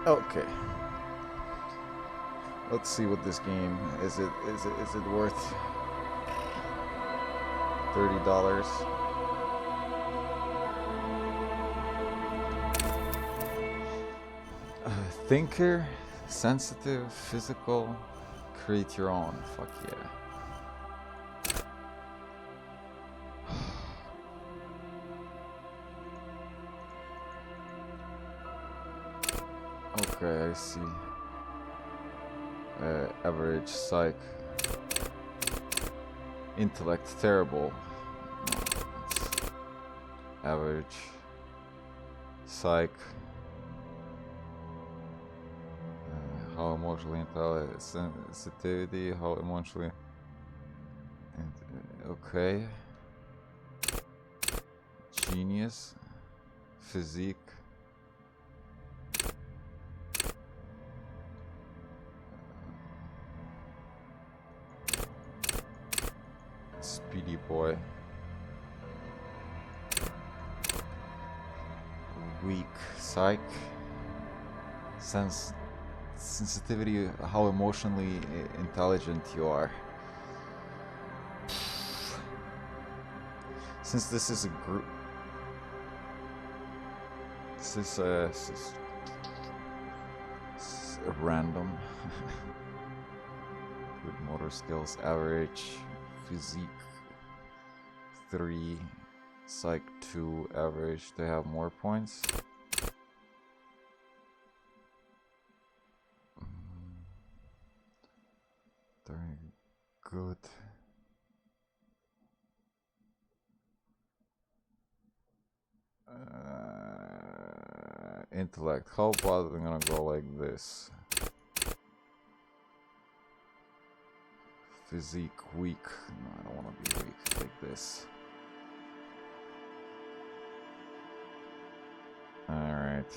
Okay. Let's see what this game is. It worth $30? Thinker, sensitive, physical, create your own. Fuck yeah. Okay, I see. Average psych. Intellect terrible. No, it's average. Psych. How emotionally intelligent. Sensitivity. How emotionally. Okay. Genius. Physique. Speedy boy. Weak. Psych. Sensitivity. How emotionally intelligent you are. Since this is a group. This is random. Good motor skills, average. Physique 3, psych 2, average. They have more points. Very good. Intellect. How about I'm gonna go like this? Physique weak. No, I don't want to be weak. Like this. Alright.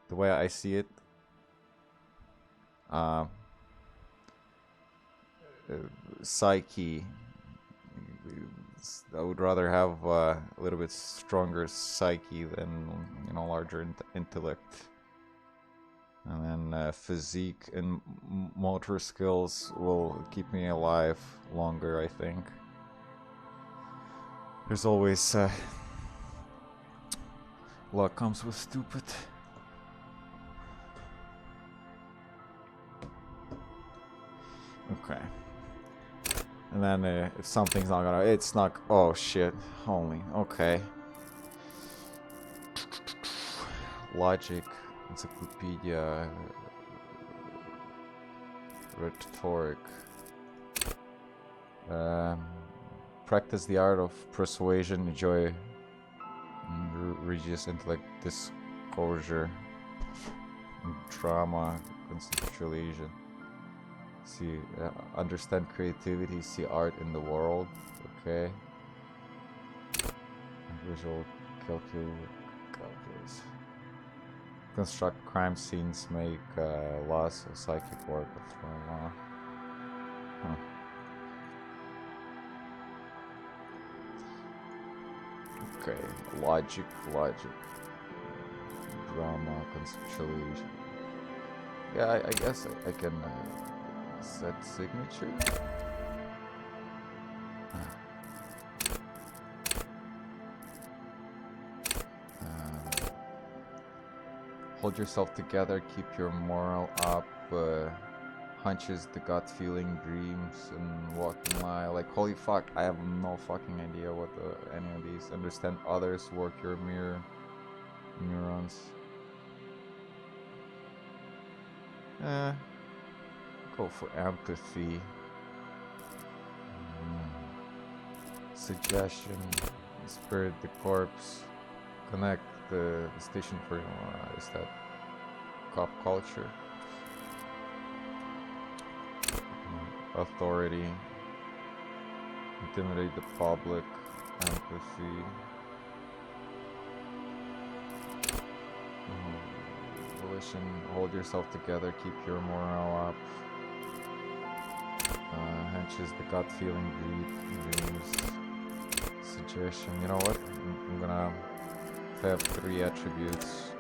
The way I see it, psyche. I would rather have a little bit stronger psyche than, you know, larger intellect. And then physique and motor skills will keep me alive longer, I think. There's always luck comes with stupid. Okay. And then if something's not gonna, it's not. Oh shit! Only okay. Logic, encyclopedia, rhetoric. Practice the art of persuasion. Enjoy religious intellect, disclosure, drama, conceptualization. See, understand creativity, see art in the world, okay. Visual calculus. Construct crime scenes, make laws of psychic work of trauma. Huh. Okay, logic, drama, conceptualization. Yeah, I guess I can set signature. Hold yourself together, keep your morale up, hunches, the gut feeling, dreams, and walking lie. Like, holy fuck, I have no fucking idea what any of these. Understand others, work your neurons. Go for empathy. Suggestion, spirit the corpse, connect the station for is that cop culture, authority, intimidate the public, empathy, volition, hold yourself together, keep your morale up, hunches, the gut feeling, dreams, suggestion. You know what? I'm gonna have 3 attributes.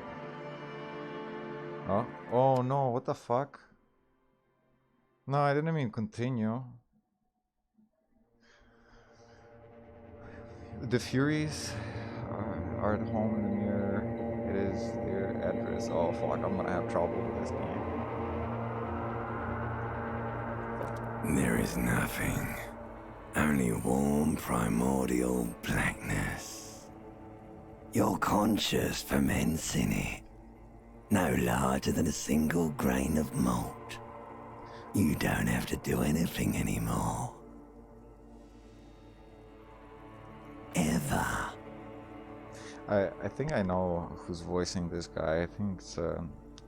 Oh, oh no! What the fuck? No, I didn't mean continue. The Furies are at home in the mirror. It is their address. Oh fuck! I'm gonna have trouble with this game. There is nothing. Only warm primordial blackness. You're conscious ferments in it. No larger than a single grain of malt. You don't have to do anything anymore. Ever. I think I know who's voicing this guy. I think it's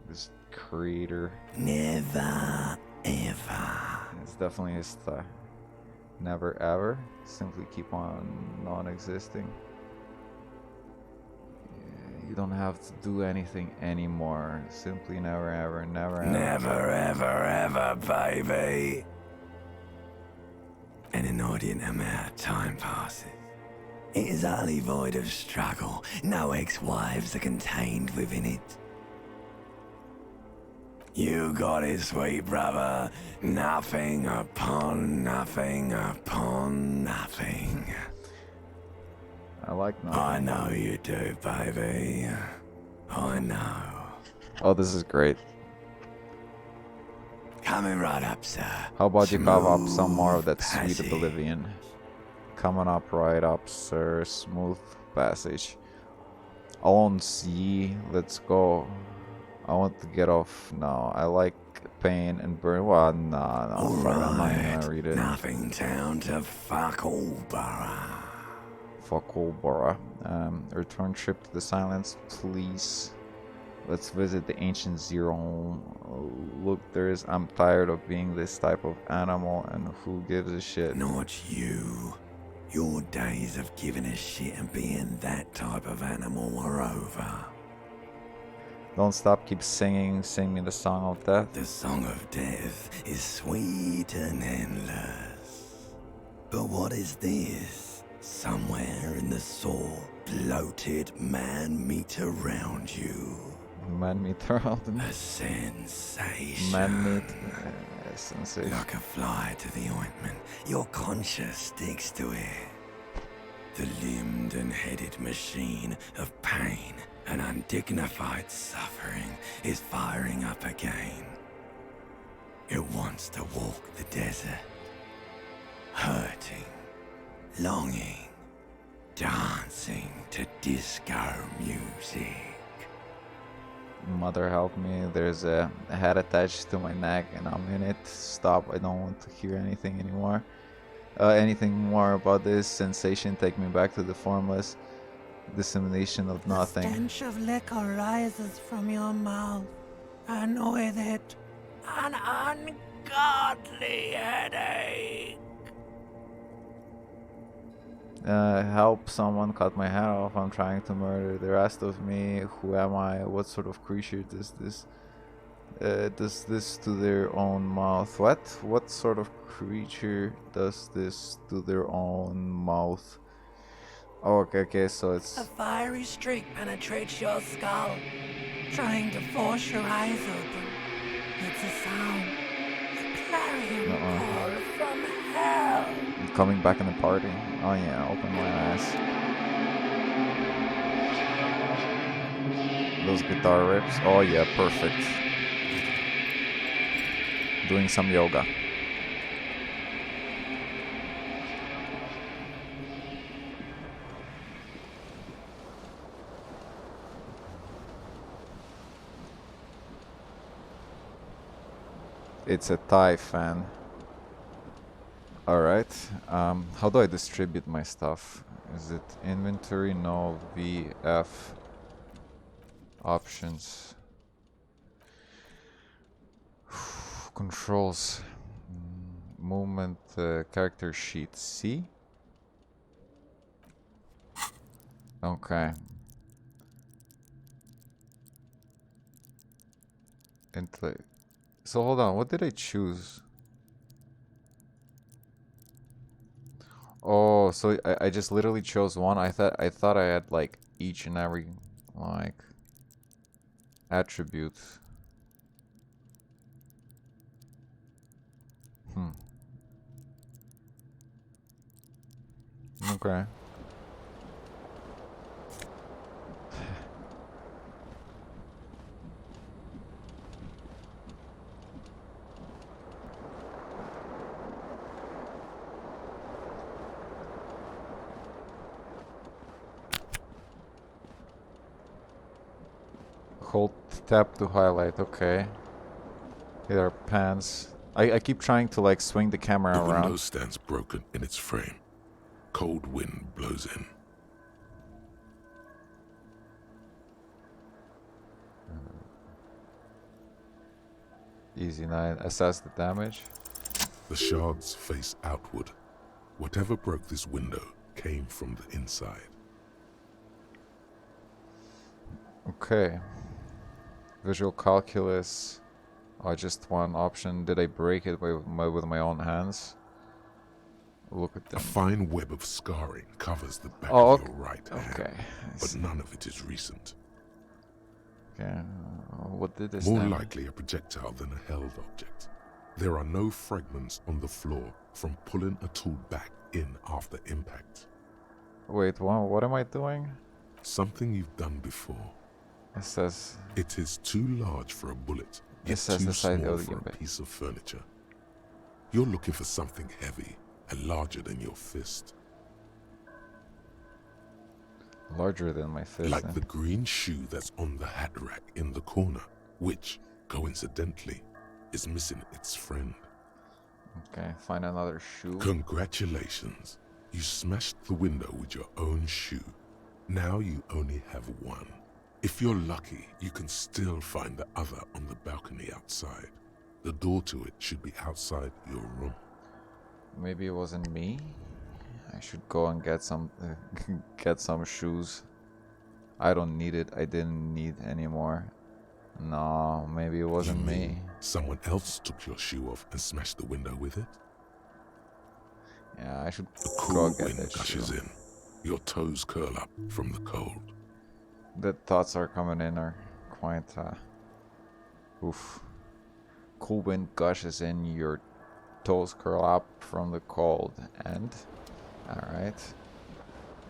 this creator. Never, ever. It's definitely his never ever. Simply keep on non-existing. You don't have to do anything anymore. Simply never ever, never ever. Never, ever, ever, baby. An inordinate amount of time passes. It is utterly void of struggle. No ex-wives are contained within it. You got it, sweet brother. Nothing upon nothing upon nothing. I like nothing. I know you do, baby. I know. Oh, this is great. Coming right up, sir. How about you carve up some more of that Smooth sweet oblivion? Coming up right up, sir. Smooth passage. On C. Let's go. I want to get off now. I like pain and burn. Well, no, fuck, I'm not even gonna read it. Nothing town to fuck all borough. Fuck all borough. Return trip to the silence, please. Let's visit the ancient zero. Oh, look, I'm tired of being this type of animal, and who gives a shit? Not you. Your days of giving a shit and being that type of animal are over. Don't stop, keep singing. Sing me the song of death. The song of death is sweet and endless. But what is this? Somewhere in the soul, bloated man meat around you. Man meat around me. A sensation. Man meat. Sensation. Like a fly to the ointment, your conscience sticks to it. The limbed and headed machine of pain and undignified suffering is firing up again. It wants to walk the desert, hurting, longing, dancing to disco music. Mother help me, there's a head attached to my neck and I'm in it. Stop, I don't want to hear anything anymore. Anything more about this sensation. Take me back to the formless dissemination of nothing. The stench of liquor rises from your mouth, and with it, an ungodly headache. Help, someone cut my head off. I'm trying to murder the rest of me. Who am I? What sort of creature does this to their own mouth? What sort of creature does this to their own mouth? Oh, okay, so it's... A fiery streak penetrates your skull, trying to force your eyes open. It's a sound, a clarion call from hell. Coming back in the party. Oh yeah, open my eyes. Those guitar riffs. Oh yeah, perfect. Doing some yoga. It's a Thai fan. Alright. How do I distribute my stuff? Is it inventory? No. VF. Options. Controls. Movement. Character sheet. C? Okay. So hold on, what did I choose? Oh, so I just literally chose one. I thought I had like each and every like attribute. Hmm. Okay. Hold tab to highlight. Okay. Here are pans. I keep trying to like swing the camera The around. window stands broken in its frame. Cold wind blows in. Easy 9. Assess the damage. The shards face outward. Whatever broke this window came from the inside. Okay. Visual calculus. Oh, just one option. Did I break it with my own hands? Look at A them. fine web of scarring covers the back Oh, of your right hand, okay. I but see. none of it is recent. Okay. What did this More damage? likely a projectile than a held object. There are no fragments on the floor from pulling a tool back in after impact. Wait, what am I doing? Something you've done before. It says It is too large for a bullet, yet says too the size small of the for a impact. piece of furniture. You're looking for something heavy and larger than your fist. larger than my fist. Like the green shoe that's on the hat rack in the corner, which, coincidentally, is missing its friend. Okay, find another shoe. Congratulations. You smashed the window with your own shoe. Now you only have one. If you're lucky, you can still find the other on the balcony outside. The door to it should be outside your room. Maybe it wasn't me. I should go and get some get some shoes. I don't need it. I didn't need anymore. No, maybe it wasn't You me. mean someone else took your shoe off and smashed the window with it? Yeah, I should A go cool get wind that shoe. gushes in. Your toes curl up from the cold. The thoughts are coming in are quite oof. Cool wind gushes in, your toes curl up from the cold. And alright.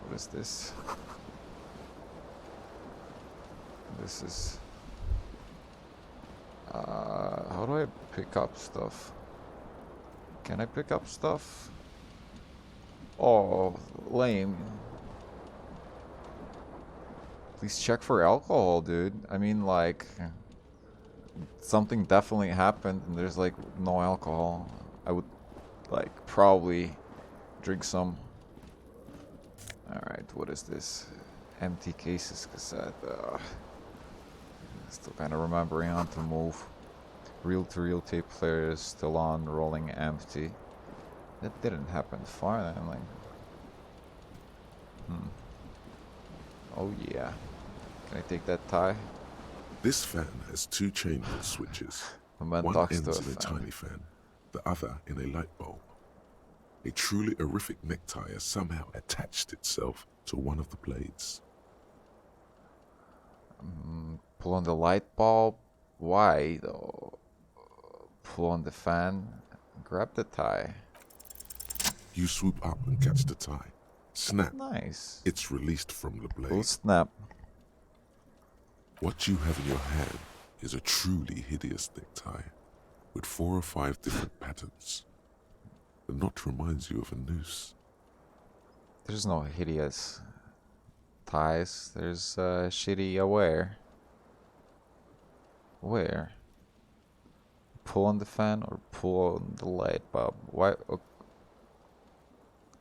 What is this? This is how do I pick up stuff? Can I pick up stuff? Oh, lame. Please check for alcohol, dude. I mean, like, something definitely happened and there's, like, no alcohol. I would, like, probably drink some. Alright, what is this? Empty cases cassette. Still kind of remembering how to move. Reel-to-reel tape player is still on, rolling empty. That didn't happen far then, like... Oh yeah. Can I take that tie? This fan has two chamber switches. The man One talks ends to a in a fan. tiny fan, the other in a light bulb. A truly horrific necktie has somehow attached itself to one of the blades. Pull on the light bulb? Why though? Pull on the fan? Grab the tie. You swoop up and catch the tie. Snap. Nice. It's released from the Oh blade. snap. What you have in your hand is a truly hideous necktie with 4 or 5 different patterns. The knot reminds you of a noose. There's no hideous ties. There's shitty aware. Where? Pull on the fan or pull on the light bulb? Why? Oh.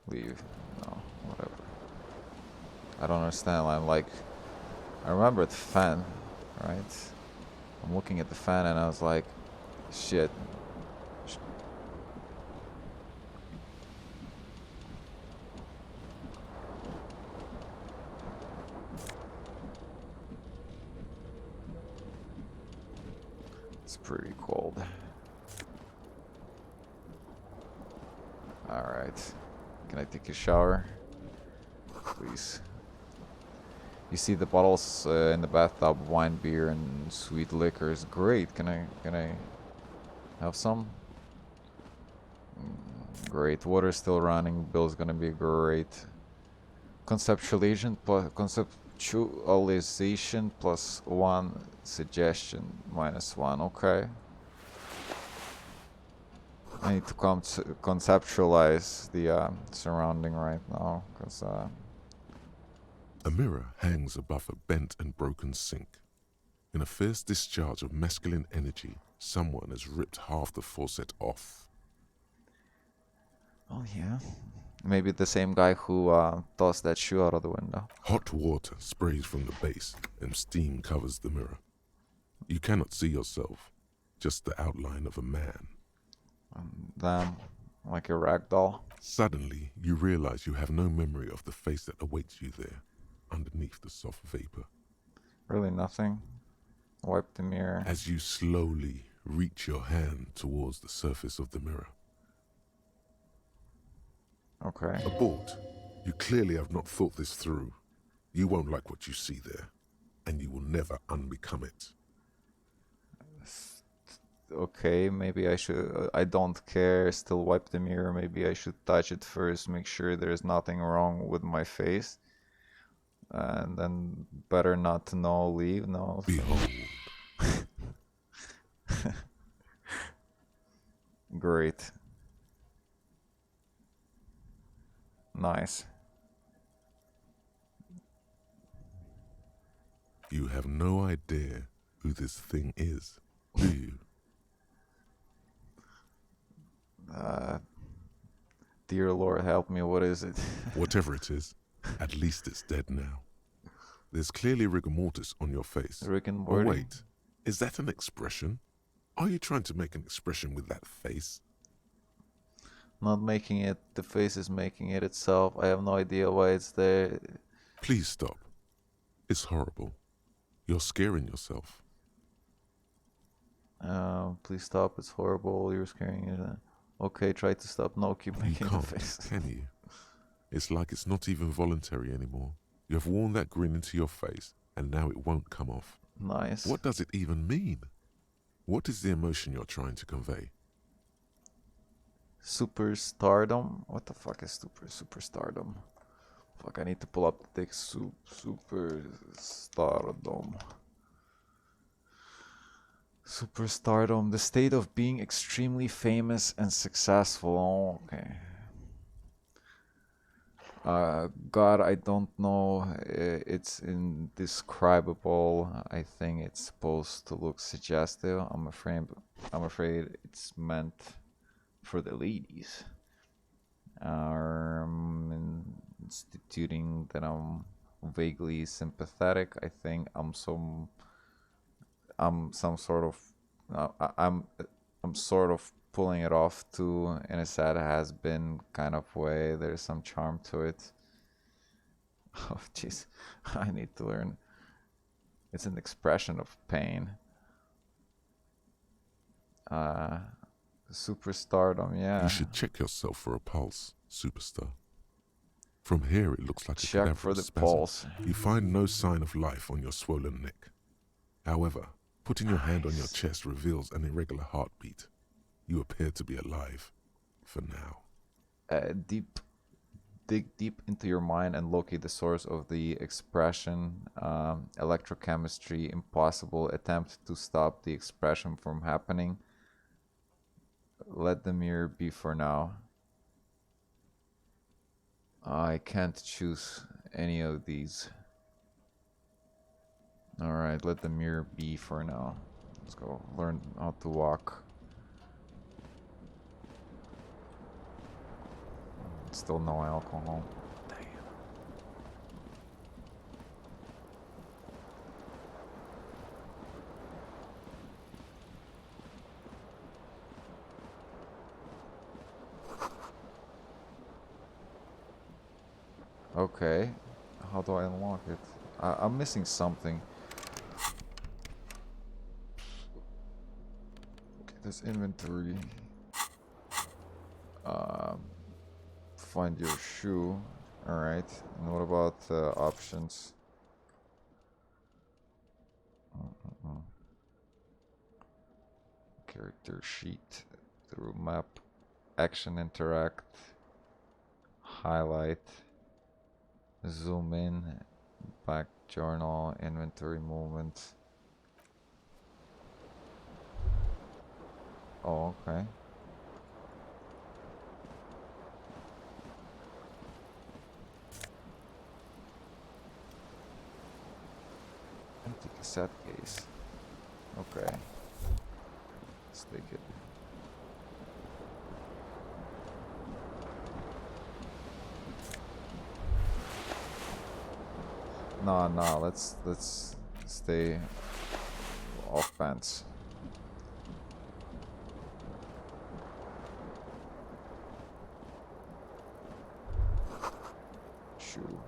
Leave. No, whatever. I don't understand. I'm like, I remember the fan, right? I'm looking at the fan and I was like, shit. It's pretty cold. Alright. Can I take a shower? Please. You see the bottles in the bathtub, wine, beer, and sweet liquors. Great. Can I have some? Great. Water's still running. Bill's gonna be great. Conceptualization plus 1. Suggestion -1. Okay. I need to conceptualize the surrounding right now, because A mirror hangs above a bent and broken sink. In a fierce discharge of masculine energy, someone has ripped half the faucet off. oh yeah, maybe the same guy who tossed that shoe out of the window. Hot water sprays from the base and steam covers the mirror. You cannot see yourself, just the outline of a man. Damn, like a rag doll. Suddenly, you realize you have no memory of the face that awaits you there, underneath the soft vapor. Really nothing. Wipe the mirror. As you slowly reach your hand towards the surface of the mirror. Okay. Abort. You clearly have not thought this through. You won't like what you see there, and you will never unbecome it. Okay, maybe I should. I don't care. Still wipe the mirror. Maybe I should touch it first, make sure there's nothing wrong with my face, and then better not to know. Leave. No. Behold. Great. Nice. You have no idea who this thing is, do you? Dear Lord, help me. What is it? Whatever it is, at least it's dead now. There's clearly rigor mortis on your face. Rick and Oh, Morty. wait. Is that an expression? Are you trying to make an expression with that face? Not making it. The face is making it itself. I have no idea why it's there. Please stop. It's horrible. You're scaring yourself. Please stop. It's horrible. You're scaring it. Okay, try to stop. No, keep You making the can't, face. can you? It's like it's not even voluntary anymore. You have worn that grin into your face, and now it won't come off. Nice. What does it even mean? What is the emotion you're trying to convey? Superstardom? What the fuck is superstardom? Fuck, I need to pull up the text. Superstardom. Superstardom, the state of being extremely famous and successful. Oh, okay. God, I don't know. It's indescribable. I think it's supposed to look suggestive. I'm afraid it's meant for the ladies. Instituting that I'm vaguely sympathetic. I think I'm some sort of I'm sort of pulling it off too in a sad has-been kind of way. There's some charm to it. Oh jeez, I need to learn. It's an expression of pain. Superstardom, yeah. You should check yourself for a pulse, superstar. From here it looks like a Check for the cadaverous spasm. pulse. You find no sign of life on your swollen neck. However, putting your hand on your chest reveals an irregular heartbeat. You appear to be alive, for now. Dig deep into your mind and locate the source of the expression. Electrochemistry, impossible. Attempt to stop the expression from happening. Let the mirror be for now. I can't choose any of these. Alright, let the mirror be for now. Let's go learn how to walk. Still no alcohol. Damn. Okay. How do I unlock it? I'm missing something. Okay, there's inventory. find your shoe. Alright. And what about options? Character sheet. Through map. Action interact. Highlight. Zoom in. Back journal. Inventory movement. Oh, okay. Empty cassette case. Okay. Let's take it. Nah, let's stay off pants. Shoe.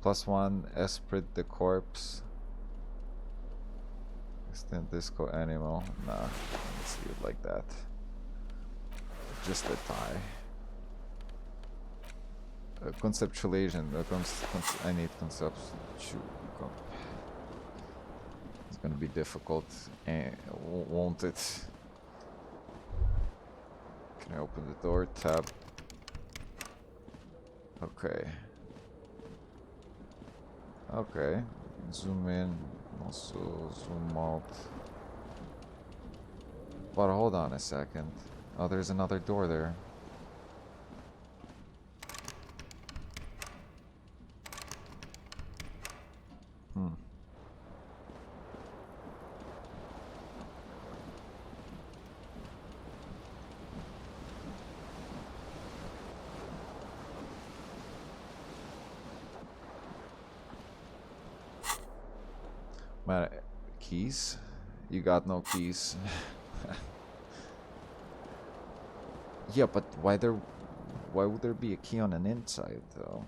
+1 Esprit de Corpse. Extend Disco Animal. Nah, let's leave it like that. Just a tie. Conceptualization. I need concepts. It's gonna be difficult, won't it? Can I open the door? Tab. Okay. Okay. Zoom in. Also zoom out. But hold on a second. Oh, there's another door there. Man, keys? You got no keys. Yeah, but why would there be a key on an inside though?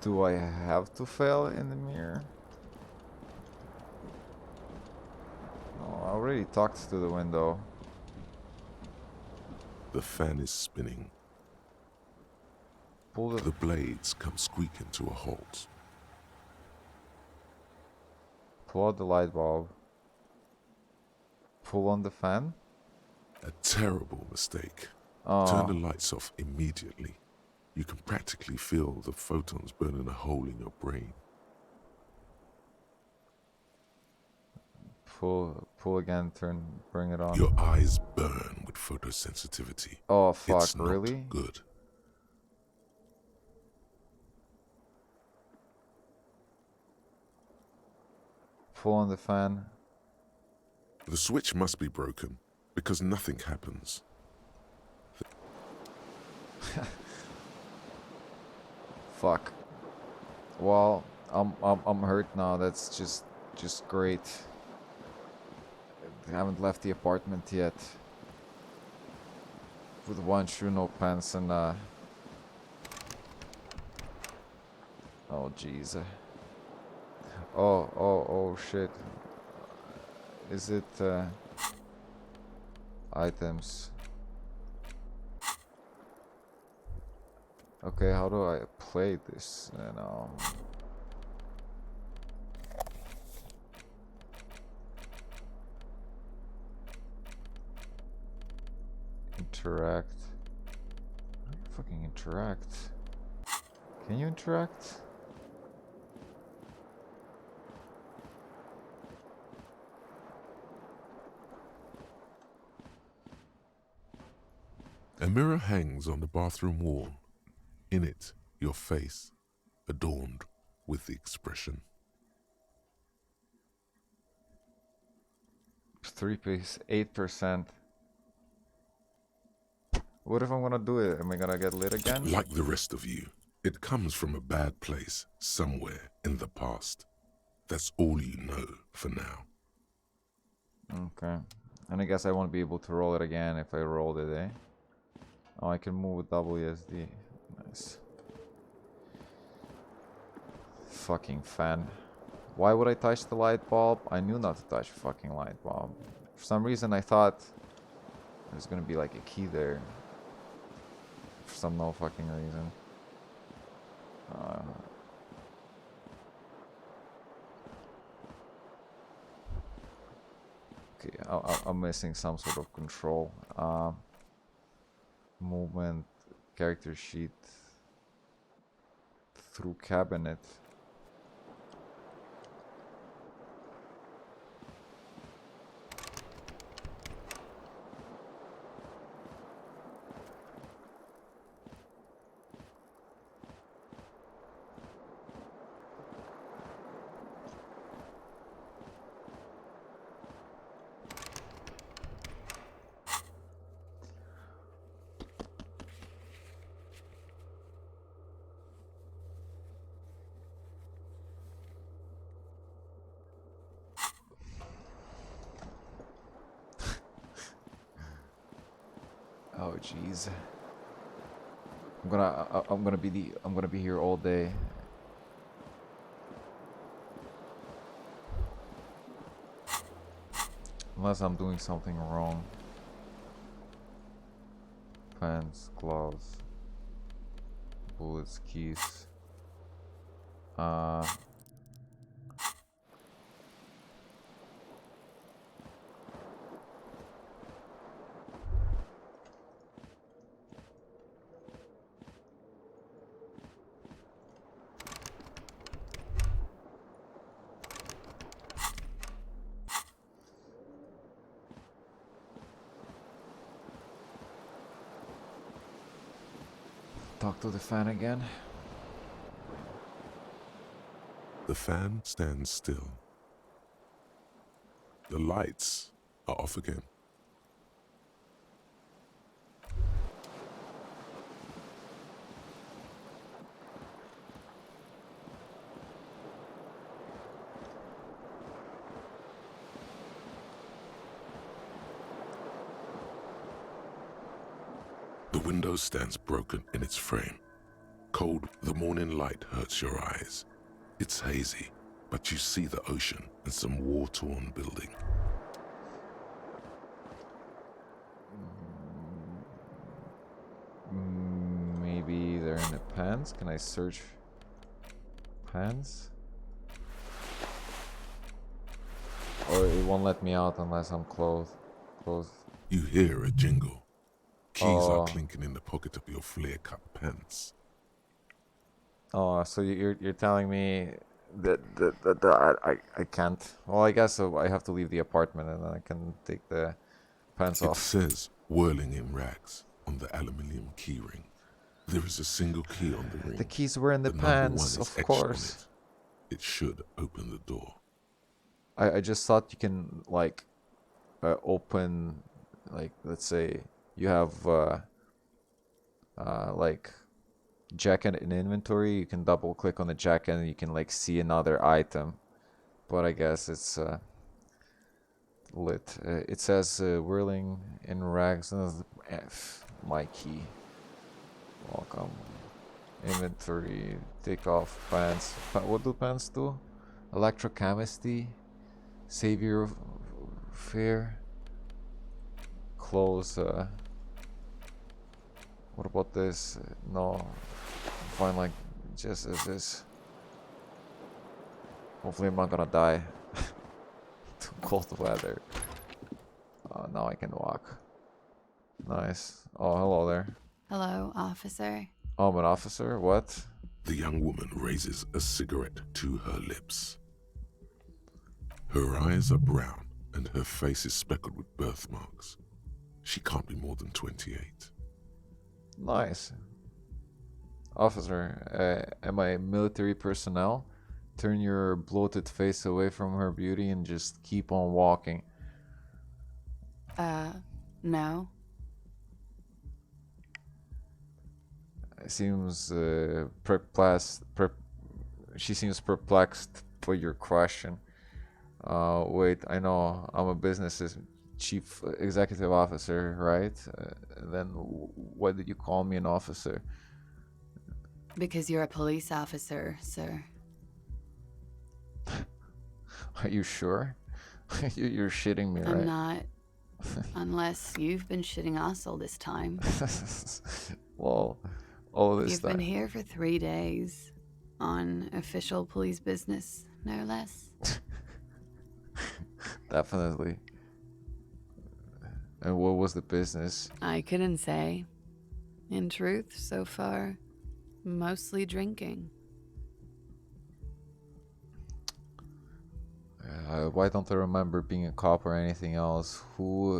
Do I have to fail in the mirror? Oh, I already talked to the window. The fan is spinning. Pull The blades come squeaking to a halt. Pull out the light bulb. Pull on the fan? A terrible mistake. Oh. Turn the lights off immediately. You can practically feel the photons burning a hole in your brain. Pull again, bring it on. Your eyes burn with photosensitivity. Oh fuck, It's not really? good. Pull on the fan. The switch must be broken because nothing happens. Fuck. Well, I'm hurt now. That's just great. I haven't left the apartment yet. With one shoe, no pants, and oh jeez. Oh shit. Is it items? Okay, how do I play this? Interact. How do you fucking interact? Can you interact? A mirror hangs on the bathroom wall. In it, your face, adorned with the expression. 3 piece, 8%. What if I'm gonna do it? Am I gonna get lit again? Like the rest of you, it comes from a bad place somewhere in the past. That's all you know for now. Okay. And I guess I won't be able to roll it again if I rolled it, eh? Oh, I can move with WSD. Nice. Fucking fan. Why would I touch the light bulb? I knew not to touch a fucking light bulb. For some reason I thought there's gonna be like a key there. For some no fucking reason. Okay, I'm missing some sort of control. Movement, character sheet, through cabinet. Oh jeez. I'm gonna be here all day. Unless I'm doing something wrong. Pants, gloves, bullets, keys. Talk to the fan again. The fan stands still. The lights are off again. The window stands broken in its frame. Cold, the morning light hurts your eyes. It's hazy, but you see the ocean and some war-torn building. Maybe they're in the pants. Can I search pants? Or it won't let me out unless I'm clothed. You hear a jingle. Keys are clinking in the pocket of your flare-cut pants. Oh, so you're telling me that I can't. Well, I guess so. I have to leave the apartment and then I can take the pants It off. says whirling in rags on the aluminium keyring. There is a single key on the ring. The keys were in the number pants, 1 is of etched on course. it. It should open the door. I just thought you can like open, like, let's say you have like jacket in inventory, you can double click on the jacket and you can like see another item, but I guess it's lit. It says whirling in rags. F my key. Welcome. Inventory, take off pants. What do pants do? Electrochemistry, savior fear, clothes. What about this? No, fine, like just as this. Hopefully I'm not gonna die. Too cold weather. Now I can walk. Nice. Oh, hello there. Hello, officer. Oh, I'm an officer? What? The young woman raises a cigarette to her lips. Her eyes are brown and her face is speckled with birthmarks. She can't be more than 28. Nice. Officer, am I military personnel? Turn your bloated face away from her beauty and just keep on walking. No. Seems perplexed. She seems perplexed by your question. Wait, I know I'm a business's chief executive officer, right? Then why did you call me an officer? Because you're a police officer, sir. Are you sure? You're shitting me, I'm right? not. Unless you've been shitting us all this time. Well, all this You've been time. here for 3 days. On official police business, no less. Definitely. And what was the business? I couldn't say. In truth, so far, mostly drinking. Why don't I remember being a cop or anything else? Who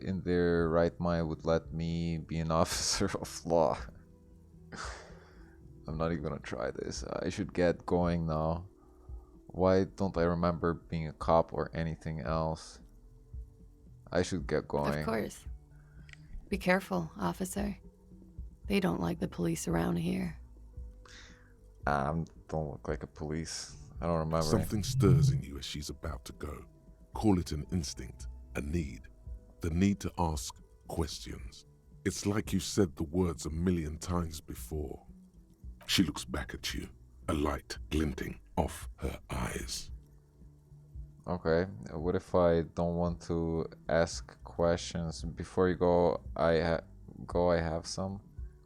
in their right mind would let me be an officer of law? I'm not even gonna try this. I should get going now. Why don't I remember being a cop or anything else? I should get going. Of course. Be careful, officer. They don't like the police around here. Don't look like a police. I don't remember. Something stirs in you as she's about to go. Call it an instinct, a need. The need to ask questions. It's like you said the words a million times before. She looks back at you, a light glinting off her eyes. Okay, what if I don't want to ask questions? Before you go, I have some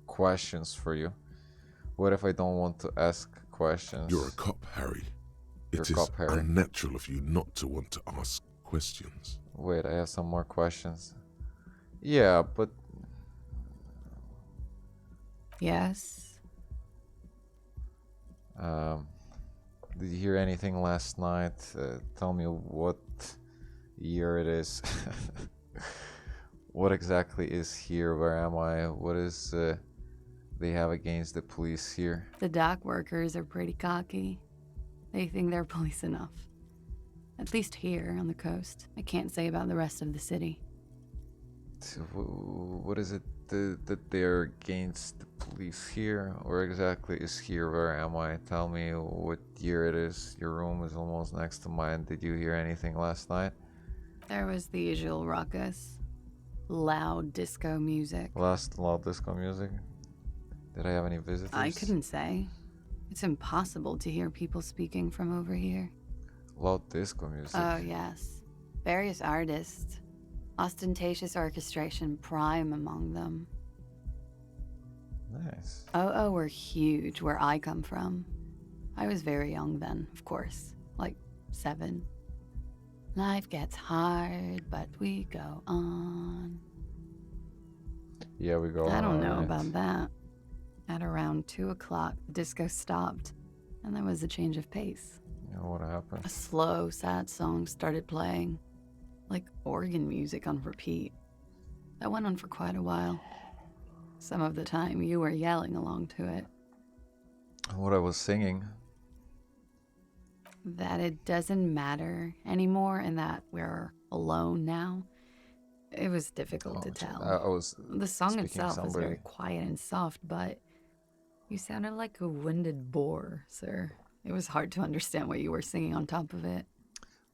questions for you. What if I don't want to ask questions? You're a cop, Harry. You're It a is cop, Harry. unnatural of you not to want to ask questions. Wait, I have some more questions. Yeah, but Yes. did you hear anything last night? Tell me what year it is. What exactly is here? Where am I? What is they have against the police here? The dock workers are pretty cocky. They think they're police enough. At least here on the coast. I can't say about the rest of the city. What is it that they're against the police here? Or exactly is here? Where am I? Tell me what year it is. Your room is almost next to mine. Did you hear anything last night? There was the usual ruckus. Loud disco music. Loud disco music? Did I have any visitors? I couldn't say. It's impossible to hear people speaking from over here. Loud disco music? Oh, yes. Various artists. Ostentatious orchestration prime among them. Nice. Oh, were huge where I come from. I was very young then, of course. Like 7. Life gets hard, but we go on. Yeah, we go I on, don't know alright. about that. At around 2 o'clock, the disco stopped, and there was a change of pace. Yeah, what happened? A slow, sad song started playing, like organ music on repeat. That went on for quite a while. Some of the time, you were yelling along to it. What I was singing? That it doesn't matter anymore and that we're alone now. It was difficult to tell. I was The song speaking to itself was somebody. very quiet and soft, but you sounded like a winded boar, sir. It was hard to understand what you were singing on top of it.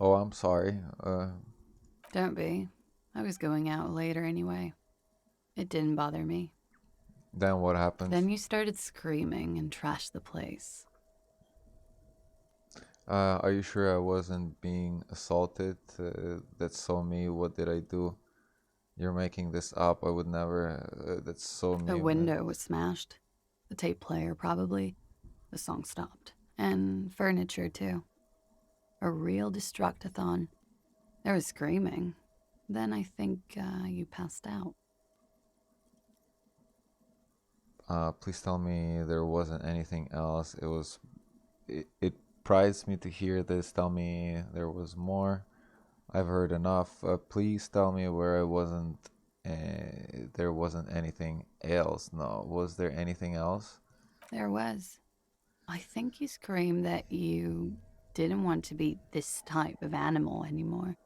Oh, I'm sorry. Don't be. I was going out later anyway. It didn't bother me. Then what happened? Then you started screaming and trashed the place. Are you sure I wasn't being assaulted? That's so me. What did I do? You're making this up. I would never. That's so me. The window was smashed. The tape player, probably. The song stopped. And furniture, too. A real destructathon. There was screaming. Then I think you passed out. Please tell me there wasn't anything else. It prides me to hear this. Tell me there was more. I've heard enough. Please tell me where there wasn't anything else. No, was there anything else? There was. I think you screamed that you didn't want to be this type of animal anymore.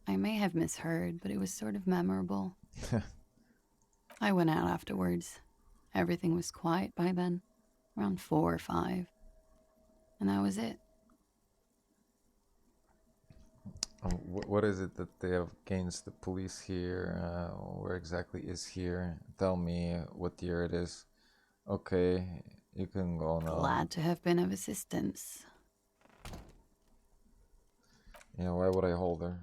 I may have misheard, but it was sort of memorable. I went out afterwards. Everything was quiet by then, around 4 or 5. And that was it. What is it that they have against the police here? Where exactly is here? Tell me what year it is. Okay, you can go now. Glad to have been of assistance. Yeah, why would I hold her?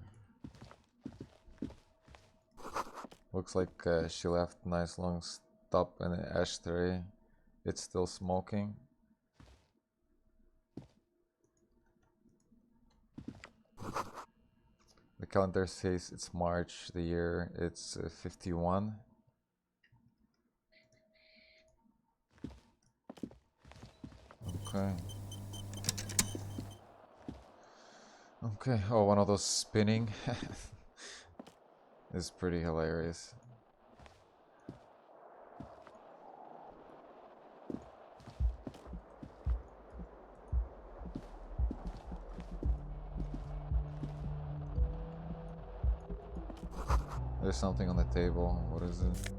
Looks like she left a nice long stub in an ashtray. It's still smoking. The calendar says it's March, the year it's 51. Okay. Okay, oh, one of those spinning. Is pretty hilarious. There's something on the table. What is it?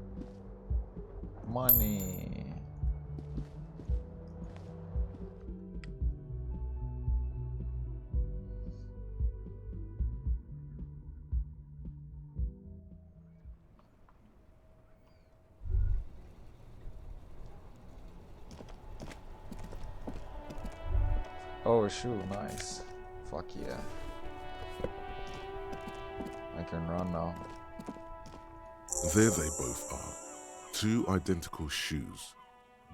Money. Oh, a shoe, nice. Fuck yeah. I can run now. There they both are. 2 identical shoes,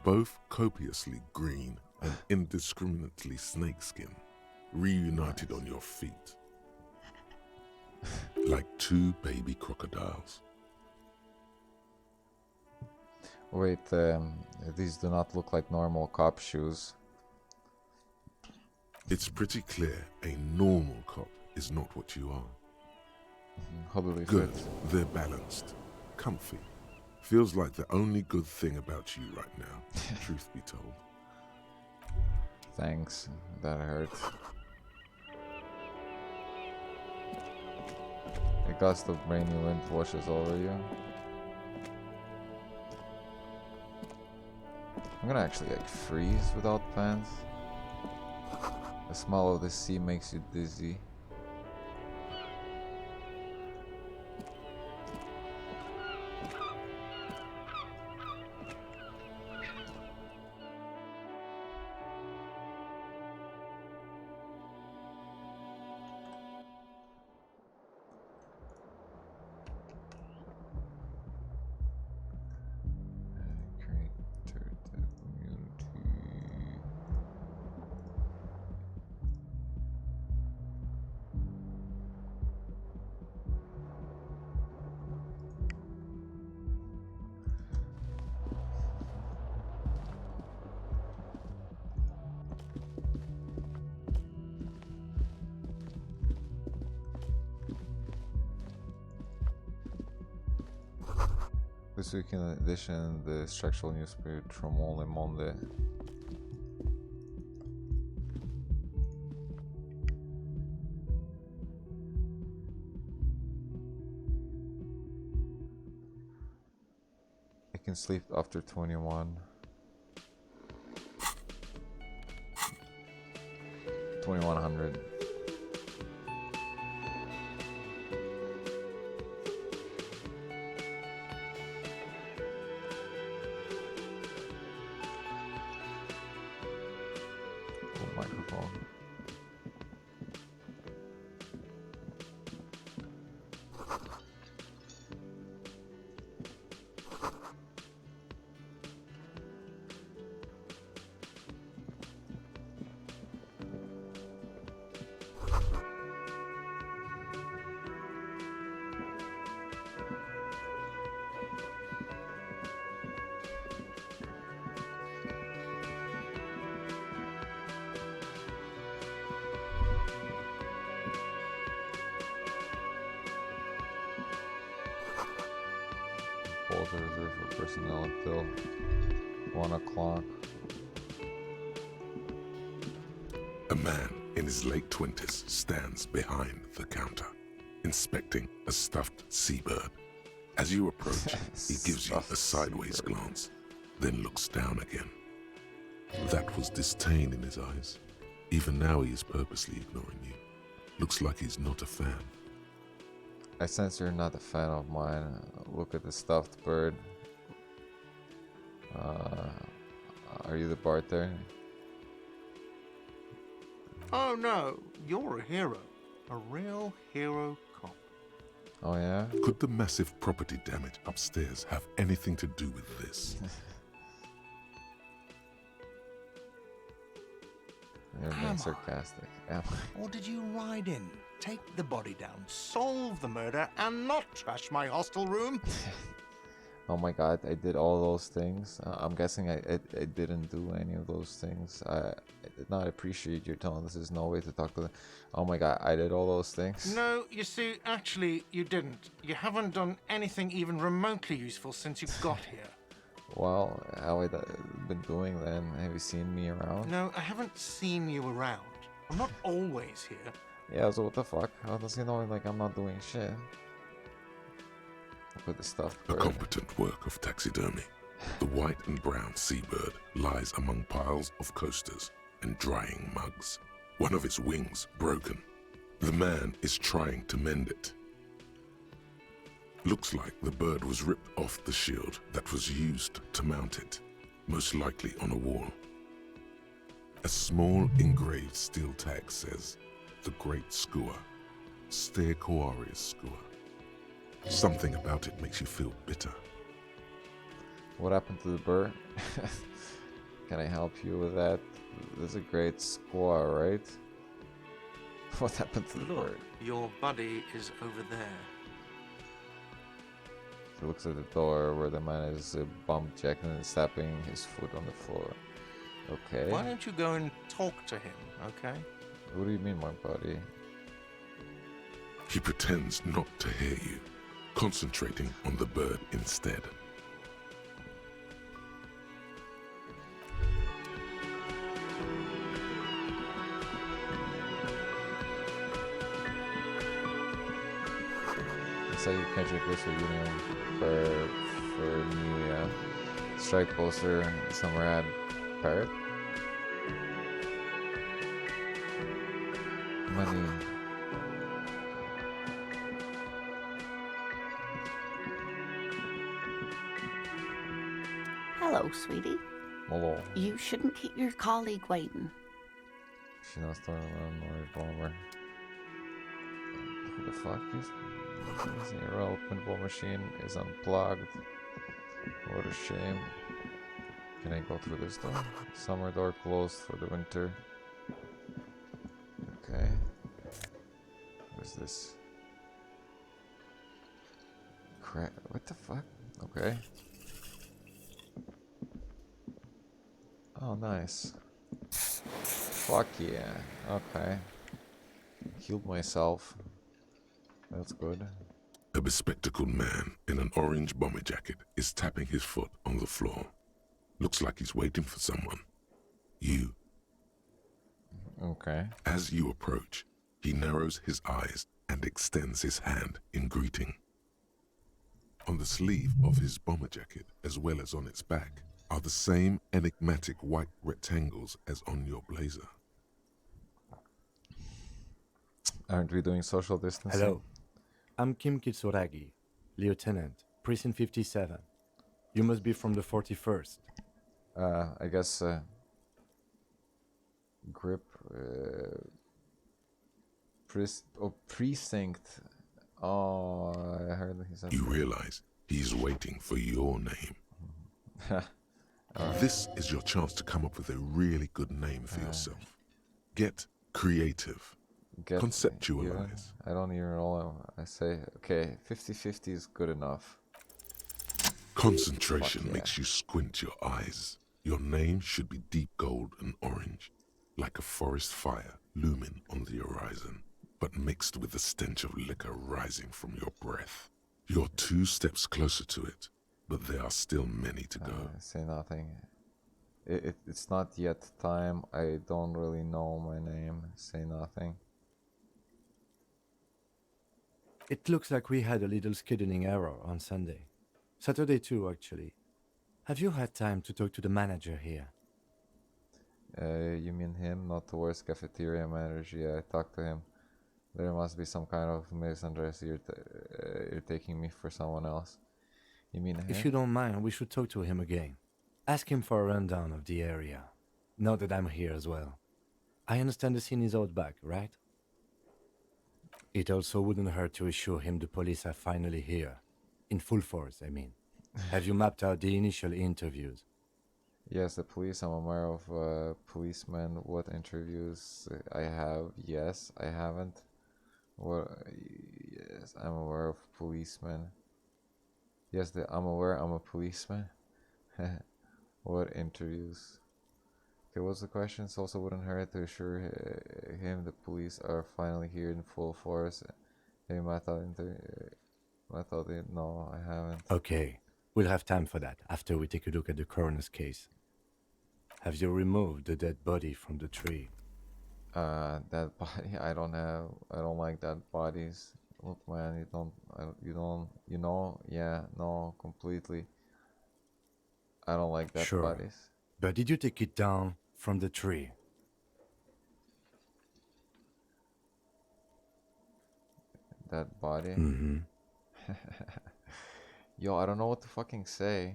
both copiously green and indiscriminately snakeskin, reunited on your feet. Like 2 baby crocodiles. Wait, these do not look like normal cop shoes. It's pretty clear a normal cop is not what you are. How do they Good, fit? they're balanced, comfy. Feels like the only good thing about you right now, truth be told. Thanks, that hurt. A gust of rainy wind washes over you. I'm gonna actually like freeze without pants. The smell of the sea makes you dizzy. This week in addition, the structural newspaper Tromol Le Monde. I can sleep after 21. 2100. Microphone. Balls are reserved for personnel until 1 o'clock. A man in his late 20s stands behind the counter. inspecting a stuffed seabird. As you approach, he gives you a sideways glance, then looks down again. That was disdain in his eyes. Even now he is purposely ignoring you. Looks like he's not a fan. I sense you're not a fan of mine. Look at the stuffed bird. Are you the bartender? Oh no, you're a hero. A real hero cop. Oh yeah? Could the massive property damage upstairs have anything to do with this? You're being Am I? sarcastic. Am I? Or did you ride in, take the body down, solve the murder, and not trash my hostel room? Oh my god, I did all those things. I'm guessing I didn't do any of those things. I did not appreciate your tone. This is no way to talk to them. Oh my god, I did all those things. No, you see, actually, you didn't. You haven't done anything even remotely useful since you got here. Well, how have I been doing then? Have you seen me around? No, I haven't seen you around. I'm not always here. Yeah, so what the fuck? How does he know like I'm not doing shit? Look at the stuff. A competent work of taxidermy. The white and brown seabird lies among piles of coasters and drying mugs. One of its wings broken. The man is trying to mend it. Looks like the bird was ripped off the shield that was used to mount it, most likely on a wall. A small engraved steel tag says, "The Great Skua, Ste Koari's Skua." Something about it makes you feel bitter. What happened to the bird? Can I help you with that? There's a great squaw, right? What happened to the Look, bird? your buddy is over there. He looks at the door where the man is bump jacking and slapping his foot on the floor. Okay. Why don't you go and talk to him, okay? What do you mean, my buddy? He pretends not to hear you, concentrating on the bird instead. It's like you catch a ghost of Union for New strike poster, some rad parrot. Money. Hello, sweetie. Hello. You shouldn't keep your colleague waiting. She knows the bomber. Who the fuck is this? Your pinball machine is unplugged. What a shame. Can I go through this door? Summer door closed for the winter. Okay. What is this? Crap. What the fuck? Okay. Oh, nice. Fuck yeah. Okay. Healed myself. That's good. A bespectacled man in an orange bomber jacket is tapping his foot on the floor. Looks like he's waiting for someone. You. Okay. As you approach, he narrows his eyes and extends his hand in greeting. On the sleeve of his bomber jacket, as well as on its back, are the same enigmatic white rectangles as on your blazer. Aren't we doing social distancing? Hello, I'm Kim Kitsuragi, Lieutenant, Precinct 57. You must be from the 41st. I guess, grip, precinct. Oh, I heard that he said. You realize he's waiting for your name. This is your chance to come up with a really good name for yourself. Get creative. Conceptualize. I don't even know. I say, okay, 50-50 is good enough. Concentration Fuck yeah. makes you squint your eyes. Your name should be deep gold and orange, like a forest fire looming on the horizon, but mixed with the stench of liquor rising from your breath. You're 2 steps closer to it, but there are still many to go. Say nothing. It's not yet time. I don't really know my name. Say nothing. It looks like we had a little scheduling error on Sunday. Saturday too, actually. Have you had time to talk to the manager here? You mean him, not the worst cafeteria manager? Yeah, I talked to him. There must be some kind of misunderstanding. You're taking me for someone else. You mean him? If you don't mind, we should talk to him again. Ask him for a rundown of the area. Now that I'm here as well. I understand the scene is out back, right? It also wouldn't hurt to assure him the police are finally here. In full force, I mean. Have you mapped out the initial interviews? Yes, the police. I'm aware of policemen. What interviews I have? Yes, I haven't. What? Yes, I'm aware of policemen. Yes, I'm aware I'm a policeman. What interviews? Okay, what's the question? It also wouldn't hurt to assure him the police are finally here in full force. Hey, no, I haven't. Okay, we'll have time for that after we take a look at the coroner's case. Have you removed the dead body from the tree? That body, I don't like dead bodies. Look, man, yeah, no, completely. I don't like dead Sure. bodies. But did you take it down from the tree? Dead body? Mm-hmm. Yo, I don't know what to fucking say.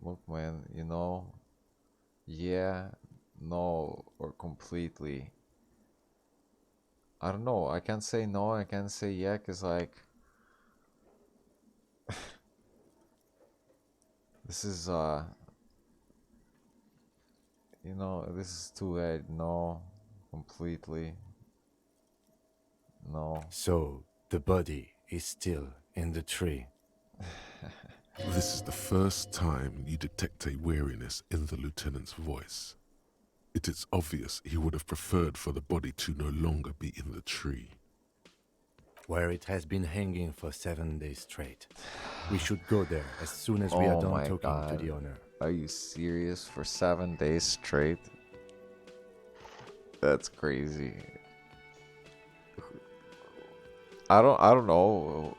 Look, man, yeah, no, or completely. I don't know. I can't say no, I can't say yeah, cause like this is this is too late. No, completely. No. So, the body is still in the tree. This is the first time you detect a weariness in the lieutenant's voice. It is obvious he would have preferred for the body to no longer be in the tree. Where it has been hanging for 7 days straight. We should go there as soon as we are Oh done my talking God. to the owner. Are you serious? For 7 days straight? That's crazy. I don't know.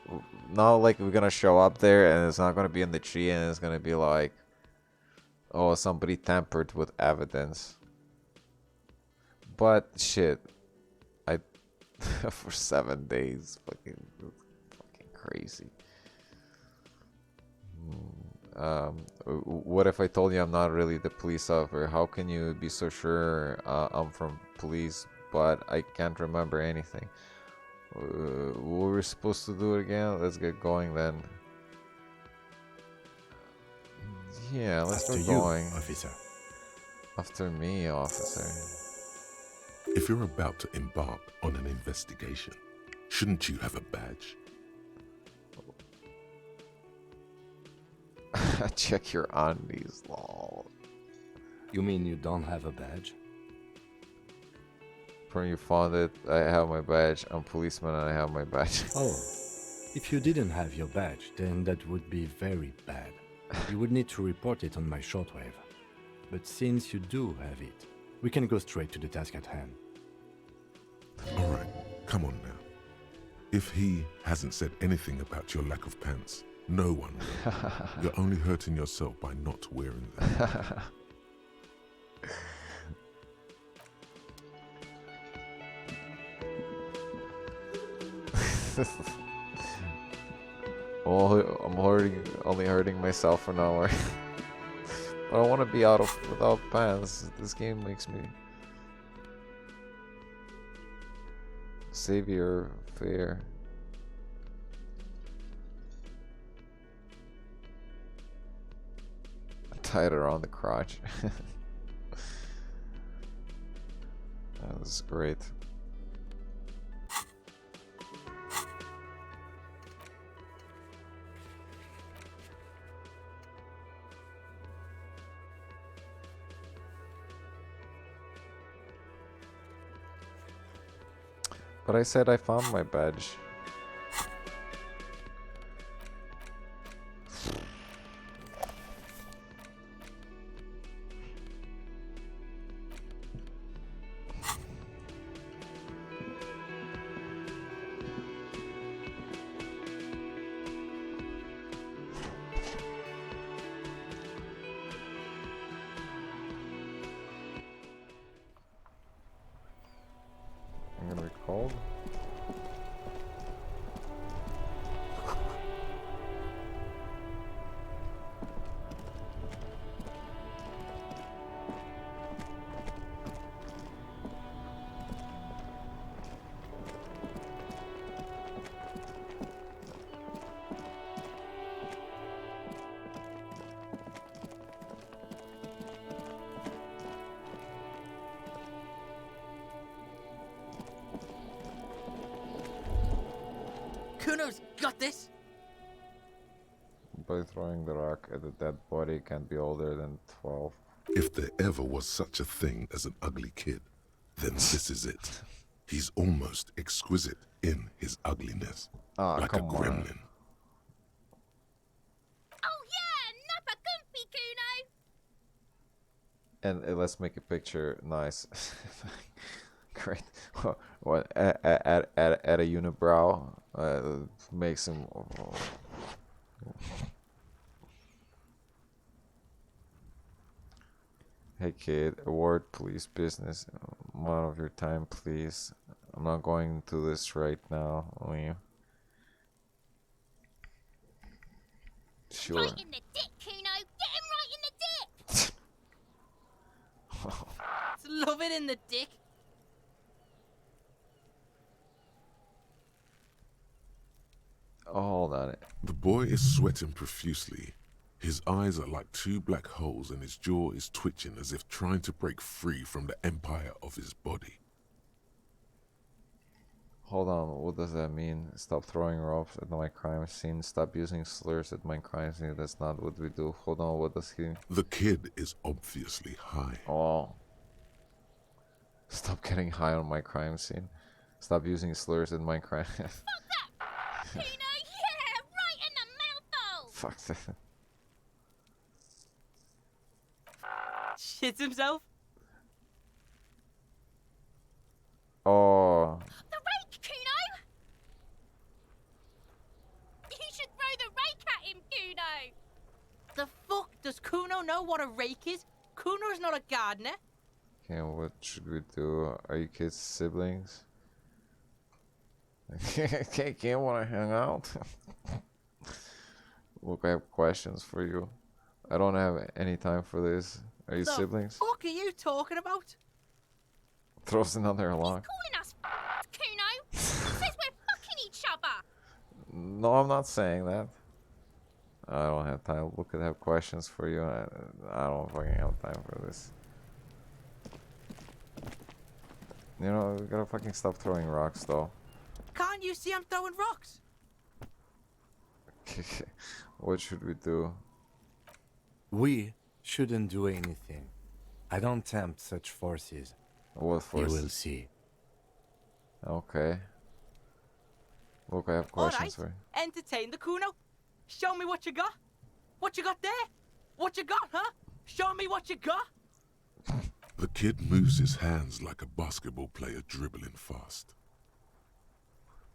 Not like we're gonna show up there and it's not gonna be in the tree and it's gonna be like, oh, somebody tampered with evidence. But shit, I for 7 days, fucking crazy. What if I told you I'm not really the police officer? How can you be so sure I'm from police, but I can't remember anything? What were we supposed to do again? Let's get going then. Yeah, let's After get you, going. officer. After me, officer. If you're about to embark on an investigation, shouldn't you have a badge? Check your undies, lol. You mean you don't have a badge? From you found it, I have my badge. I'm policeman and I have my badge. Oh, if you didn't have your badge, then that would be very bad. You would need to report it on my shortwave. But since you do have it, we can go straight to the task at hand. Alright, come on now. If he hasn't said anything about your lack of pants, no one will. You're only hurting yourself by not wearing them. Well, I'm only hurting myself for not wearing. But I want to be without pants. This game makes me savior fear. Tied around the crotch. That was great. But I said I found my badge. called? Kuno's got this. By throwing the rock at the dead body can't be older than 12. If there ever was such a thing as an ugly kid, then this is it. He's almost exquisite in his ugliness, Ah, like a come on. gremlin. Oh yeah, Nappa Gumpy, Kuno! And let's make a picture nice. Great. What at a unibrow makes him. Hey kid, a word, please. Business. Amount of your time, please. I'm not going into this right now. Only. Sure. Right in the dick, Kuno! Get him right in the dick! It's love it in the dick. Oh, hold on. The boy is sweating profusely. His eyes are like two black holes and his jaw is twitching as if trying to break free from the empire of his body. Hold on, what does that mean? Stop throwing ropes at my crime scene. Stop using slurs at my crime scene. That's not what we do. Hold on, what does he... The kid is obviously high. Oh. Stop getting high on my crime scene. Stop using slurs at my crime... Fuck that! Kuno, yeah! Right in the mouthful! Fuck that. Shits himself. Oh. The rake, Kuno! You should throw the rake at him, Kuno! The fuck? Does Kuno know what a rake is? Kuno's not a gardener. Okay, what should we do? Are you kids siblings? Can't wanna hang out? Look, I have questions for you. I don't have any time for this. Are you The siblings? fuck are you talking about? Throws another lock. Calling us Kuno! He says we're fucking each other! No, I'm not saying that. I don't have time. Look, I have questions for you. I don't fucking have time for this. You know, we gotta fucking stop throwing rocks, though. Can't you see I'm throwing rocks? What should we do? We shouldn't do anything. I don't tempt such forces. What You will forces? see. Okay. Look, I have questions for Alright, you. entertain the Kuno. Show me what you got. What you got there? What you got, huh? Show me what you got. The kid moves his hands like a basketball player dribbling fast.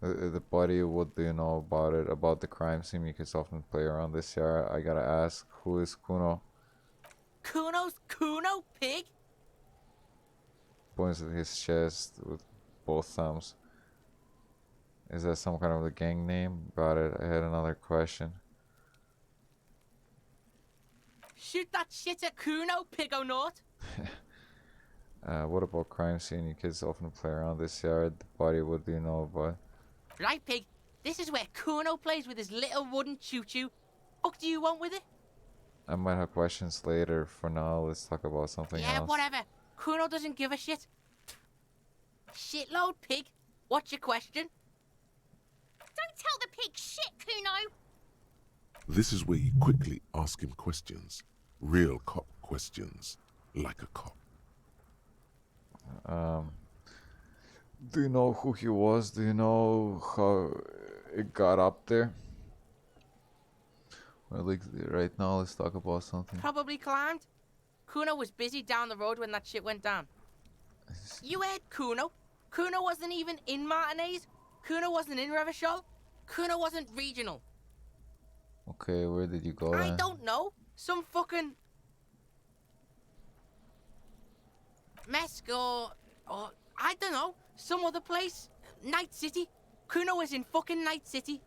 The buddy, what do you know about it? About the crime scene? You kids often play around this yard. I gotta ask, who is Kuno? Kuno's Kuno, pig? Points at his chest with both thumbs. Is that some kind of a gang name? Got it. I had another question. Shoot that shit at Kuno, pig o' naught. What about crime scene? You kids often play around this yard. The body, what do you know about? Right, pig. This is where Kuno plays with his little wooden choo-choo. What do you want with it? I might have questions later. For now, let's talk about something Yeah, else. whatever. Kuno doesn't give a shit. Shitload, pig. What's your question? Don't tell the pig shit, Kuno! This is where you quickly ask him questions. Real cop questions. Like a cop. Do you know who he was? Do you know how it got up there? Well, like, right now, let's talk about something. Probably climbed. Kuno was busy down the road when that shit went down. You heard Kuno. Kuno wasn't even in Martinez. Kuno wasn't in Revachol. Kuno wasn't regional. Okay, where did you go I then? don't know. Some fucking... Mesk or I don't know. Some other place. Night City. Kuno is in fucking Night City.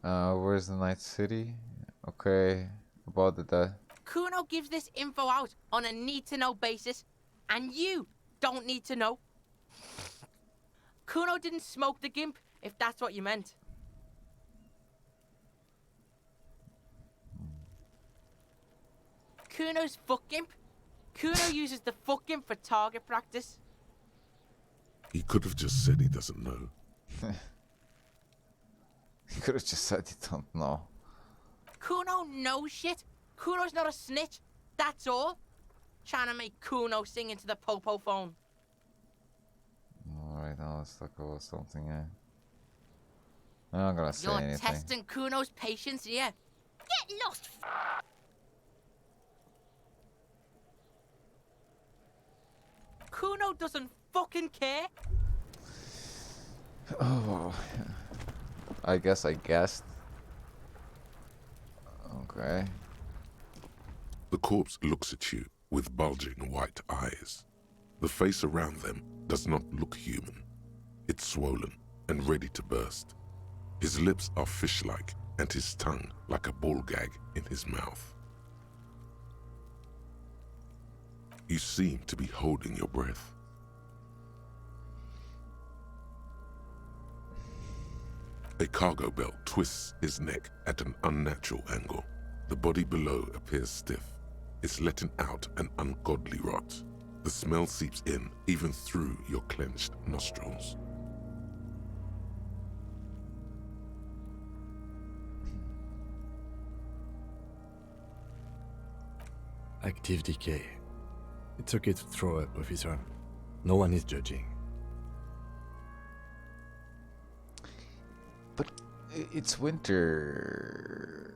Where's the Night City? Okay, about the death. Kuno gives this info out on a need-to-know basis, and you don't need to know. Kuno didn't smoke the gimp, if that's what you meant. Kuno's fuck gimp. Kuno uses the fuck gimp for target practice. He could have just said he doesn't know. You could have just said you don't know. Kuno knows shit. Kuno's not a snitch. That's all. Trying to make Kuno sing into the popo phone. Alright, now let's talk about something. I'm not gonna say You're anything. testing Kuno's patience here. Get lost. Kuno doesn't fucking care. Oh, well. I guess I guessed. Okay. The corpse looks at you with bulging white eyes. The face around them does not look human. It's swollen and ready to burst. His lips are fish-like and his tongue like a ball gag in his mouth. You seem to be holding your breath. A cargo belt twists his neck at an unnatural angle. The body below appears stiff. It's letting out an ungodly rot. The smell seeps in, even through your clenched nostrils. Active decay. It's okay to throw up, officer. No one is judging. But it's winter.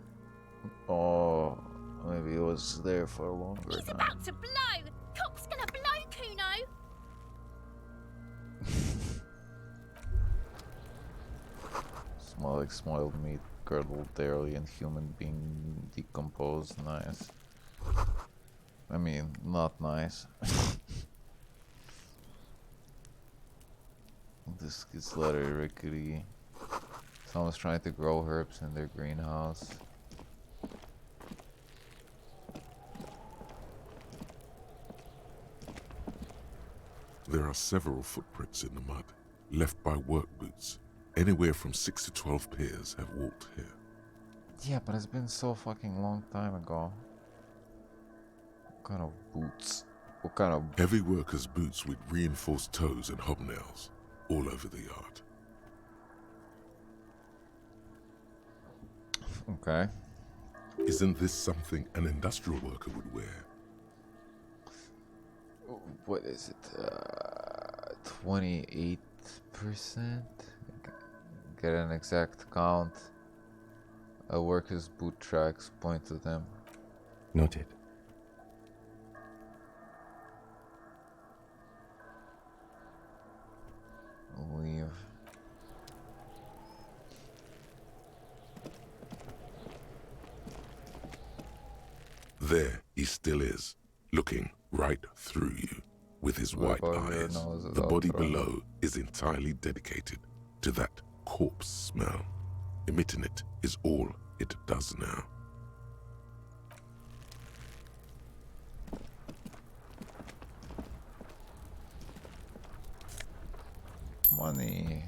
Oh, maybe it was there for longer He's now. about to blow. Cock's gonna blow, Kuno. Smell like spoiled meat, curdled dairy, and human being decomposed. Nice. I mean, not nice. This gets letter rickety. Someone's trying to grow herbs in their greenhouse. There are several footprints in the mud, left by work boots. Anywhere from 6 to 12 pairs have walked here. Yeah, but it's been so fucking long time ago. What kind of boots? What kind of... Heavy workers' boots with reinforced toes and hobnails, all over the yard. Okay. Isn't this something an industrial worker would wear? What is it? 28%? Get an exact count. A worker's boot tracks point to them. Noted. Leave. There he still is, looking right through you with his white Above your eyes. nose is The body outro. below is entirely dedicated to that corpse smell. Emitting it is all it does now. Money.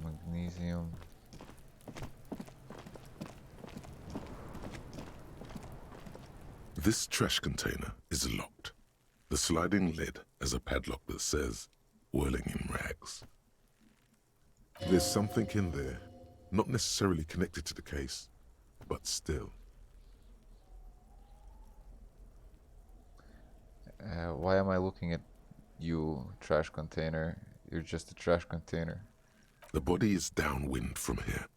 Magnesium. This trash container is locked. The sliding lid has a padlock that says, "Whirling in rags." There's something in there, not necessarily connected to the case, but still. Why am I looking at you, trash container? You're just a trash container. The body is downwind from here.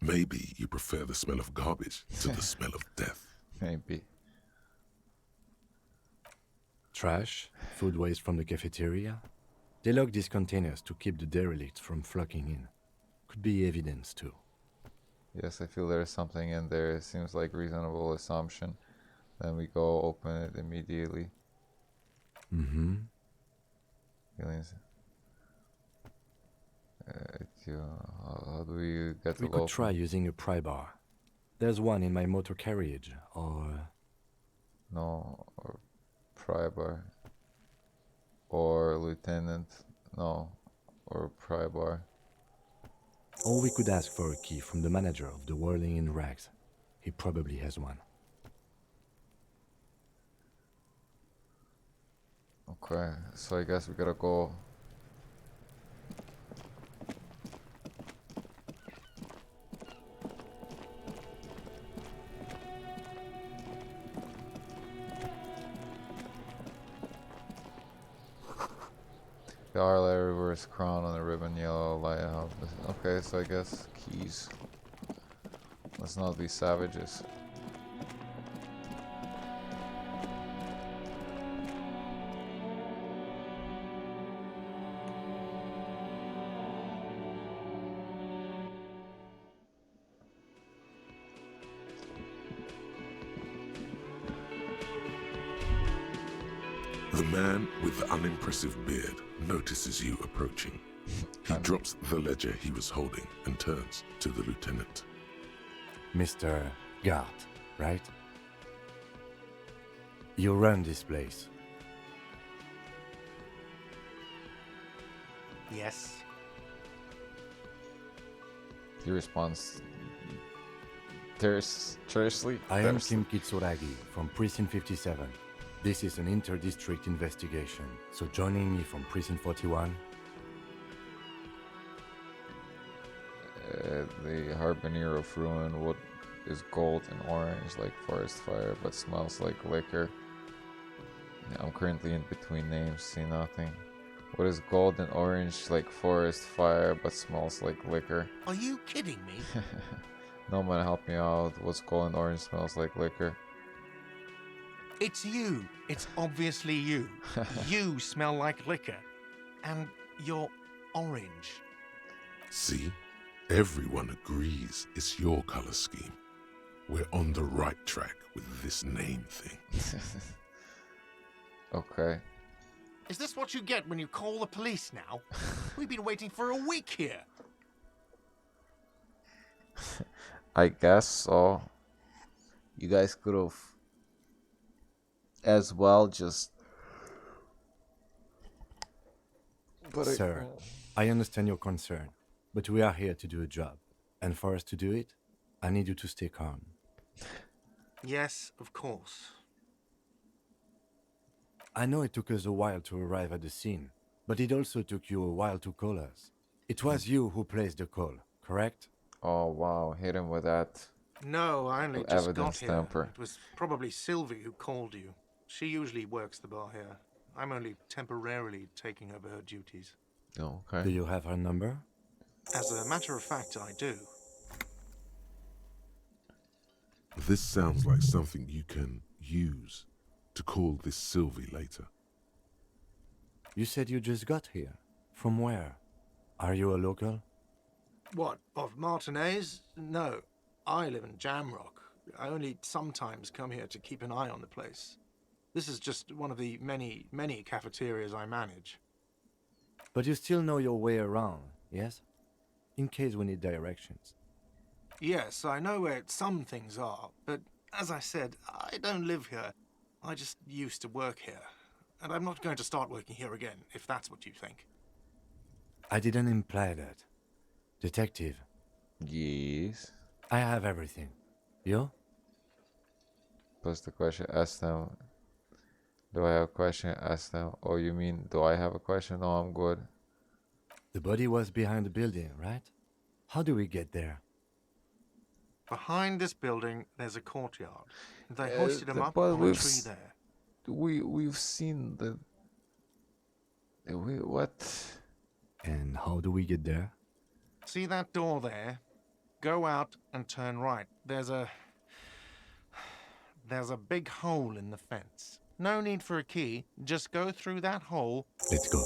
Maybe you prefer the smell of garbage to the smell of death. Maybe. Trash, food waste from the cafeteria. They lock these containers to keep the derelicts from flocking in. Could be evidence too. Yes, I feel there's something in there. It seems like reasonable assumption. Then we go open it immediately. Mm-hmm. feelings. How do we get to We could try using a pry bar. There's one in my motor carriage, or... No, or Prybar. Or Lieutenant. No, or Prybar. Or we could ask for a key from the manager of the Whirling in Rags. He probably has one. Okay, so I guess we gotta go. The Arla reverse crown on the ribbon, yellow lighthouse. Okay, so I guess keys. Let's not be savages. The man with the unimpressive beard notices you approaching. He drops the ledger he was holding and turns to the lieutenant. Mr. Gart, right? You run this place. Yes. He responds tersely. I am Kim Kitsuragi from Precinct 57. This is an inter-district investigation, so joining me from Precinct 41... The Harbinger of Ruin. What is gold and orange like forest fire but smells like liquor? I'm currently in between names, see nothing. What is gold and orange like forest fire but smells like liquor? Are you kidding me? No man, help me out. What's gold and orange smells like liquor? It's you. It's obviously you. You smell like liquor. And you're orange. See? Everyone agrees it's your color scheme. We're on the right track with this name thing. Okay. Is this what you get when you call the police now? We've been waiting for a week here. I guess so. You guys could have as well just... Sir, I understand your concern, but we are here to do a job. And for us to do it, I need you to stay calm. Yes, of course. I know it took us a while to arrive at the scene, but it also took you a while to call us. It was you who placed the call, correct? Oh wow, hit him with that. No, I only just got Evidence here. tamper. It was probably Sylvie who called you. She usually works the bar here. I'm only temporarily taking over her duties. Oh, okay. Do you have her number? As a matter of fact, I do. This sounds like something you can use to call this Sylvie later. You said you just got here. From where? Are you a local? What, of Martinez? No, I live in Jamrock. I only sometimes come here to keep an eye on the place. This is just one of the many, many cafeterias I manage. But you still know your way around, yes? In case we need directions. Yes, I know where some things are, but as I said, I don't live here. I just used to work here. And I'm not going to start working here again, if that's what you think. I didn't imply that. Detective, Yes. I have everything. You? Post the question, ask them. Do I have a question? Ask them. Oh, you mean, do I have a question? No, I'm good. The body was behind the building, right? How do we get there? Behind this building, there's a courtyard. They hoisted him up but on a tree there. We've seen the... What? And how do we get there? See that door there? Go out and turn right. There's a big hole in the fence. No need for a key. Just go through that hole. Let's go.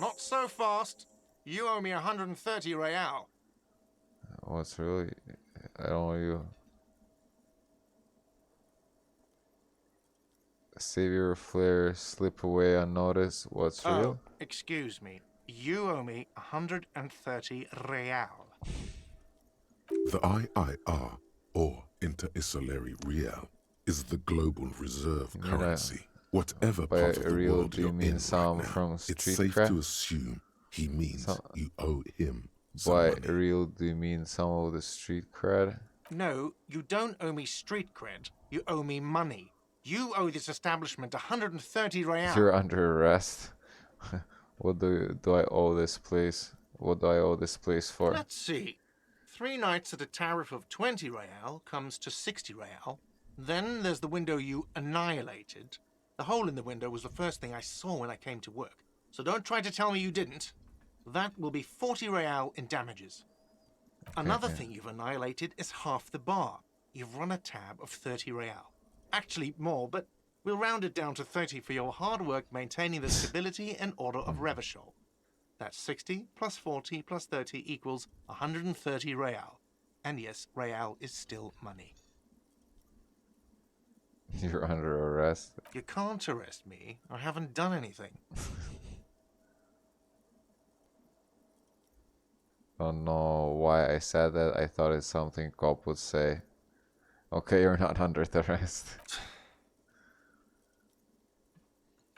Not so fast. You owe me 130 real. What's really... I don't know you... Savior flare slip away unnoticed. What's Oh, real? excuse me. You owe me 130 real. The IIR, or Inter-Isolary Real, is the global reserve You need a- currency. Whatever by part of a the real, world do you you're mean in some right now, from it's street safe cred? to assume he means Some- you owe him some By money. real, do you mean some of the street cred? No, you don't owe me street cred. You owe me money. You owe this establishment 130 real. You're under arrest. What do I owe this place? What do I owe this place for? Let's see. 3 nights at a tariff of 20 real comes to 60 real. Then there's the window you annihilated. The hole in the window was the first thing I saw when I came to work. So don't try to tell me you didn't. That will be 40 real in damages. Another thing you've annihilated is half the bar. You've run a tab of 30 real. Actually more, but we'll round it down to 30 for your hard work maintaining the stability and order of Revachol. That's 60 plus 40 plus 30 equals 130 real. And yes, real is still money. You're under arrest. You can't arrest me. I haven't done anything. Don't know why I said that. I thought it's something cop would say. Okay, you're not under the arrest.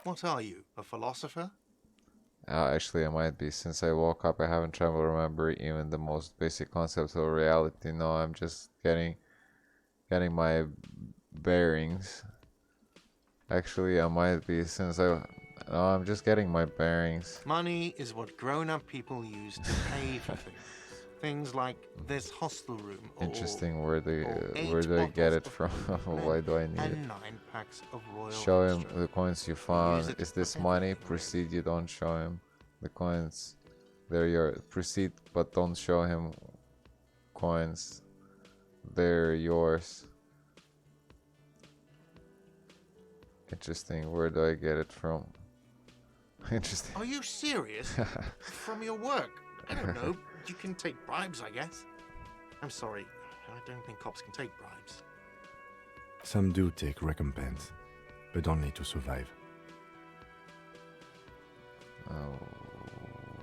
What are you, a philosopher? Actually, I might be. Since I woke up, I haven't tried to remember even the most basic concepts of reality. No, I'm just getting my bearings. Actually, I might be since I'm just getting my bearings. Money is what grown-up people use to pay for things. Things like this hostel room. Interesting. Where do I bottles get it of from? Blue Why do I need it? and 9 packs of Royal Show him Extra. the coins you Use found. it Is for this money? everything, Proceed. You don't show him the coins. They're your proceed, but don't show him coins. They're yours. Interesting. Where do I get it from? Interesting. Are you serious? From your work? I don't know. You can take bribes, I guess. I'm sorry. I don't think cops can take bribes. Some do take recompense, but only to survive.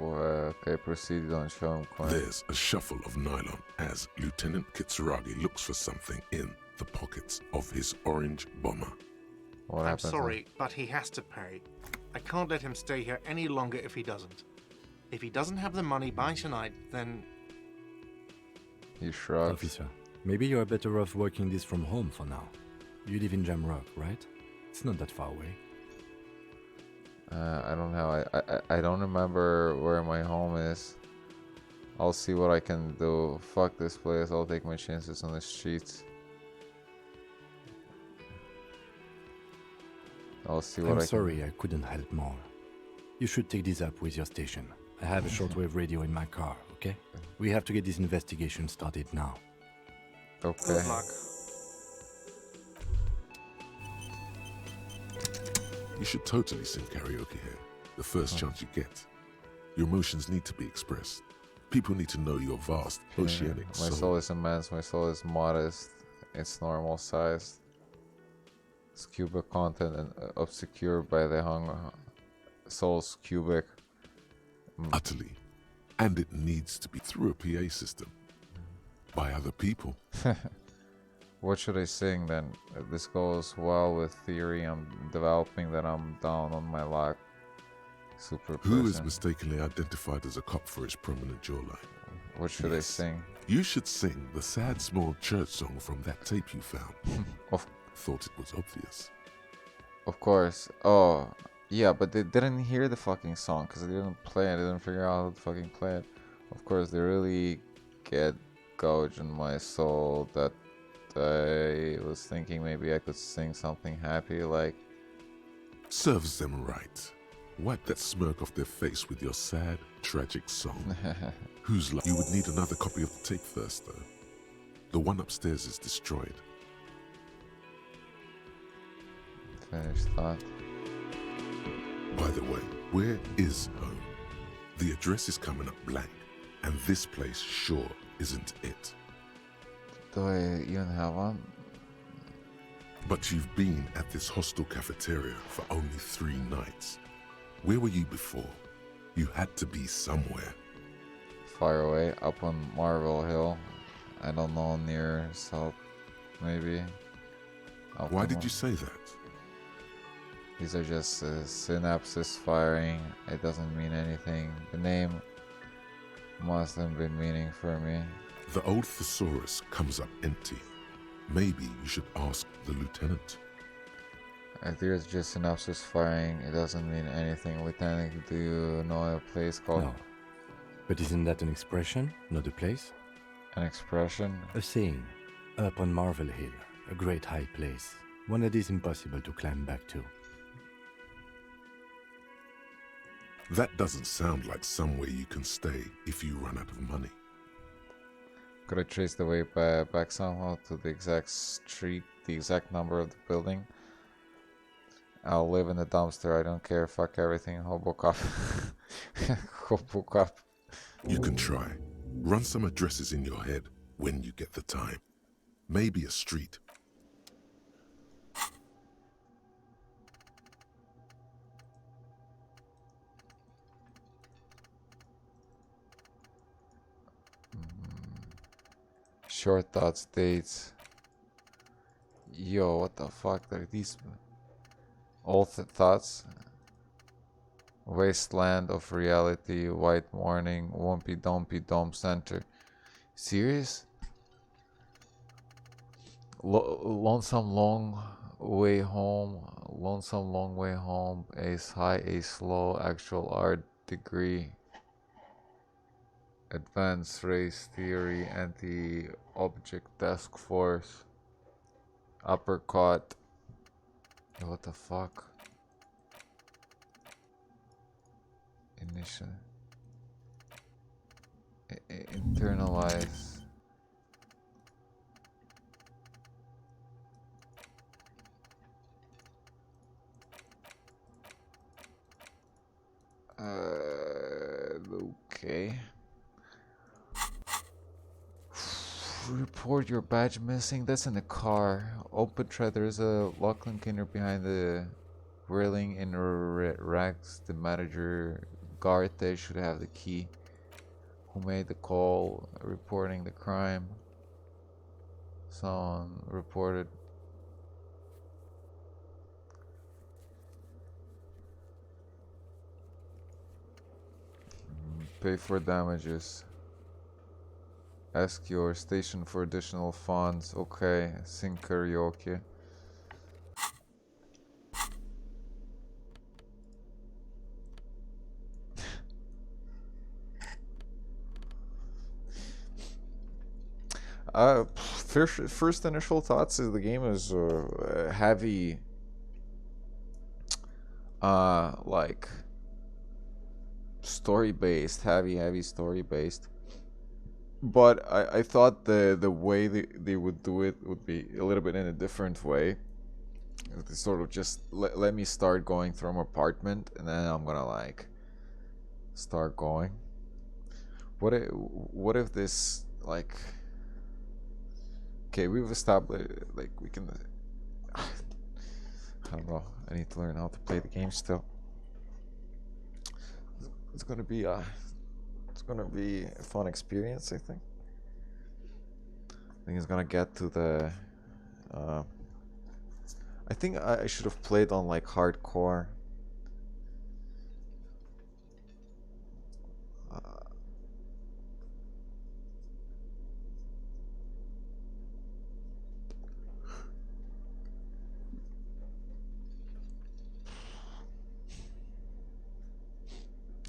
Okay, proceed. Don't show him coins. There's a shuffle of nylon as Lieutenant Kitsuragi looks for something in the pockets of his orange bomber. What I'm happens? sorry, but he has to pay. I can't let him stay here any longer if he doesn't. If he doesn't have the money by tonight, then... He shrugs. Officer, maybe you are better off working this from home for now. You live in Jamrock, right? It's not that far away. I don't know. I don't remember where my home is. I'll see what I can do. Fuck this place. I'll take my chances on the streets. I'll see what I'm I sorry I couldn't help more. You should take this up with your station. I have a shortwave radio in my car, okay? We have to get this investigation started now. can. Okay. Good luck. You should totally sing karaoke here, the first chance you get. Your emotions need to be expressed. People need to know your vast oceanic My soul. soul is immense. My soul is modest. It's normal sized. It's cubic content and obscured by the soul's cubic. Utterly. And it needs to be through a PA system. By other people. What should I sing then? If this goes well with theory I'm developing, that I'm down on my luck. Super Who is person. mistakenly identified as a cop for his prominent jawline? What should I Yes. sing? You should sing the sad small church song from that tape you found. Thought it was obvious. Of course. Oh, yeah, but they didn't hear the fucking song because they didn't play it. They didn't figure out how to fucking play it. Of course, they really get gouge in my soul that I was thinking maybe I could sing something happy like... Serves them right. Wipe that smirk off their face with your sad, tragic song. Whose You would need another copy of the tape first, though. The one upstairs is destroyed. Finished thought. By the way, where is home? The address is coming up blank, and this place sure isn't it. Do I even have one? But you've been at this hostel cafeteria for only 3 nights. Where were you before? You had to be somewhere. Far away, up on Marvel Hill. I don't know, near south, maybe. Why did you say that? These are just synapses firing. It doesn't mean anything. The name must have been meaning for me. The old thesaurus comes up empty. Maybe you should ask the lieutenant. If there's just synapses firing, it doesn't mean anything. Lieutenant, do you know a place called... No. But isn't that an expression, not a place? An expression? A saying. Up on Marvel Hill, a great high place. One that is impossible to climb back to. That doesn't sound like somewhere you can stay if you run out of money. Could I trace the way back somehow to the exact street, the exact number of the building? I'll live in the dumpster, I don't care, fuck everything, Hobocop. Hobocop. You can try. Run some addresses in your head when you get the time. Maybe a street. Short thoughts, dates. Yo, what the fuck are these? Old thoughts. Wasteland of reality, white morning, wumpy dumpy dome center. Serious? Lonesome long way home, lonesome long way home, ace high, ace low, actual art degree. Advanced race theory, anti-object task force, uppercut. Yo, what the fuck? Initial. Internalize. Okay. Report your badge missing. That's in the car. Open tread. There's a lock container behind the railing in racks. The manager guard there should have the key. Who made the call? Reporting the crime. Someone reported. Pay for damages. Ask your station for additional funds. Okay, sing karaoke. First initial thoughts is the game is heavy, like story based, heavy story based. But I thought the way they would do it would be a little bit in a different way. They sort of just let me start going through my apartment, and then I'm gonna like start going. What if this like? Okay, we've established like we can. I don't know. I need to learn how to play the game still. It's gonna be a fun experience, I think. I think it's gonna get to the I think I should have played on like hardcore.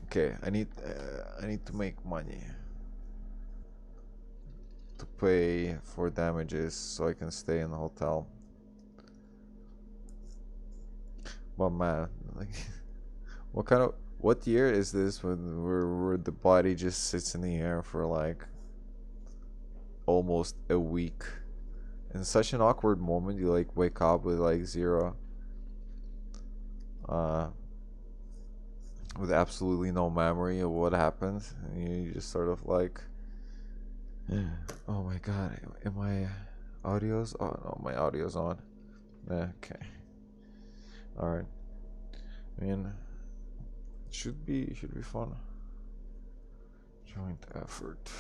Okay, I need to make money to pay for damages so I can stay in the hotel. But man, like, what year is this where the body just sits in the air for like almost a week? In such an awkward moment, you like wake up with like zero. With absolutely no memory of what happened, and you just sort of like, oh my god, am my audio's? Oh no, my audio's on. Okay. Alright. I mean, should be fun. Joint effort.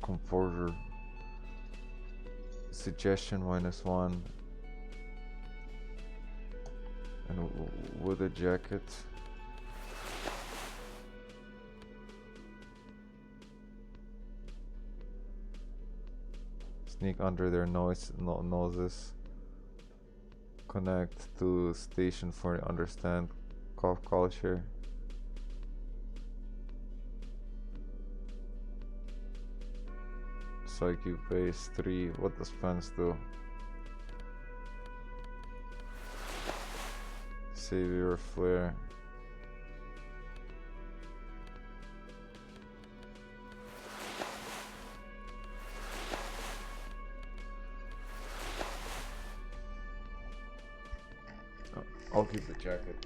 Composure. Suggestion -1. And with a jacket. Sneak under their noses. Connect to station for understand culture. Psyche base 3. What does Pence do? Savior flare. I'll keep the jacket.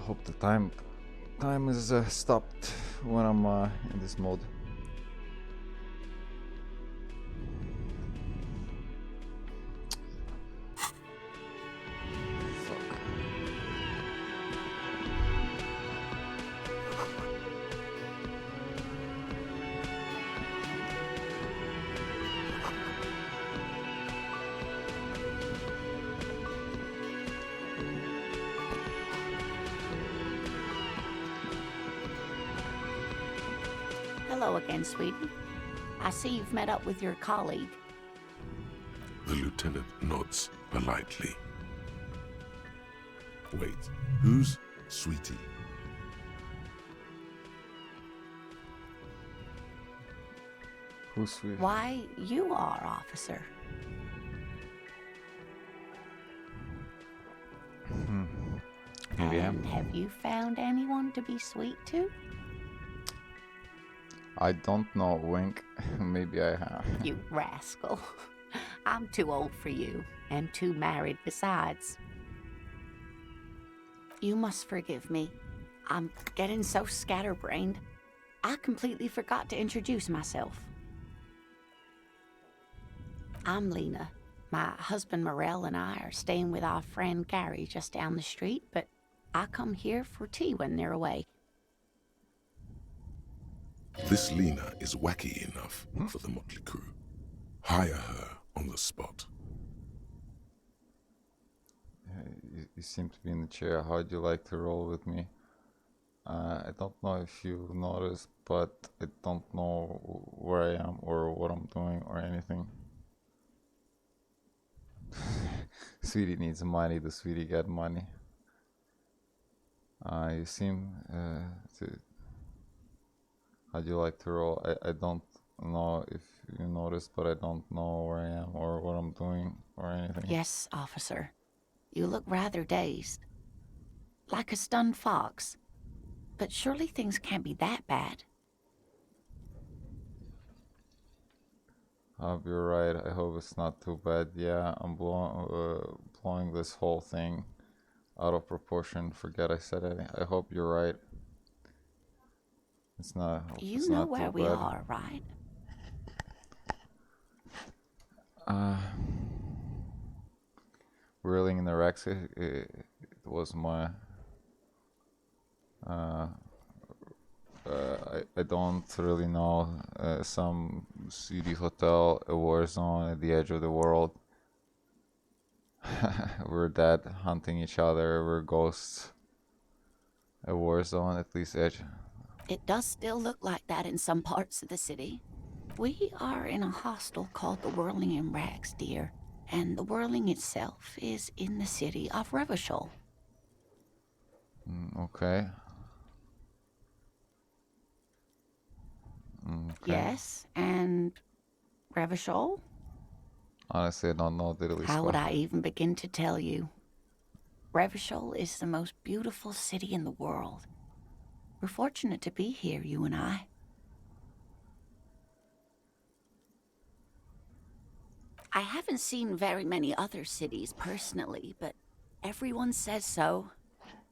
hope the time is stopped when I'm in this mode. Hello again, sweetie. I see you've met up with your colleague. The lieutenant nods politely. Wait, who's Sweetie? Who's Sweetie? Why, you are, officer. Maybe I am. And have you found anyone to be sweet to? I don't know, wink. Maybe I have. You rascal. I'm too old for you, and too married besides. You must forgive me. I'm getting so scatterbrained. I completely forgot to introduce myself. I'm Lena. My husband Morel and I are staying with our friend Gary just down the street, but I come here for tea when they're away. This Lena is wacky enough for the motley crew. Hire her on the spot. You seem to be in the chair. How'd you like to roll with me? I don't know if you've noticed, but I don't know where I am or what I'm doing or anything. Sweetie needs money. The sweetie got money. You seem to... How'd you like to roll? I don't know if you noticed, but I don't know where I am or what I'm doing or anything. Yes, officer. You look rather dazed. Like a stunned fox. But surely things can't be that bad. I hope you're right. I hope it's not too bad. Yeah, I'm blowing this whole thing out of proportion. Forget I said it. I hope you're right. It's not. You know where we are, right? Whirling in the Rex. It was my. I don't really know. Some city hotel, a war zone at the edge of the world. We're dead, hunting each other. We're ghosts. A war zone, at least edge. It does still look like that in some parts of the city. We are in a hostel called the Whirling in Rags, dear. And the Whirling itself is in the city of Revachol. Okay. Yes, and Revachol? Honestly, I don't know diddly How would squat. I even begin to tell you? Revachol is the most beautiful city in the world. We're fortunate to be here, you and I. I haven't seen very many other cities personally, but everyone says so.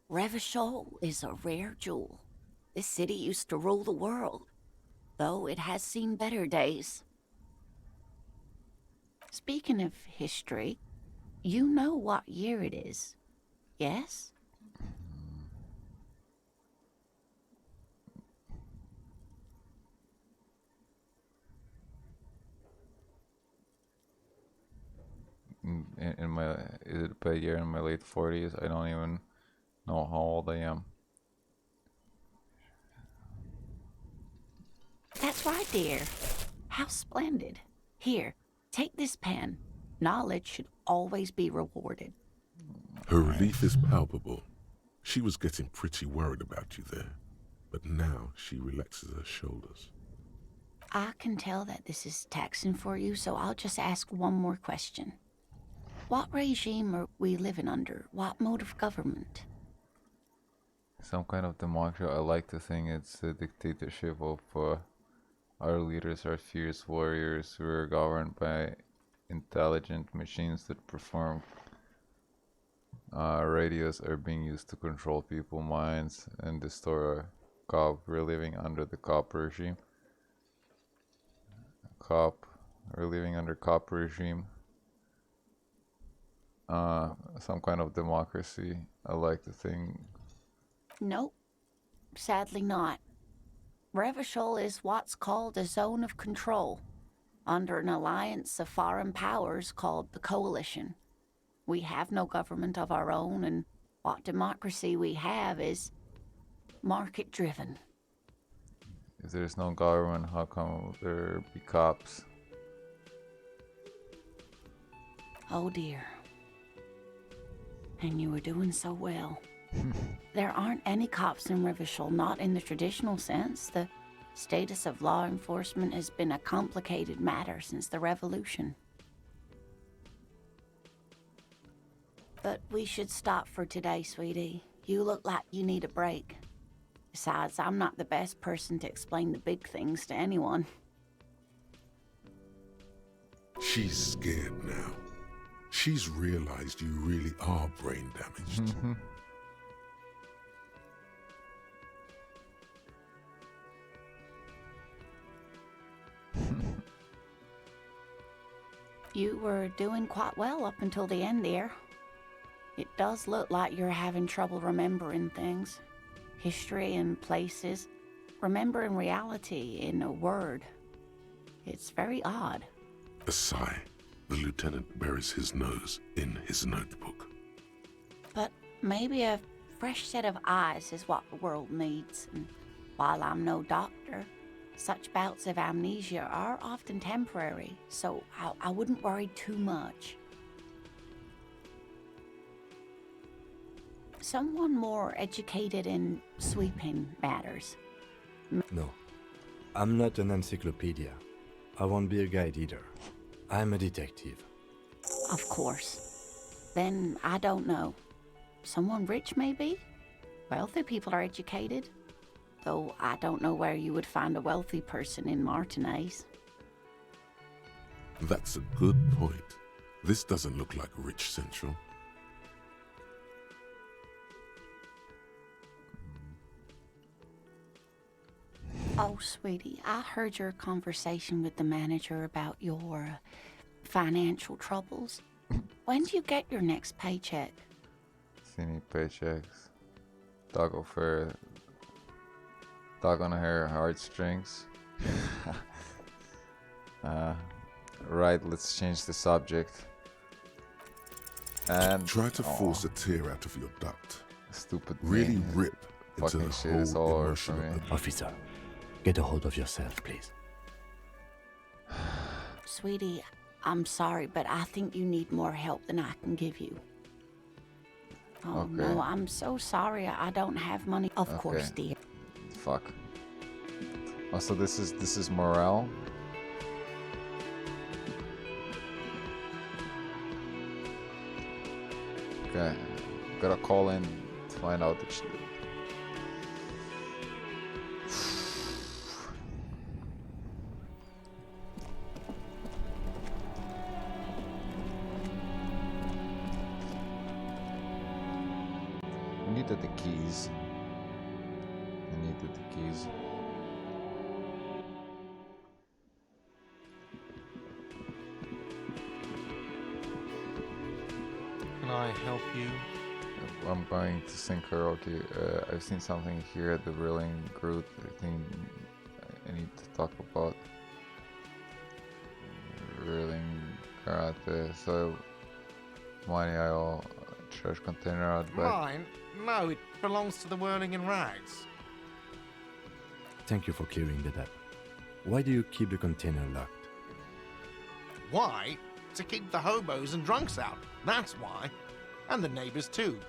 Revachol is a rare jewel. This city used to rule the world, though it has seen better days. Speaking of history, you know what year it is, yes? In my, is it a year in my late 40s? I don't even know how old I am. That's right, dear. How splendid. Here, take this pen. Knowledge should always be rewarded. Her relief is palpable. She was getting pretty worried about you there, but now she relaxes her shoulders. I can tell that this is taxing for you, so I'll just ask one more question. What regime are we living under? What mode of government? Some kind of democracy. I like to think it's a dictatorship of our leaders are fierce warriors who are governed by intelligent machines that perform radios are being used to control people's minds and destroy cop. We're living under the cop regime. We're living under cop regime. Some kind of democracy. I like to think. Nope. Sadly not. Revachol is what's called a zone of control, under an alliance of foreign powers called the Coalition. We have no government of our own, and what democracy we have is market-driven. If there's no government, how come there be cops? Oh dear. And you were doing so well. There aren't any cops in Revachol, not in the traditional sense. The status of law enforcement has been a complicated matter since the revolution. But we should stop for today, sweetie. You look like you need a break. Besides, I'm not the best person to explain the big things to anyone. She's scared now. She's realized you really are brain damaged. You were doing quite well up until the end there. It does look like you're having trouble remembering things. History and places. Remembering reality in a word. It's very odd. A sigh. The lieutenant buries his nose in his notebook. But maybe a fresh set of eyes is what the world needs. And while I'm no doctor, such bouts of amnesia are often temporary, so I wouldn't worry too much. Someone more educated in sweeping matters. No, I'm not an encyclopedia. I won't be a guide either. I'm a detective. Of course. Then I don't know. Someone rich, maybe? Wealthy people are educated. Though I don't know where you would find a wealthy person in Martinez. That's a good point. This doesn't look like Rich Central. Oh, sweetie, I heard your conversation with the manager about your financial troubles. When do you get your next paycheck? See any paychecks? Dog over. Dog on her heartstrings. Right, let's change the subject. And try to force a tear out of your duct. Stupid. Really thing. rip into Fucking the shit is all whole over emotion for me. of the Officer, get a hold of yourself, please. Sweetie, I'm sorry, but I think you need more help than I can give you. Oh, Okay. no, I'm so sorry. I don't have money. Of course, dear. Fuck. Oh, so this is morale. Okay, gotta call in to find out the shit. I needed the keys. I needed the keys. Can I help you? I'm going to sing karaoke. I've seen something here at the Rilling Groot. I think I need to talk about Rilling Karate. So, money I'll trash container out back. Mine? No, it belongs to the Whirling in Rags. Thank you for clearing that up. Why do you keep the container locked? Why? To keep the hobos and drunks out. That's why. And the neighbors too.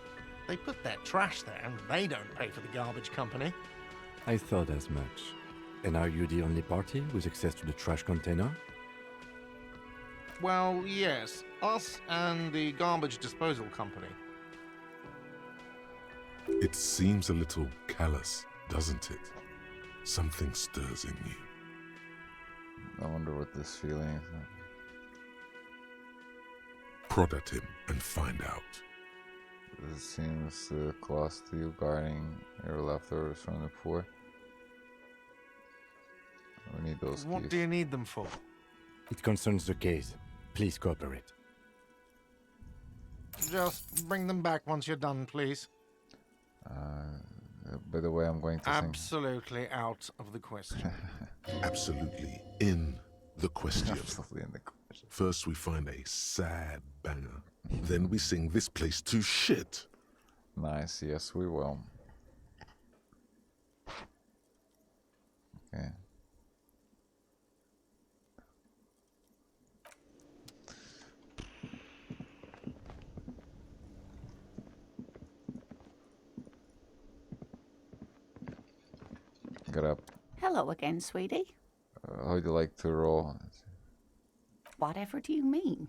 They put their trash there and they don't pay for the garbage company. I thought as much. And are you the only party with access to the trash container? Well, yes. Us and the garbage disposal company. It seems a little callous, doesn't it? Something stirs in you. I wonder what this feeling is. Prod at him and find out. This seems close to you, guarding your leftovers from the poor. We need those What keys. do you need them for? It concerns the case. Please cooperate. Just bring them back once you're done, please. By the way, I'm going to sing. Absolutely out of the question. Absolutely in the question. Absolutely in the question. First we find a sad banger. Then we sing this place to shit. Nice, yes we will. Okay. Get up. Hello again, sweetie. How would you like to roll? Whatever do you mean?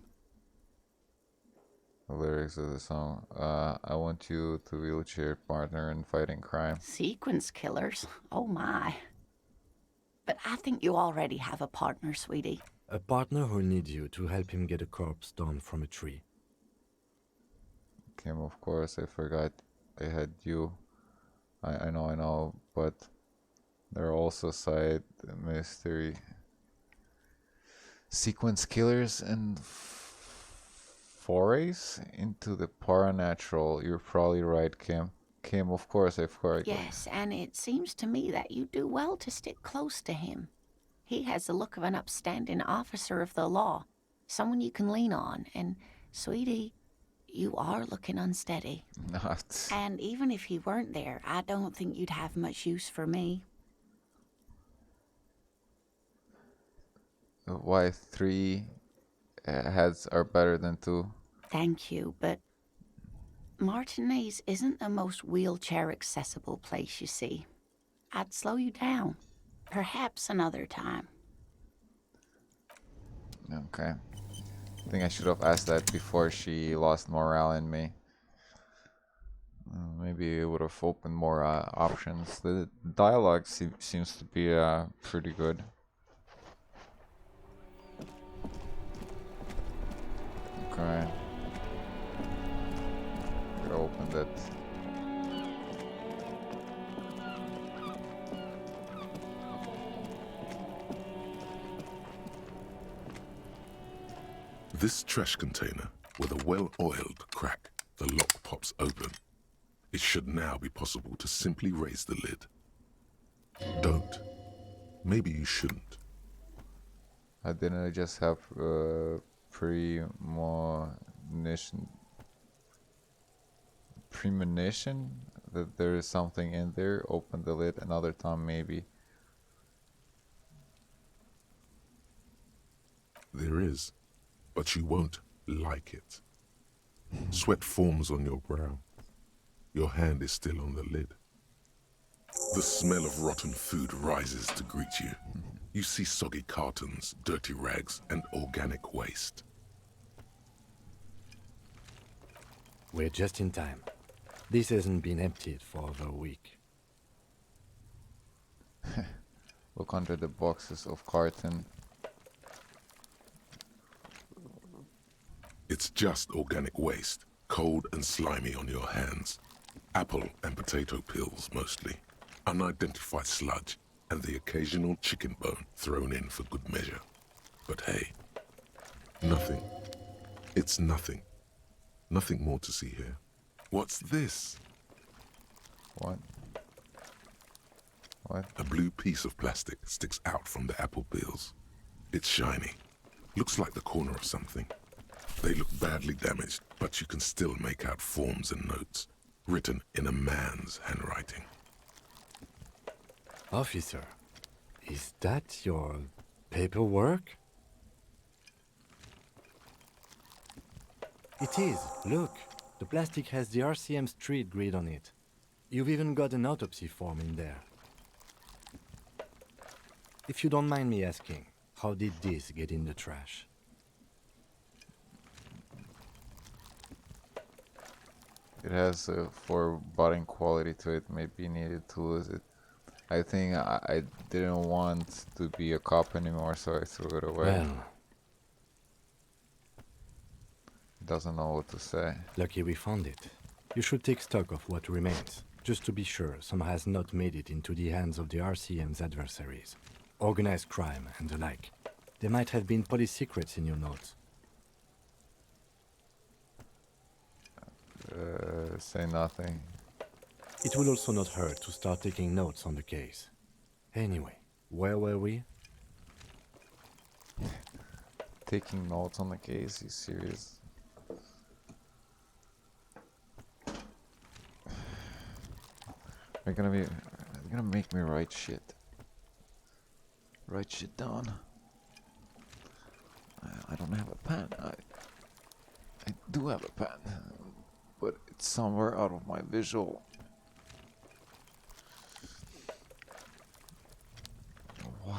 The lyrics of the song. I want you to wheelchair your partner in fighting crime. Sequence killers? Oh my. But I think you already have a partner, sweetie. A partner who needs you to help him get a corpse down from a tree. Kim, of course, I forgot I had you. I know, but there are also side mystery sequence killers and forays into the paranatural. You're probably right, Kim. Kim, of course, I forgot. Yes, and it seems to me that you do well to stick close to him. He has the look of an upstanding officer of the law, someone you can lean on, and, sweetie, you are looking unsteady. Not. And even if he weren't there, I don't think you'd have much use for me. Why 3 heads are better than 2? Thank you, but Martinez isn't the most wheelchair-accessible place, you see. I'd slow you down. Perhaps another time. Okay. I think I should have asked that before she lost morale in me. Maybe it would have opened more options. The dialogue seems to be pretty good. Okay. Gotta open that. This trash container, with a well-oiled crack, the lock pops open. It should now be possible to simply raise the lid. Don't. Maybe you shouldn't. Didn't I just have premonition that there is something in there? Open the lid another time, maybe. There is, but you won't like it. Sweat forms on your brow. Your hand is still on the lid. The smell of rotten food rises to greet you. You see soggy cartons, dirty rags, and organic waste. We're just in time. This hasn't been emptied for over a week. Look under the boxes of carton. It's just organic waste, cold and slimy on your hands. Apple and potato peels, mostly. Unidentified sludge, and the occasional chicken bone thrown in for good measure. But hey, nothing. It's nothing. Nothing more to see here. What's this? What? What? A blue piece of plastic sticks out from the apple peels. It's shiny. Looks like the corner of something. They look badly damaged, but you can still make out forms and notes, written in a man's handwriting. Officer, is that your paperwork? It is. Look, the plastic has the RCM street grid on it. You've even got an autopsy form in there. If you don't mind me asking, how did this get in the trash? It has a foreboding quality to it. Maybe needed to lose it. I think I didn't want to be a cop anymore, so I threw it away. Well, Doesn't know what to say. lucky we found it. You should take stock of what remains, just to be sure some has not made it into the hands of the RCM's adversaries. Organized crime and the like. There might have been police secrets in your notes. Say nothing. It would also not hurt to start taking notes on the case. Anyway, where were we? Taking notes on the case? You serious? You're gonna make me write shit. Write shit down. I don't have a pen. I do have a pen, but it's somewhere out of my visual. Wow.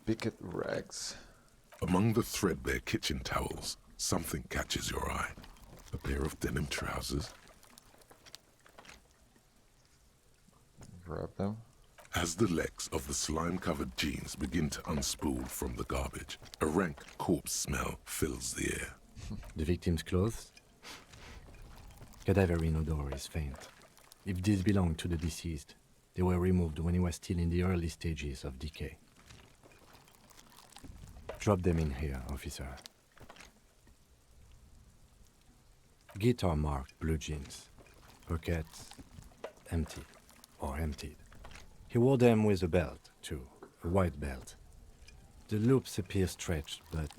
Picket rags. Among the threadbare kitchen towels, something catches your eye. A pair of denim trousers. Grab them. As the legs of the slime-covered jeans begin to unspool from the garbage, a rank corpse smell fills the air. The victim's clothes? Cadaverine odor is faint. If these belong to the deceased, they were removed when he was still in the early stages of decay. Drop them in here, officer. Guitar-marked blue jeans. Pockets empty or emptied. He wore them with a belt, too. A white belt. The loops appear stretched, but...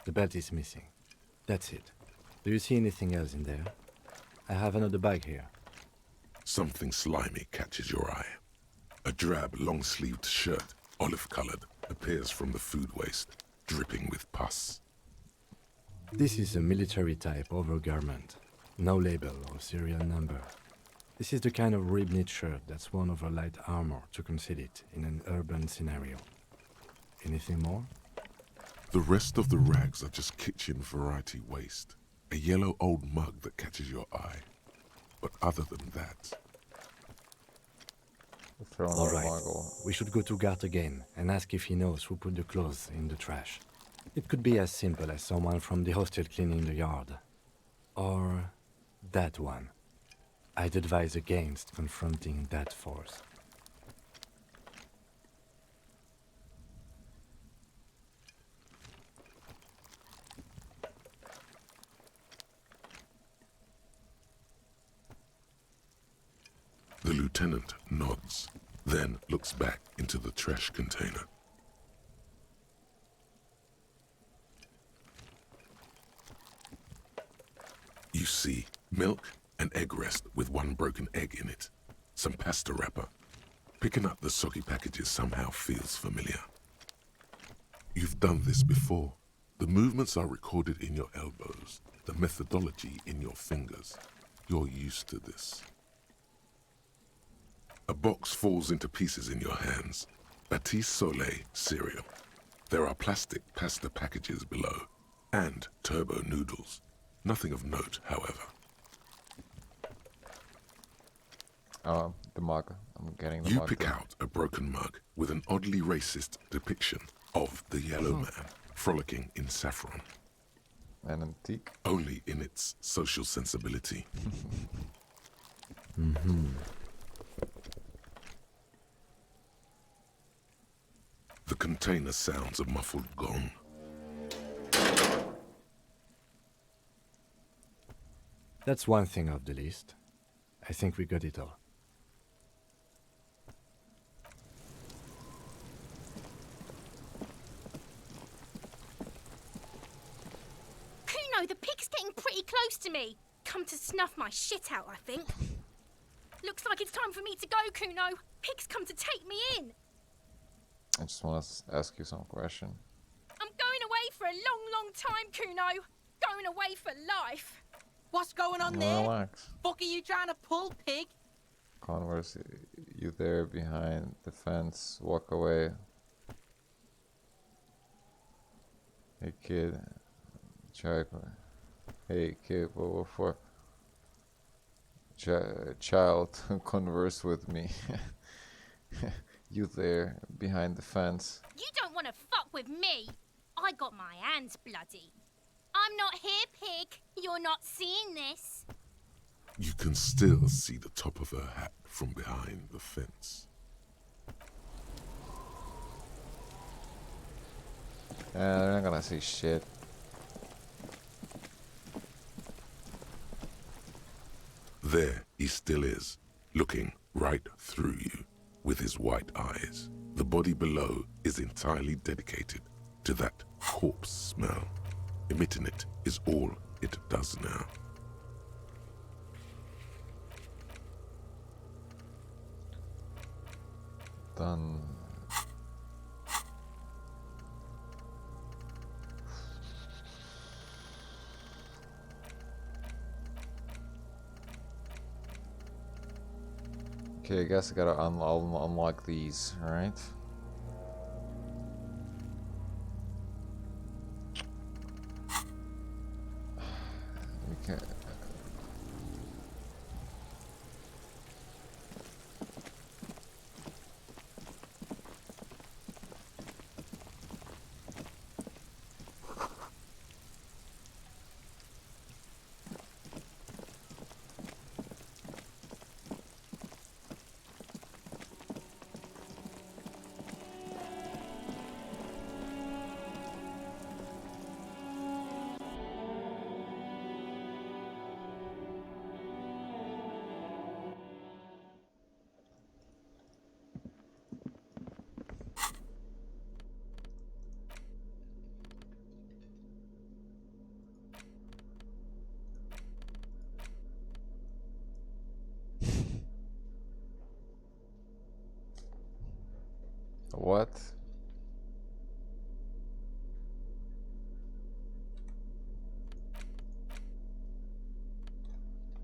the belt is missing. That's it. Do you see anything else in there? I have another bag here. Something slimy catches your eye. A drab, long-sleeved shirt, olive-colored, appears from the food waste, dripping with pus. This is a military-type overgarment. No label or serial number. This is the kind of rib-knit shirt that's worn over light armor to conceal it in an urban scenario. Anything more? The rest of the rags are just kitchen variety waste. A yellow old mug that catches your eye. But other than that... All right, we should go to Gart again and ask if he knows who put the clothes in the trash. It could be as simple as someone from the hostel cleaning the yard. Or that one. I'd advise against confronting that force. The lieutenant nods, then looks back into the trash container. You see milk and egg rest with one broken egg in it, some pasta wrapper. Picking up the soggy packages somehow feels familiar. You've done this before. The movements are recorded in your elbows, the methodology in your fingers. You're used to this. A box falls into pieces in your hands. Batiste Soleil cereal. There are plastic pasta packages below, and turbo noodles. Nothing of note, however. The mug. I'm getting the You mug. pick out a broken mug with an oddly racist depiction of the yellow man frolicking in saffron. An antique. Only in its social sensibility. The container sounds a muffled gong. That's one thing off the list. I think we got it all. Kuno, the pig's getting pretty close to me. Come to snuff my shit out, I think. Looks like it's time for me to go, Kuno. Pig's come to take me in. I just want to ask you some question. I'm going away for a long, long time, Kuno. Going away for life. What's going on there? Relax. Fuck are you trying to pull, pig? Converse, you there behind the fence, walk away. Hey kid, check. Hey kid, what for? Child, converse with me. You there behind the fence. You don't want to fuck with me. I got my hands bloody. I'm not here, pig. You're not seeing this. You can still see the top of her hat from behind the fence. They're not gonna see shit. There he still is, looking right through you with his white eyes. The body below is entirely dedicated to that corpse smell. Emitting it is all it does now. Done. Okay, I guess I gotta unlock these, right? Okay. What?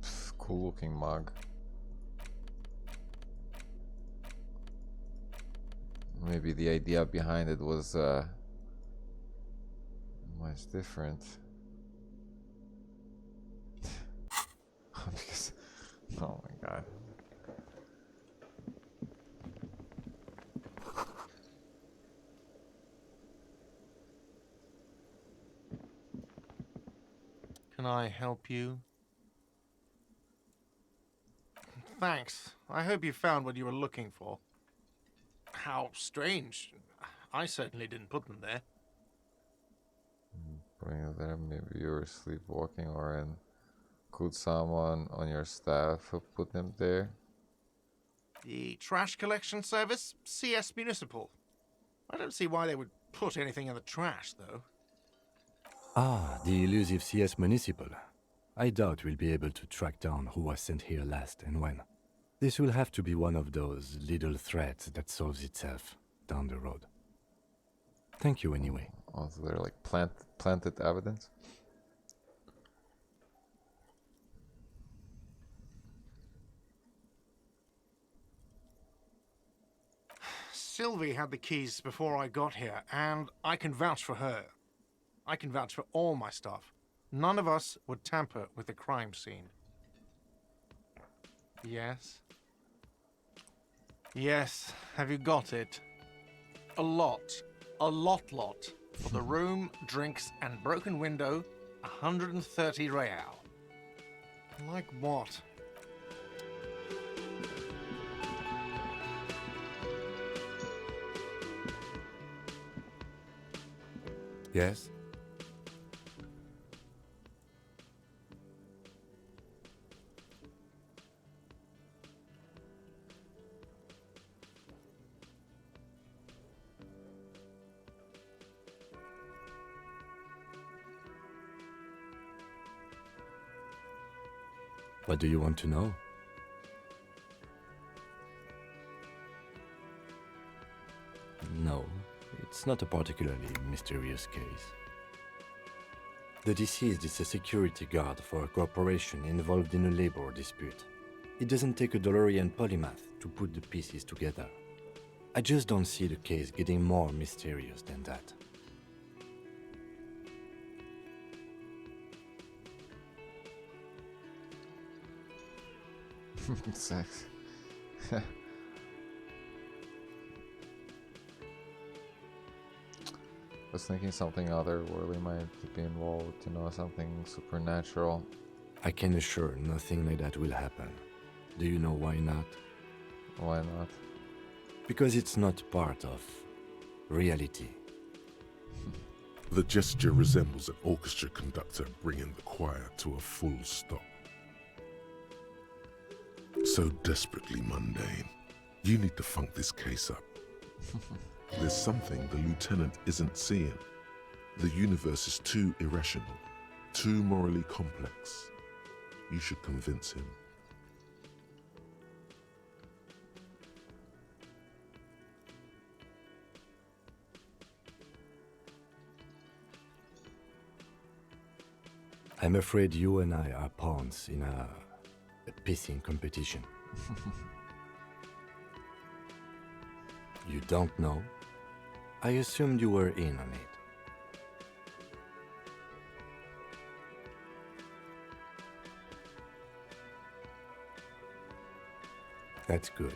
Pff, cool looking mug. Maybe the idea behind it was much different. Because, oh my god. Can I help you? Thanks. I hope you found what you were looking for. How strange. I certainly didn't put them there. Putting it there, maybe you were sleepwalking, or could someone on your staff have put them there? The trash collection service? CS Municipal. I don't see why they would put anything in the trash, though. Ah, the elusive CS Municipal. I doubt we'll be able to track down who was sent here last and when. This will have to be one of those little threats that solves itself down the road. Thank you anyway. Also, they're like planted evidence. Sylvie had the keys before I got here, and I can vouch for her. I can vouch for all my staff. None of us would tamper with the crime scene. Yes? Yes, have you got it? A lot. A lot. For the room, drinks, and broken window, 130 real. Like what? Yes? What do you want to know? No, it's not a particularly mysterious case. The deceased is a security guard for a corporation involved in a labor dispute. It doesn't take a DeLorean polymath to put the pieces together. I just don't see the case getting more mysterious than that. Sex. I was thinking something otherworldly might be involved, you know, something supernatural. I can assure nothing like that will happen. Do you know why not? Why not? Because it's not part of reality. The gesture resembles an orchestra conductor bringing the choir to a full stop. So desperately mundane. You need to funk this case up. There's something the lieutenant isn't seeing. The universe is too irrational, too morally complex. You should convince him. I'm afraid you and I are pawns in a pissing competition. You don't know? I assumed you were in on it. That's good.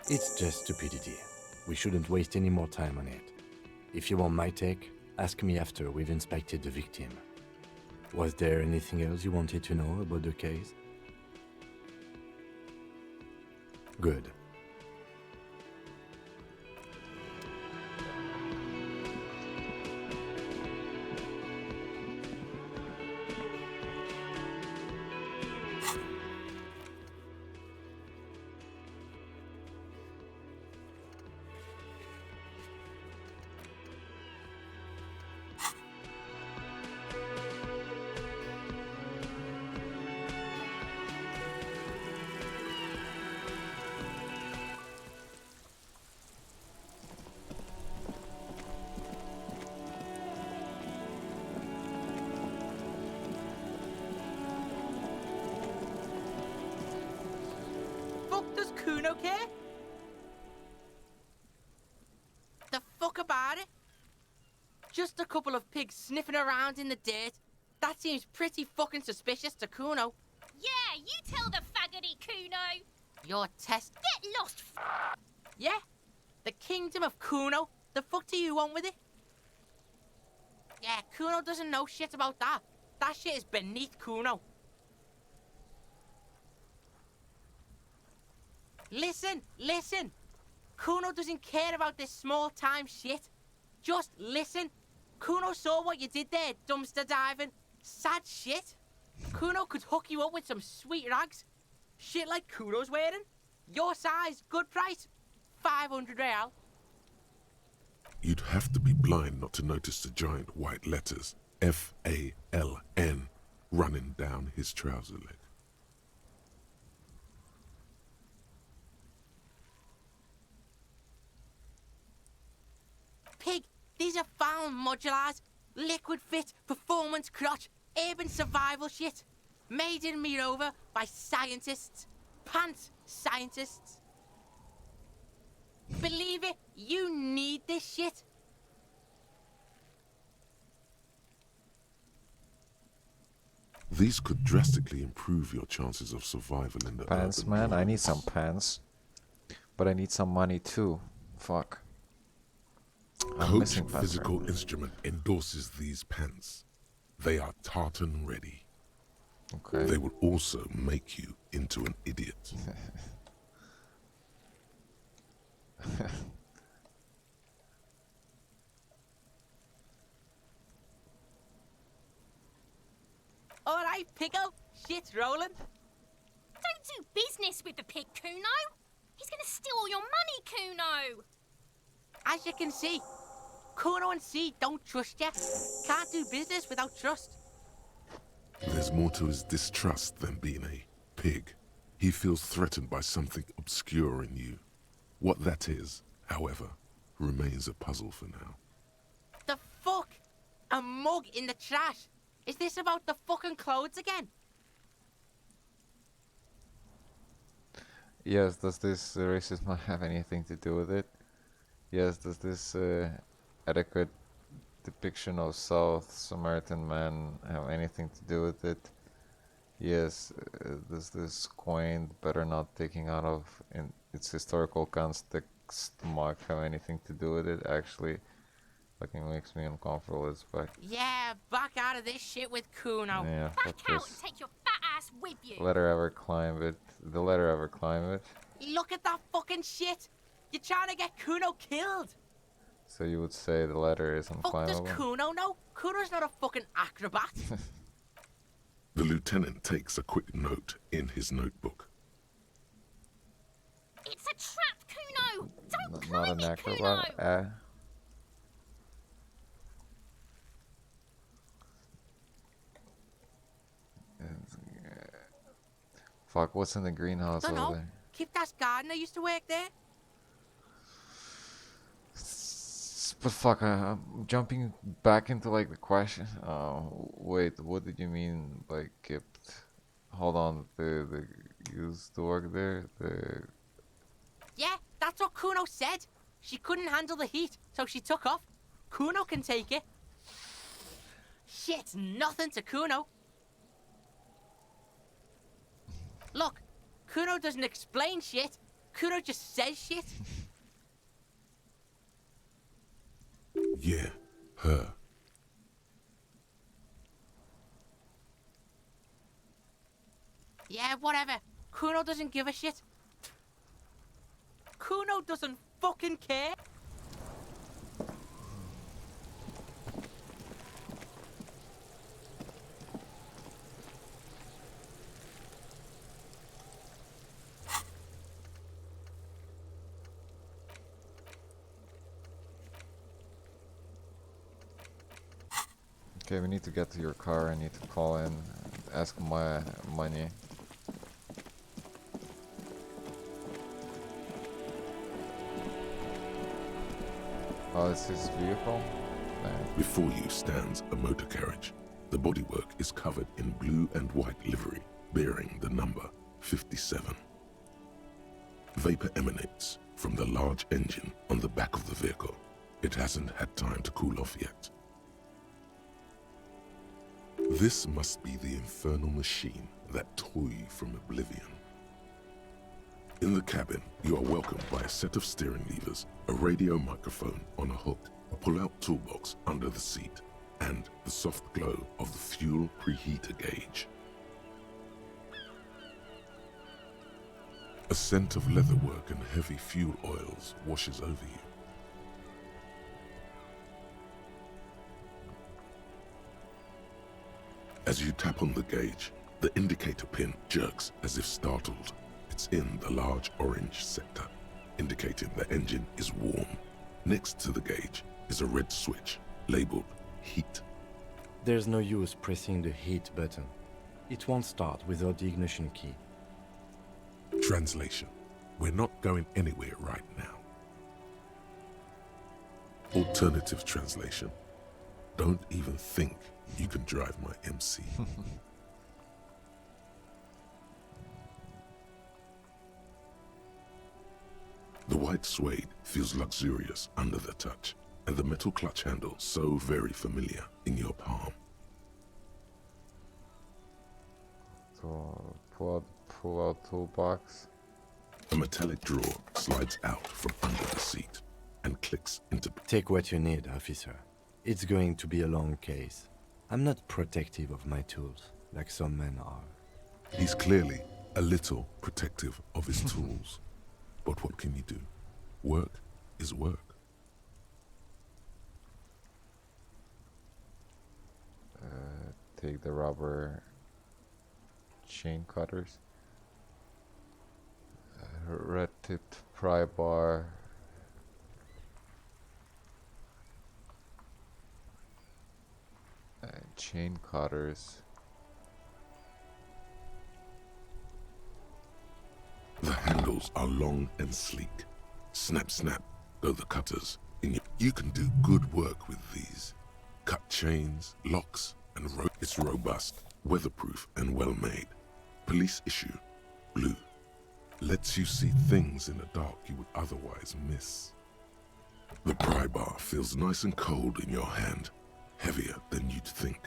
It's just stupidity. We shouldn't waste any more time on it. If you want my take, ask me after we've inspected the victim. Was there anything else you wanted to know about the case? Good. Does Kuno care? The fuck about it? Just a couple of pigs sniffing around in the dirt. That seems pretty fucking suspicious to Kuno. Yeah, you tell the faggoty, Kuno. Your test. Get lost. Yeah? The kingdom of Kuno? The fuck do you want with it? Yeah, Kuno doesn't know shit about that. That shit is beneath Kuno. Listen. Kuno doesn't care about this small-time shit. Just listen. Kuno saw what you did there, dumpster diving. Sad shit. Kuno could hook you up with some sweet rags. Shit like Kuno's wearing. Your size, good price. 500 real. You'd have to be blind not to notice the giant white letters, F-A-L-N, running down his trouser leg. Pig, these are found modulars. Liquid fit, performance crotch, urban survival shit. Made in Mirova by scientists. Pants scientists. Believe it, you need this shit. These could drastically improve your chances of survival in the Pants, urban man. I need wilds. some pants. But I need some money too. Fuck. I'm Coach missing pants. Physical Instrument endorses these pants. They are tartan ready. Okay. They will also make you into an idiot. Alright, Pickle. Shit's rolling. Don't do business with the pig, Kuno. He's gonna steal all your money, Kuno. As you can see, Kuno and C don't trust you. Can't do business without trust. There's more to his distrust than being a pig. He feels threatened by something obscure in you. What that is, however, remains a puzzle for now. The fuck? A mug in the trash? Is this about the fucking clothes again? Yes, does this racism have anything to do with it? Yes, does this adequate depiction of South Samaritan men have anything to do with it? Yes, does this quaint, better not taking out of in its historical context mark have anything to do with it? Actually, fucking makes me uncomfortable as fuck. Yeah, back out of this shit with Kuno. Yeah, Back fuck out and this. take your fat ass with you. Let her ever climb it. The let her ever climb it. Look at that fucking shit. You're trying to get Kuno killed. So you would say the ladder is Fuck unclimbable? does Kuno know? Kuno's not a fucking acrobat. The lieutenant takes a quick note in his notebook. It's a trap, Kuno. Don't Not climb an it, acrobat. Kuno. Fuck, what's in the greenhouse Don't over know. there? Kiptas gardener used to work there. But fuck, I'm jumping back into like the question. Wait, what did you mean by kept? Hold on, the used to work there. Yeah, that's what Kuno said. She couldn't handle the heat, so she took off. Kuno can take it. Shit's nothing to Kuno. Look, Kuno doesn't explain shit. Kuno just says shit. Yeah, her. Yeah, whatever. Kuno doesn't give a shit. Kuno doesn't fucking care. Okay, we need to get to your car. I need to call in, ask my money. Oh, it's his vehicle? Nice. Before you stands a motor carriage. The bodywork is covered in blue and white livery, bearing the number 57. Vapor emanates from the large engine on the back of the vehicle. It hasn't had time to cool off yet. This must be the infernal machine that tore you from oblivion. In the cabin, you are welcomed by a set of steering levers, a radio microphone on a hook, a pull-out toolbox under the seat, and the soft glow of the fuel preheater gauge. A scent of leatherwork and heavy fuel oils washes over you. As you tap on the gauge, the indicator pin jerks as if startled. It's in the large orange sector, indicating the engine is warm. Next to the gauge is a red switch labeled heat. There's no use pressing the heat button. It won't start without the ignition key. Translation: we're not going anywhere right now. Alternative translation: don't even think you can drive my MC. The white suede feels luxurious under the touch, and the metal clutch handle so very familiar in your palm. So pull out toolbox. A metallic drawer slides out from under the seat and clicks into... Take what you need, officer. It's going to be a long case. I'm not protective of my tools, like some men are. He's clearly a little protective of his tools. But what can you do? Work is work. Take the rubber chain cutters. Red tipped pry bar. Chain cutters. The handles are long and sleek. Snap, snap go the cutters. You can do good work with these. Cut chains, locks, and it's robust, weatherproof, and well made. Police issue, blue. Lets you see things in the dark you would otherwise miss. The pry bar feels nice and cold in your hand, heavier than you'd think.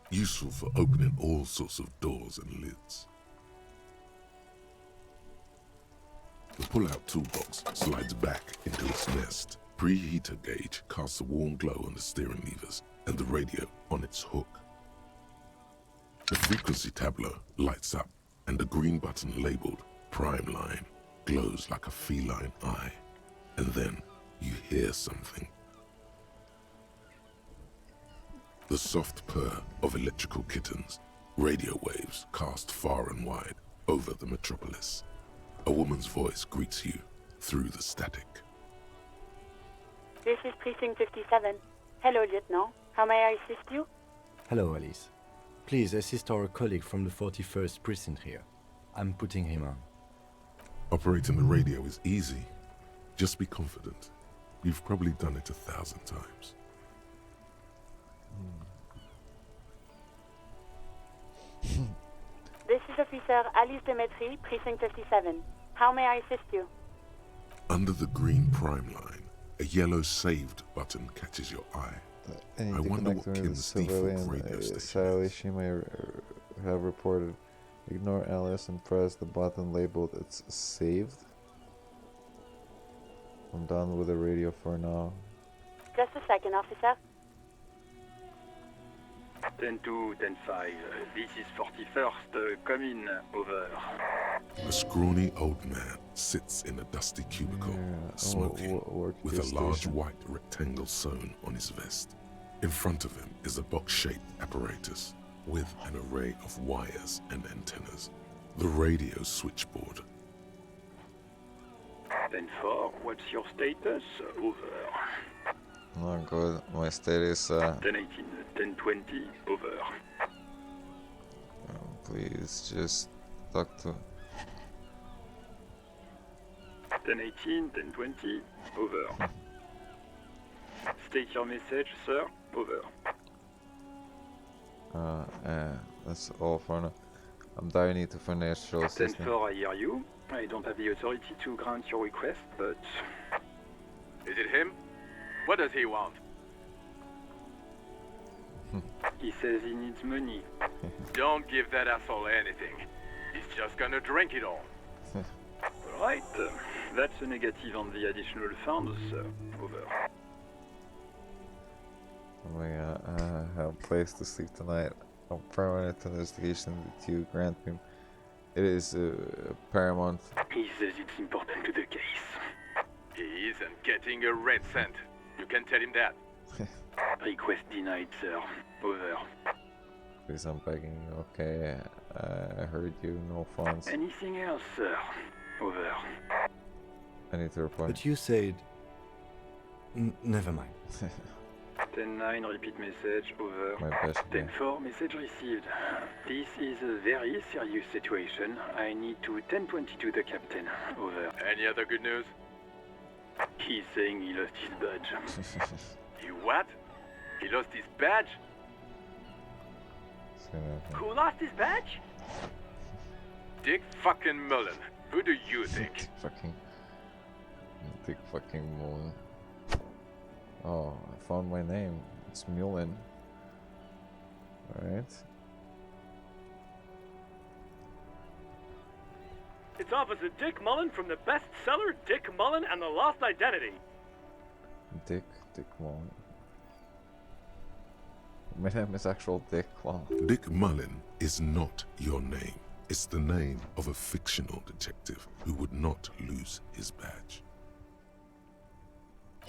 Useful for opening all sorts of doors and lids. The pull-out toolbox slides back into its nest. Preheater gauge casts a warm glow on the steering levers and the radio on its hook. The frequency tableau lights up and the green button labeled Prime Line glows like a feline eye. And then you hear something. The soft purr of electrical kittens, radio waves cast far and wide over the metropolis. A woman's voice greets you through the static. This is Precinct 57. Hello, Lieutenant. How may I assist you? Hello, Alice. Please assist our colleague from the 41st Precinct here. I'm putting him on. Operating the radio is easy. Just be confident. You've probably done it 1,000 times. This is Officer Alice Demetri, Precinct 57. How may I assist you? Under the green prime line, a yellow saved button catches your eye. I wonder what Kim's default radio station Sadly, is. she may have reported. Ignore Alice and press the button labeled "It's saved." I'm done with the radio for now. Just a second, officer. 10-2, 10-5. This is 41st. Come in. Over. A scrawny old man sits in a dusty cubicle, smoking, with a large white rectangle sewn on his vest. In front of him is a box-shaped apparatus with an array of wires and antennas. The radio switchboard. 10-4, what's your status? Over. Not good. My status, 10-18, 10-20, over. please just talk to. 10-18, 10-20, over. State your message, sir. Over. That's all for now. I'm dire need to financial assistance. 10-4, I hear you. I don't have the authority to grant your request, but... Is it him? What does he want? He says he needs money. Don't give that asshole anything. He's just gonna drink it all. Alright, that's a negative on the additional funds, sir. Over. Oh my god, I have a place to sleep tonight. A permanent investigation that you grant me. It is paramount. He says it's important to the case. He isn't getting a red cent. You can tell him that. Request denied, sir. Over. Please, I'm begging you. Okay, I heard you. No funds. Anything else, sir? Over. I need to report. But you said... never mind. 10-9, repeat message, over. My best. 10-4, message received. This is a very serious situation. I need to 10-22 the captain. Over. Any other good news? He's saying he lost his badge. You what? He lost his badge? Who lost his badge? Dick fucking Mullen. Who do you think? Dick fucking Mullen. Oh, I found my name. It's Mullen. Alright. It's Officer Dick Mullen from the bestseller Dick Mullen and the Lost Identity. Dick Mullen. My name is actual Dick Mullen. Dick Mullen is not your name. It's the name of a fictional detective who would not lose his badge.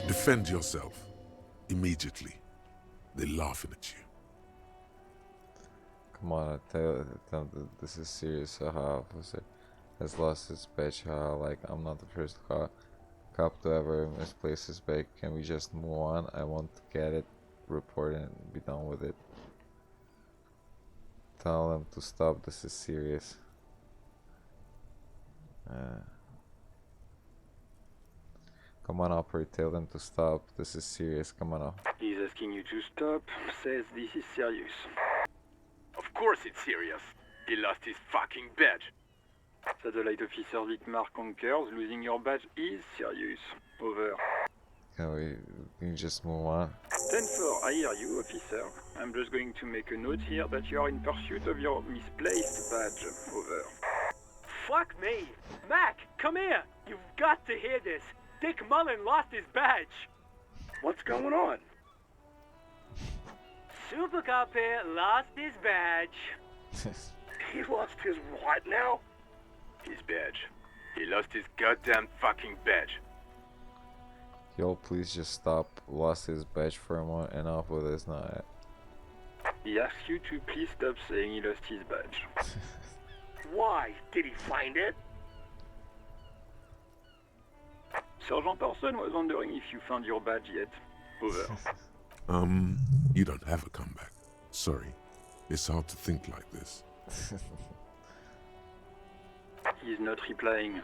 Defend yourself. Immediately. They're laughing at you. Come on, I tell them that this is serious. Officer has lost his badge. Like, I'm not the first cop to ever misplace his badge. Can we just move on? I want to get it, report it, and be done with it. Tell them to stop. This is serious. Come on, operator. Tell them to stop. This is serious. Come on, up. He's asking you to stop. Says this is serious. Of course it's serious. He lost his fucking badge. Satellite Officer Vicmar Conkers, losing your badge is serious. Over. Can you just move on? 10-4, I hear you, officer. I'm just going to make a note here that you are in pursuit of your misplaced badge. Over. Fuck me! Mac, come here! You've got to hear this. Dick Mullen lost his badge. What's going on? Super Cop here lost his badge. He lost his what now? His badge. He lost his goddamn fucking badge. Yo, please just stop. Lost his badge for a moment. Enough with this. Not. He asks you to please stop saying he lost his badge. Why? Did he find it? Sergeant Person was wondering if you found your badge yet. Over. You don't have a comeback. Sorry. It's hard to think like this. He's not replying.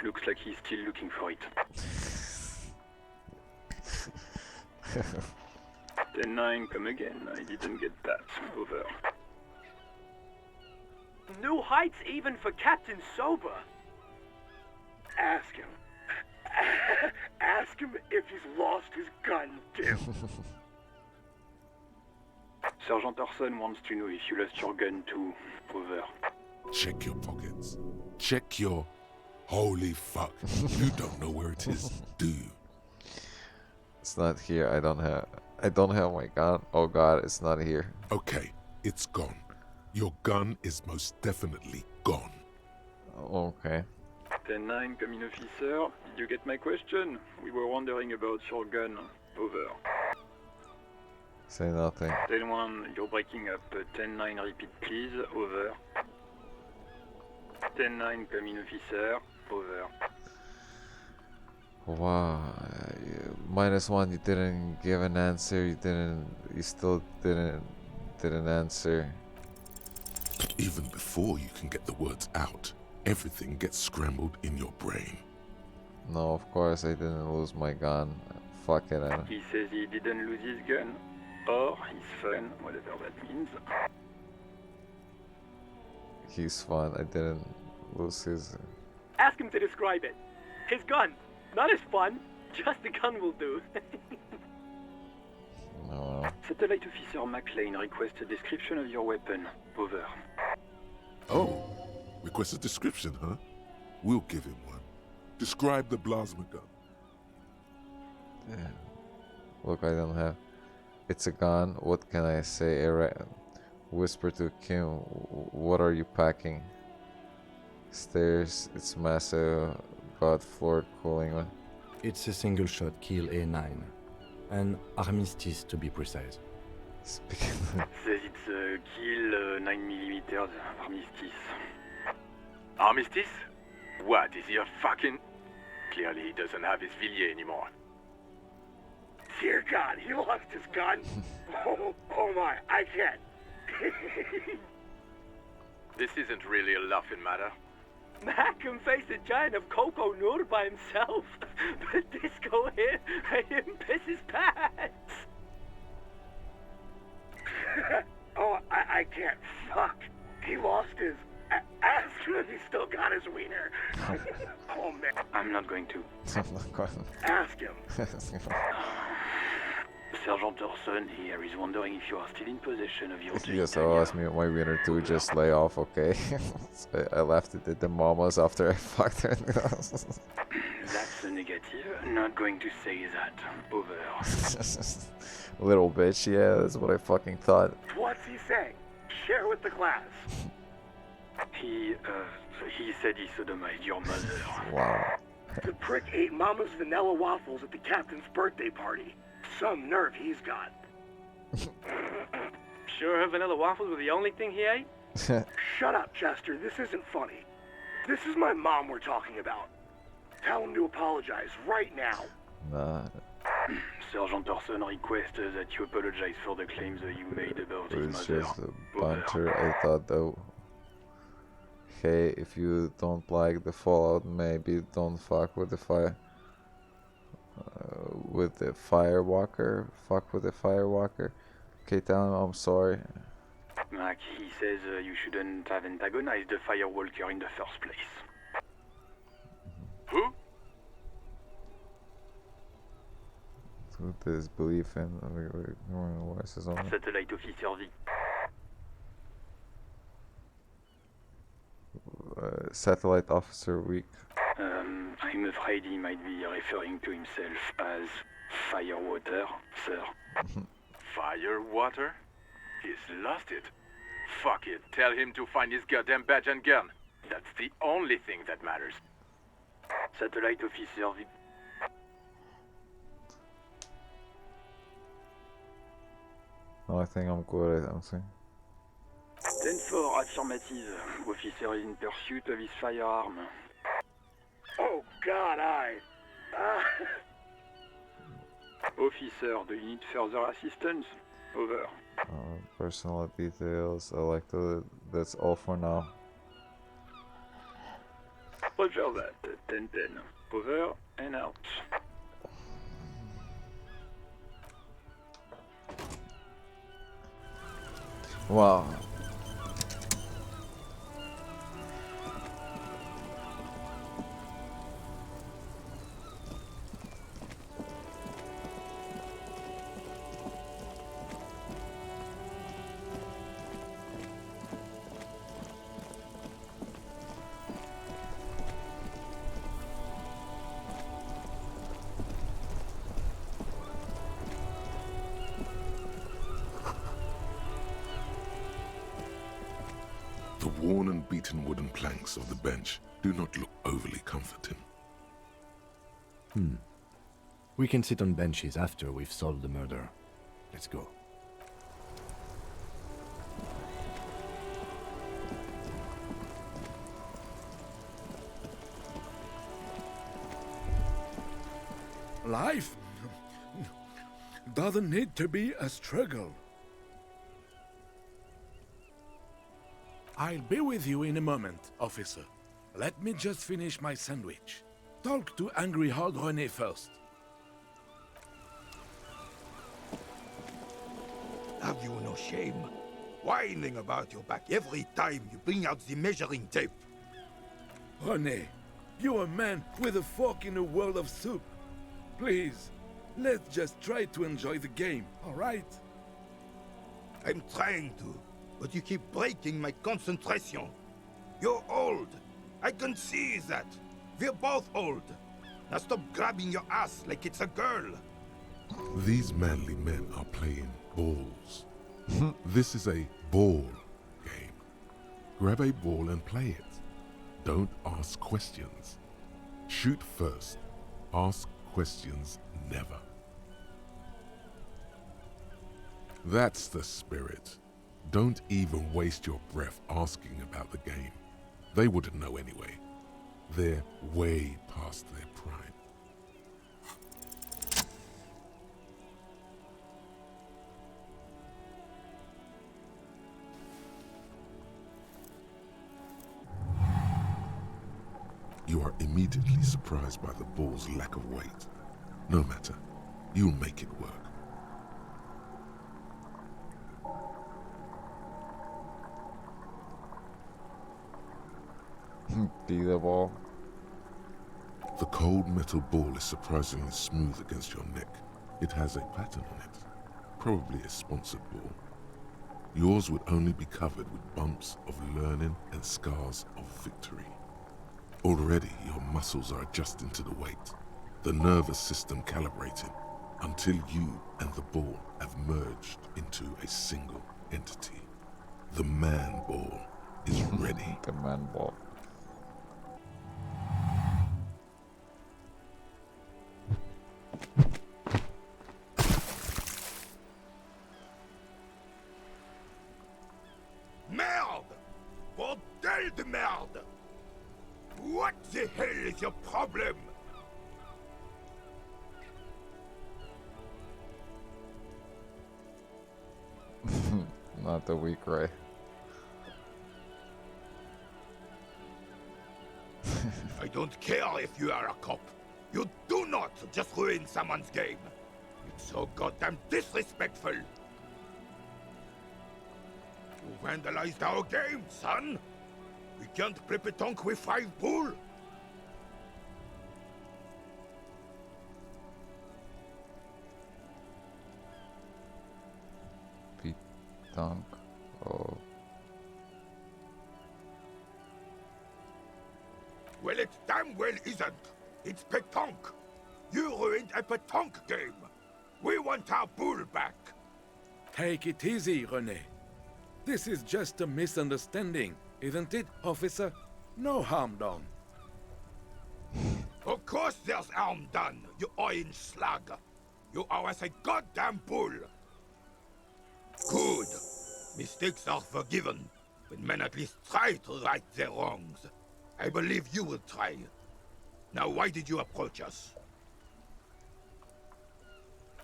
Looks like he's still looking for it. 10-9, come again. I didn't get that. Over. New heights even for Captain Sober. Ask him. Ask him if he's lost his gun, too. Sergeant Orson wants to know if you lost your gun too. Over. Check your pockets. Check your... Holy fuck. You don't know where it is, do you? It's not here. I don't have my gun. Oh god, it's not here. Okay, it's gone. Your gun is most definitely gone. Okay. 10-9, come in, officer. Did you get my question? We were wondering about your gun. Over. Say nothing. 10-1, you're breaking up. 10-9, repeat please. Over. 10-9, come in, officer. Over. Wow. -1, you didn't give an answer. You still didn't answer. Even before you can get the words out, everything gets scrambled in your brain. No, of course I didn't lose my gun. Fuck it. He says he didn't lose his gun. Or his phone, whatever that means. He's fun. I didn't lose his... Ask him to describe it. His gun. Not his fun. Just the gun will do. No. Satellite Officer McLean requests a description of your weapon. Over. Oh, request a description, huh? We'll give him one. Describe the plasma gun. Yeah. Look, I don't have... It's a gun. What can I say? Whisper to Kim. What are you packing? Stairs. It's massive. Got floor cooling. It's a single shot kill A9. An armistice to be precise. Says it's a kill 9mm armistice. Armistice? What, is he a fucking... Clearly he doesn't have his Villiers anymore. Dear God, he lost his gun. Oh my, I can't. This isn't really a laughing matter. Mac can face a giant of Coco Nur by himself, but Disco here made him piss his pants. Oh, I can't. Fuck. He lost his... Ask him if he still got his wiener. Oh man. I'm not going to. Ask him. Sergeant Orson here is wondering if you are still in possession of your Yes, I'll ask me my winner too. Just lay off, okay? I left it at the mamas after I fucked her. That's a negative. Not going to say that. Over. Little bitch, yeah, that's what I fucking thought. What's he saying? Share with the class. He said he sodomized your mother. Wow. The prick ate Mama's vanilla waffles at the captain's birthday party. Some nerve he's got. Sure her vanilla waffles were the only thing he ate? Shut up, Chester. This isn't funny. This is my mom we're talking about. Tell him to apologize right now. Nah. Sergeant Orson requests that you apologize for the claims that you made about It his was mother. just a banter. I thought though. Hey, if you don't like the Fallout, maybe don't fuck with the fire. With the Firewalker. Fuck with the Firewalker. Okay, tell him I'm sorry. Mac, he says you shouldn't have antagonized the Firewalker in the first place. Who? With his belief in voices on. Satellite Officer V. Satellite Officer Weak. I'm afraid he might be referring to himself as Firewater, sir. Firewater? He's lost it. Fuck it. Tell him to find his goddamn badge and gun. That's the only thing that matters. Satellite Officer V. No, I think I'm good at something. 10-4, affirmative. Officer is in pursuit of his firearm. Oh, God, Officer, do you need further assistance? Over. Personal details. I like to. That's all for now. Roger that. 10-10. Over and out. Wow. The worn and beaten wooden planks of the bench do not look overly comforting. We can sit on benches after we've solved the murder. Let's go. Life doesn't need to be a struggle. I'll be with you in a moment, officer. Let me just finish my sandwich. Talk to Angry Hard René first. Have you no shame? Whining about your back every time you bring out the measuring tape. René, you're a man with a fork in a world of soup. Please, let's just try to enjoy the game, all right? I'm trying to, but you keep breaking my concentration. You're old. I can see that. We're both old. Now stop grabbing your ass like it's a girl. These manly men are playing balls. This is a ball game. Grab a ball and play it. Don't ask questions. Shoot first. Ask questions never. That's the spirit. Don't even waste your breath asking about the game. They wouldn't know anyway. They're way past their prime. You are immediately surprised by the ball's lack of weight. No matter, you'll make it work. Be the ball. The cold metal ball is surprisingly smooth against your neck. It has a pattern on it, probably a sponsored ball. Yours would only be covered with bumps of learning and scars of victory. Already your muscles are adjusting to the weight, the nervous system calibrating, until you and the ball have merged into a single entity. The man ball is ready. The man ball. Merde! Bordel de merde! What the hell is your problem? Not the weak Ray. I don't care if you are a cop. You do not just ruin someone's game. It's so goddamn disrespectful. vandalized our game, son. We can't play petanque with 5 pool. Petanque. Oh. Well, it damn well isn't. It's petanque. You ruined a petanque game. We want our bull back. Take it easy, René. This is just a misunderstanding, isn't it, officer? No harm done. Of course there's harm done, you orange slug. You owe us a goddamn bull. Good. Mistakes are forgiven when men at least try to right their wrongs. I believe you will try. Now, why did you approach us?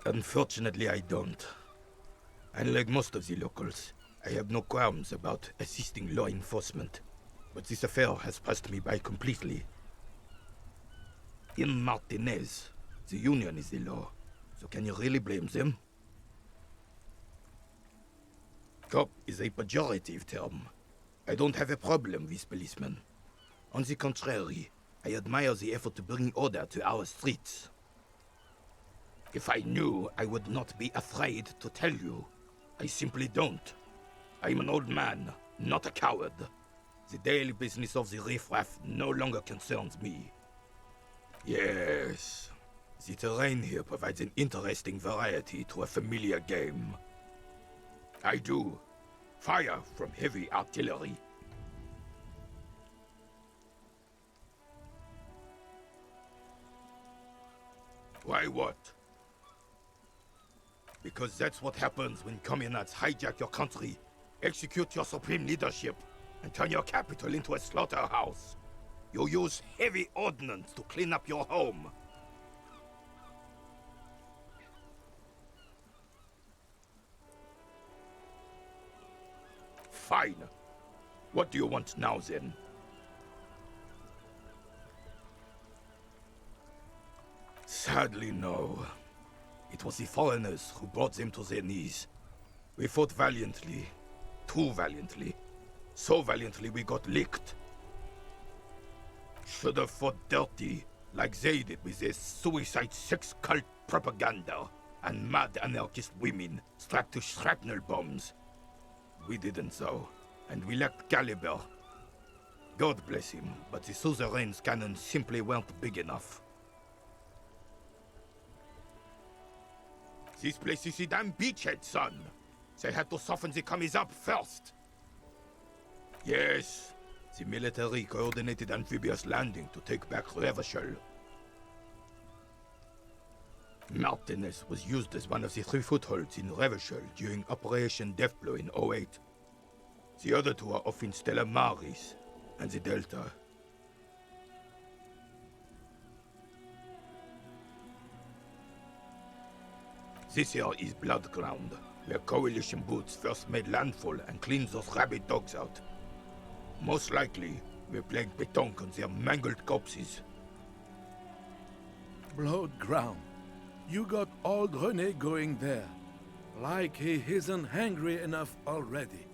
Unfortunately, I don't. Unlike most of the locals, I have no qualms about assisting law enforcement. But this affair has passed me by completely. In Martinez, the Union is the law. So can you really blame them? Cop is a pejorative term. I don't have a problem with policemen. On the contrary, I admire the effort to bring order to our streets. If I knew, I would not be afraid to tell you. I simply don't. I'm an old man, not a coward. The daily business of the riffraff no longer concerns me. Yes, the terrain here provides an interesting variety to a familiar game. I do. Fire from heavy artillery. Why what? Because that's what happens when communards hijack your country, execute your supreme leadership, and turn your capital into a slaughterhouse. You use heavy ordnance to clean up your home. Fine. What do you want now, then? Sadly, no. It was the foreigners who brought them to their knees. We fought valiantly. Too valiantly. So valiantly we got licked. Should have fought dirty, like they did with their suicide sex cult propaganda and mad anarchist women strapped to shrapnel bombs. We didn't so, and we lacked caliber. God bless him, but the suzerain's cannons simply weren't big enough. This place is a damn beachhead, son. They had to soften the commies up first. Yes, the military coordinated amphibious landing to take back Revachol. Martinez was used as one of the 3 footholds in Revachol during Operation Deathblow in 08. The other 2 are off in Stella Maris and the Delta. This here is Blood Ground, where Coalition boots first made landfall and cleaned those rabid dogs out. Most likely, we're playing petanque on their mangled corpses. Blood ground. You got old René going there. Like he isn't hungry enough already.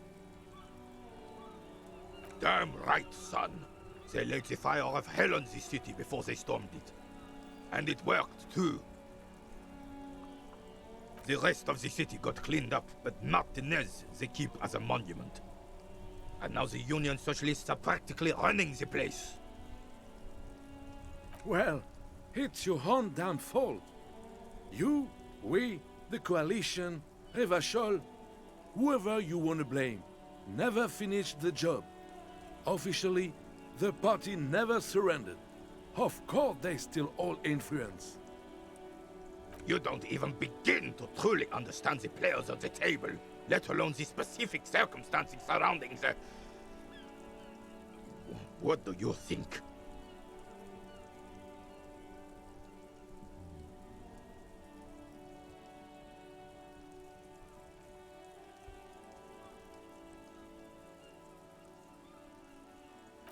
Damn right, son. They laid the fire of hell on the city before they stormed it. And it worked, too. The rest of the city got cleaned up, but Martinez they keep as a monument. And now the Union Socialists are practically running the place. Well, it's your own damn fault. You, we, the Coalition, Revachol, whoever you want to blame, never finished the job. Officially, the party never surrendered. Of course they still hold influence. You don't even begin to truly understand the players at the table, let alone the specific circumstances surrounding the... What do you think?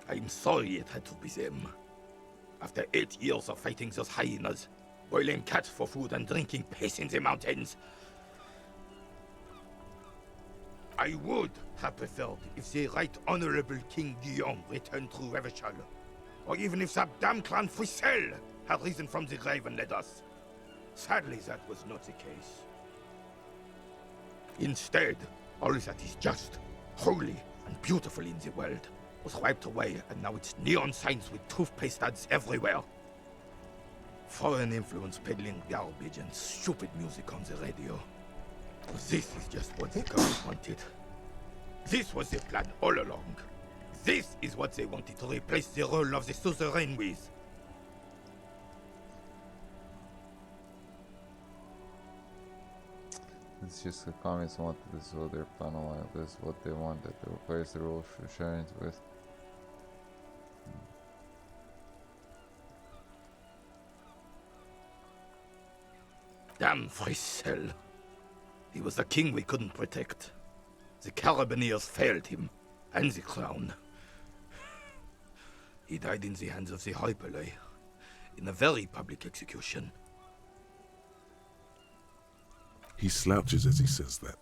I'm sorry it had to be them. After 8 years of fighting those hyenas, boiling cats for food and drinking piss in the mountains, I would have preferred if the Right Honorable King Guillaume returned through Revachol, or even if that damn clan Frisell had risen from the grave and led us. Sadly, that was not the case. Instead, all that is just, holy, and beautiful in the world was wiped away, and now it's neon signs with toothpaste ads everywhere. Foreign influence peddling garbage and stupid music on the radio. This is just what the government wanted. This was the plan all along. This is what they wanted to replace the role of the suzerain with. It's just the communists wanted this, so their plan aligned. This is what they wanted to replace the role of suzerains with. Damn Frisell. He was the king we couldn't protect. The Carabineers failed him, and the crown. He died in the hands of the Hyperlay, in a very public execution. He slouches as he says that.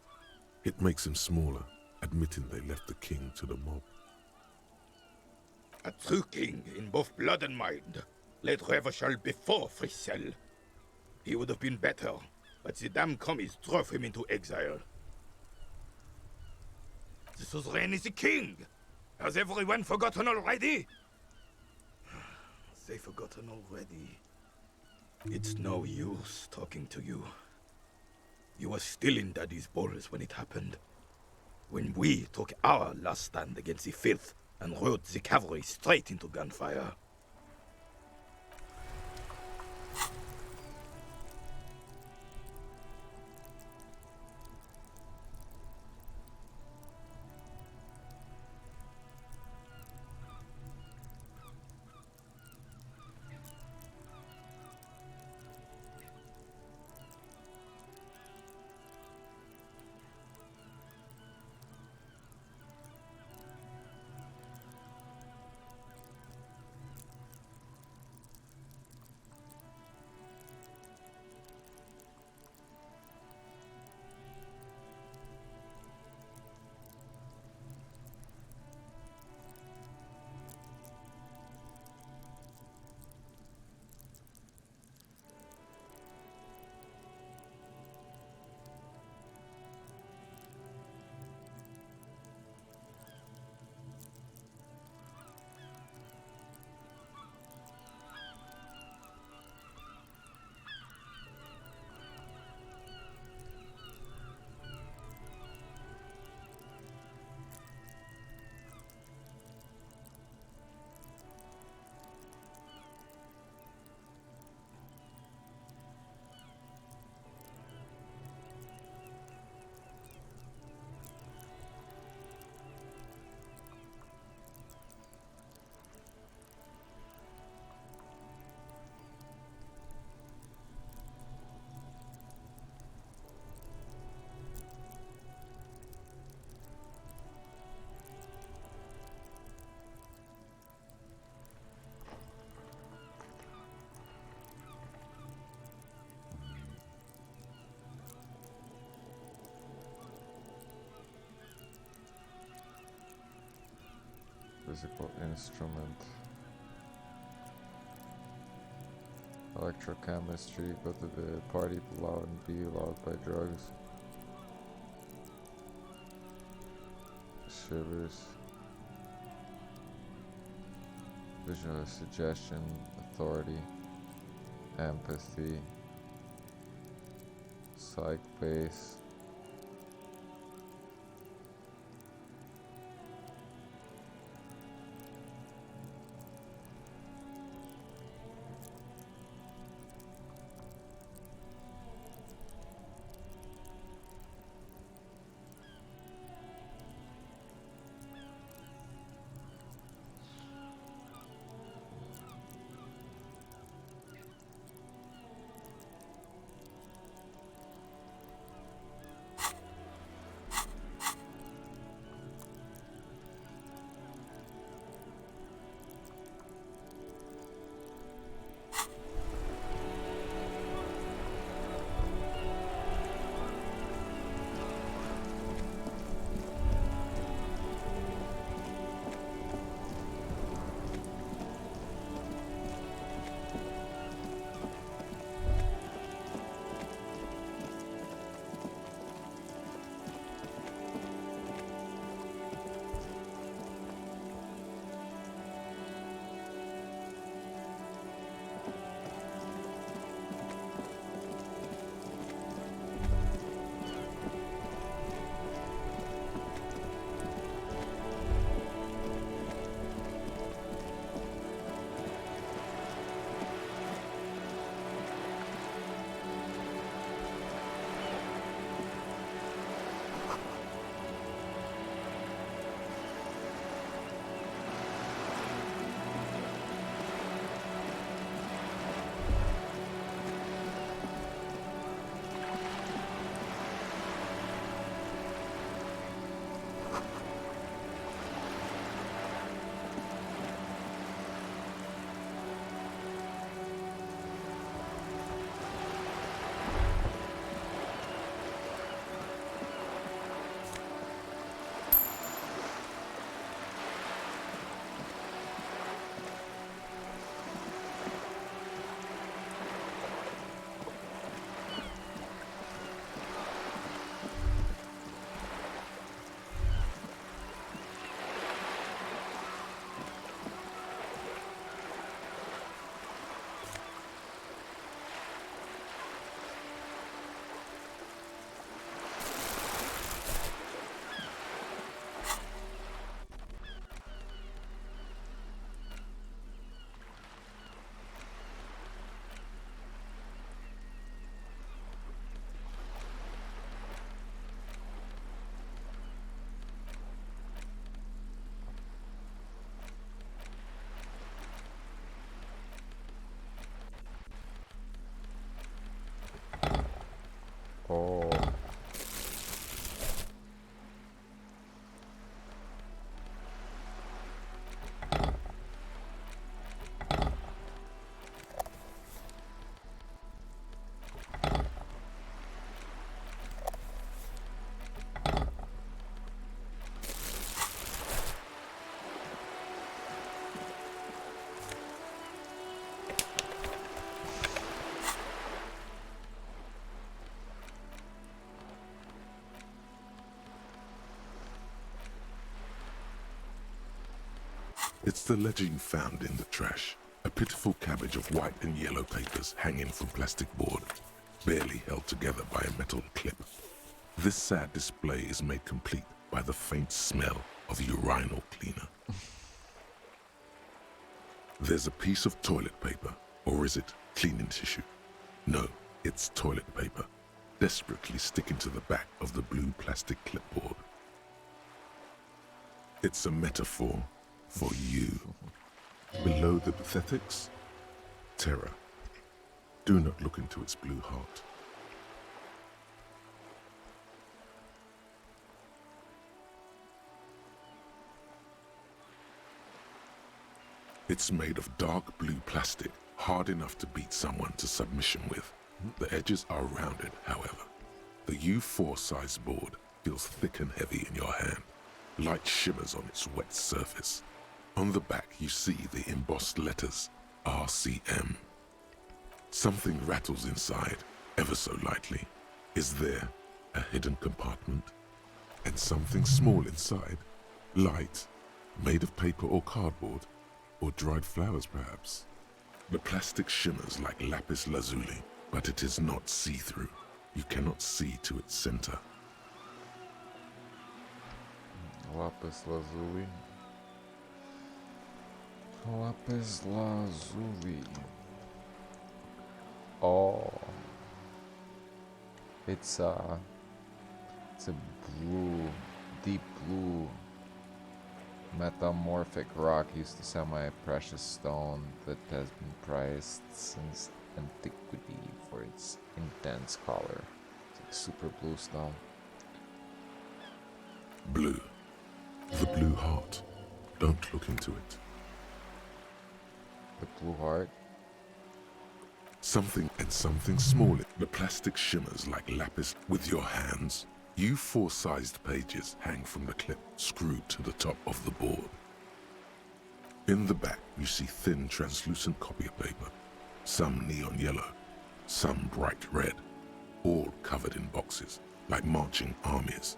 It makes him smaller, admitting they left the king to the mob. A true king in both blood and mind led Revachol before Frisell. He would have been better, but the damn commies drove him into exile. The suzerain is the king! Has everyone forgotten already? They've forgotten already. It's no use talking to you. You were still in Daddy's balls when it happened. When we took our last stand against the filth and rode the cavalry straight into gunfire. Physical instrument. Electrochemistry, go to the party loud and be loud by drugs. Shivers. Visual suggestion, authority, empathy, psych base. It's the ledger you found in the trash. A pitiful cabbage of white and yellow papers hanging from plastic board, barely held together by a metal clip. This sad display is made complete by the faint smell of urinal cleaner. There's a piece of toilet paper, or is it cleaning tissue? No, it's toilet paper, desperately sticking to the back of the blue plastic clipboard. It's a metaphor for you. Below the pathetics, terror. Do not look into its blue heart. It's made of dark blue plastic, hard enough to beat someone to submission with. The edges are rounded, however. The U4 size board feels thick and heavy in your hand. Light shimmers on its wet surface. On the back you see the embossed letters, RCM. Something rattles inside, ever so lightly. Is there a hidden compartment? And something small inside, light, made of paper or cardboard, or dried flowers perhaps. The plastic shimmers like lapis lazuli, but it is not see-through. You cannot see to its center. Lapis lazuli. Lapis lazuli. Oh. It's a blue, deep blue metamorphic rock used to semi-precious stone that has been prized since antiquity for its intense color. It's like super blue stone. Blue. The blue heart. Don't look into it. The blue heart? Something small. The plastic shimmers like lapis with your hands. U4 sized pages hang from the clip screwed to the top of the board. In the back you see thin translucent copy paper, some neon yellow, some bright red, all covered in boxes like marching armies.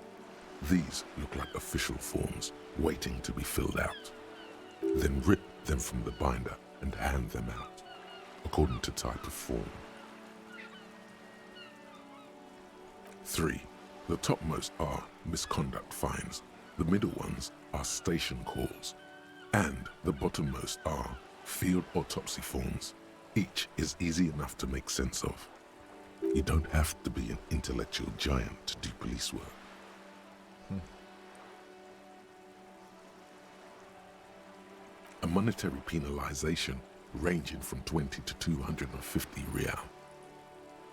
These look like official forms waiting to be filled out. Then rip them from the binder and hand them out, according to type of form. 3. The topmost are misconduct fines, the middle ones are station calls, and the bottommost are field autopsy forms. Each is easy enough to make sense of. You don't have to be an intellectual giant to do police work. A monetary penalization ranging from 20 to 250 real.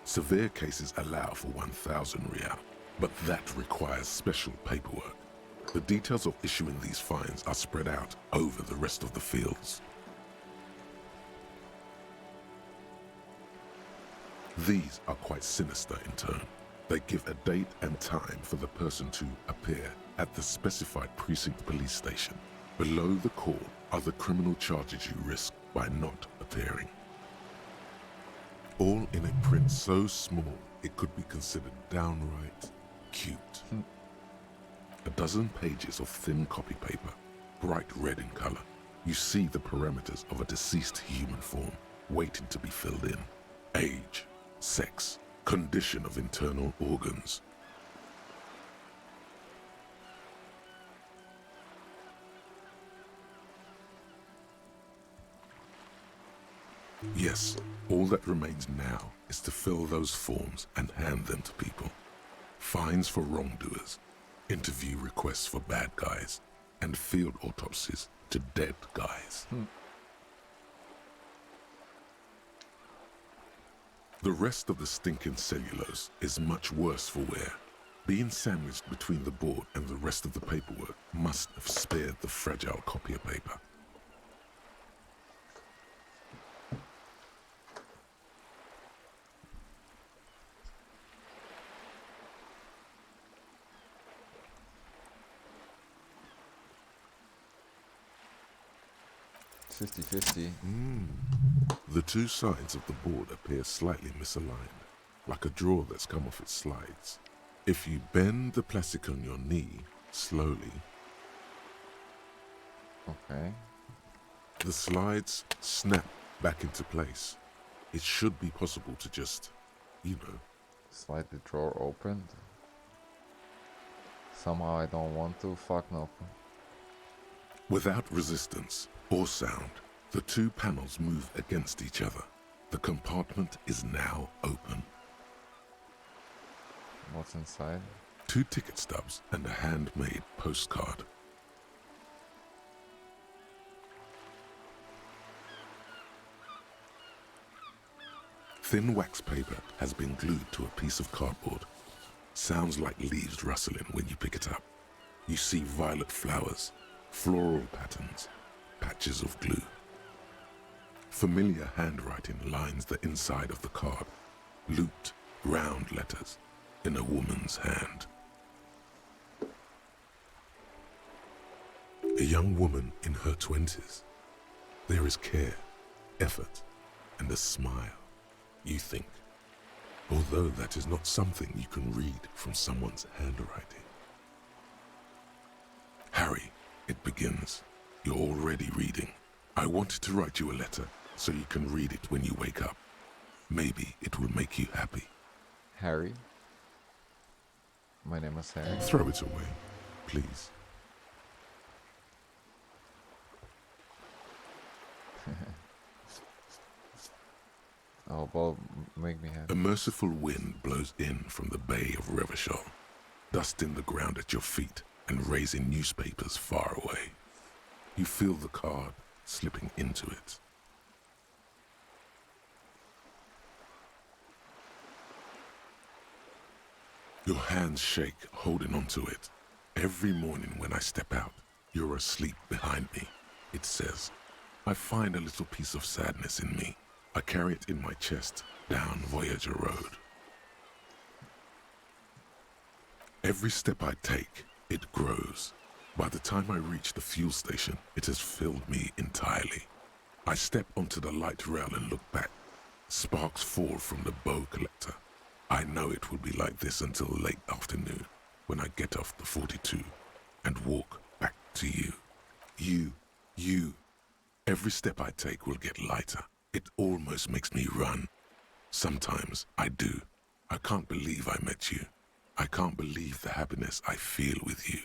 Severe cases allow for 1,000 real, but that requires special paperwork. The details of issuing these fines are spread out over the rest of the fields. These are quite sinister in turn. They give a date and time for the person to appear at the specified precinct police station. Below the call are the criminal charges you risk by not appearing. All in a print so small it could be considered downright cute. A dozen pages of thin copy paper, bright red in color. You see the parameters of a deceased human form waiting to be filled in. Age, sex, condition of internal organs. Yes, all that remains now is to fill those forms and hand them to people. Fines for wrongdoers, interview requests for bad guys, and field autopsies to dead guys. The rest of the stinking cellulose is much worse for wear. Being sandwiched between the board and the rest of the paperwork must have spared the fragile copier paper. The two sides of the board appear slightly misaligned, like a drawer that's come off its slides. If you bend the plastic on your knee slowly, okay, The slides snap back into place. It should be possible to just, you know. Slide the drawer open. Somehow I don't want to. Fuck no. Without resistance or sound, the two panels move against each other. The compartment is now open. What's inside? 2 ticket stubs and a handmade postcard. Thin wax paper has been glued to a piece of cardboard. Sounds like leaves rustling when you pick it up. You see violet flowers, floral patterns, patches of glue. Familiar handwriting lines the inside of the card. Looped, round letters in a woman's hand. A young woman in her 20s. There is care, effort, and a smile, you think. Although that is not something you can read from someone's handwriting. Harry, it begins. You're already reading. I wanted to write you a letter so you can read it when you wake up. Maybe it will make you happy. Harry? My name is Harry. Throw it away, please. Oh, well, make me happy. A merciful wind blows in from the Bay of Revachol, dusting the ground at your feet and raising newspapers far away. You feel the card slipping into it. Your hands shake, holding onto it. Every morning when I step out, you're asleep behind me. It says, I find a little piece of sadness in me. I carry it in my chest down Voyager Road. Every step I take, it grows. By the time I reach the fuel station, it has filled me entirely. I step onto the light rail and look back. Sparks fall from the bow collector. I know it will be like this until late afternoon, when I get off the 42 and walk back to you. You. Every step I take will get lighter. It almost makes me run. Sometimes I do. I can't believe I met you. I can't believe the happiness I feel with you.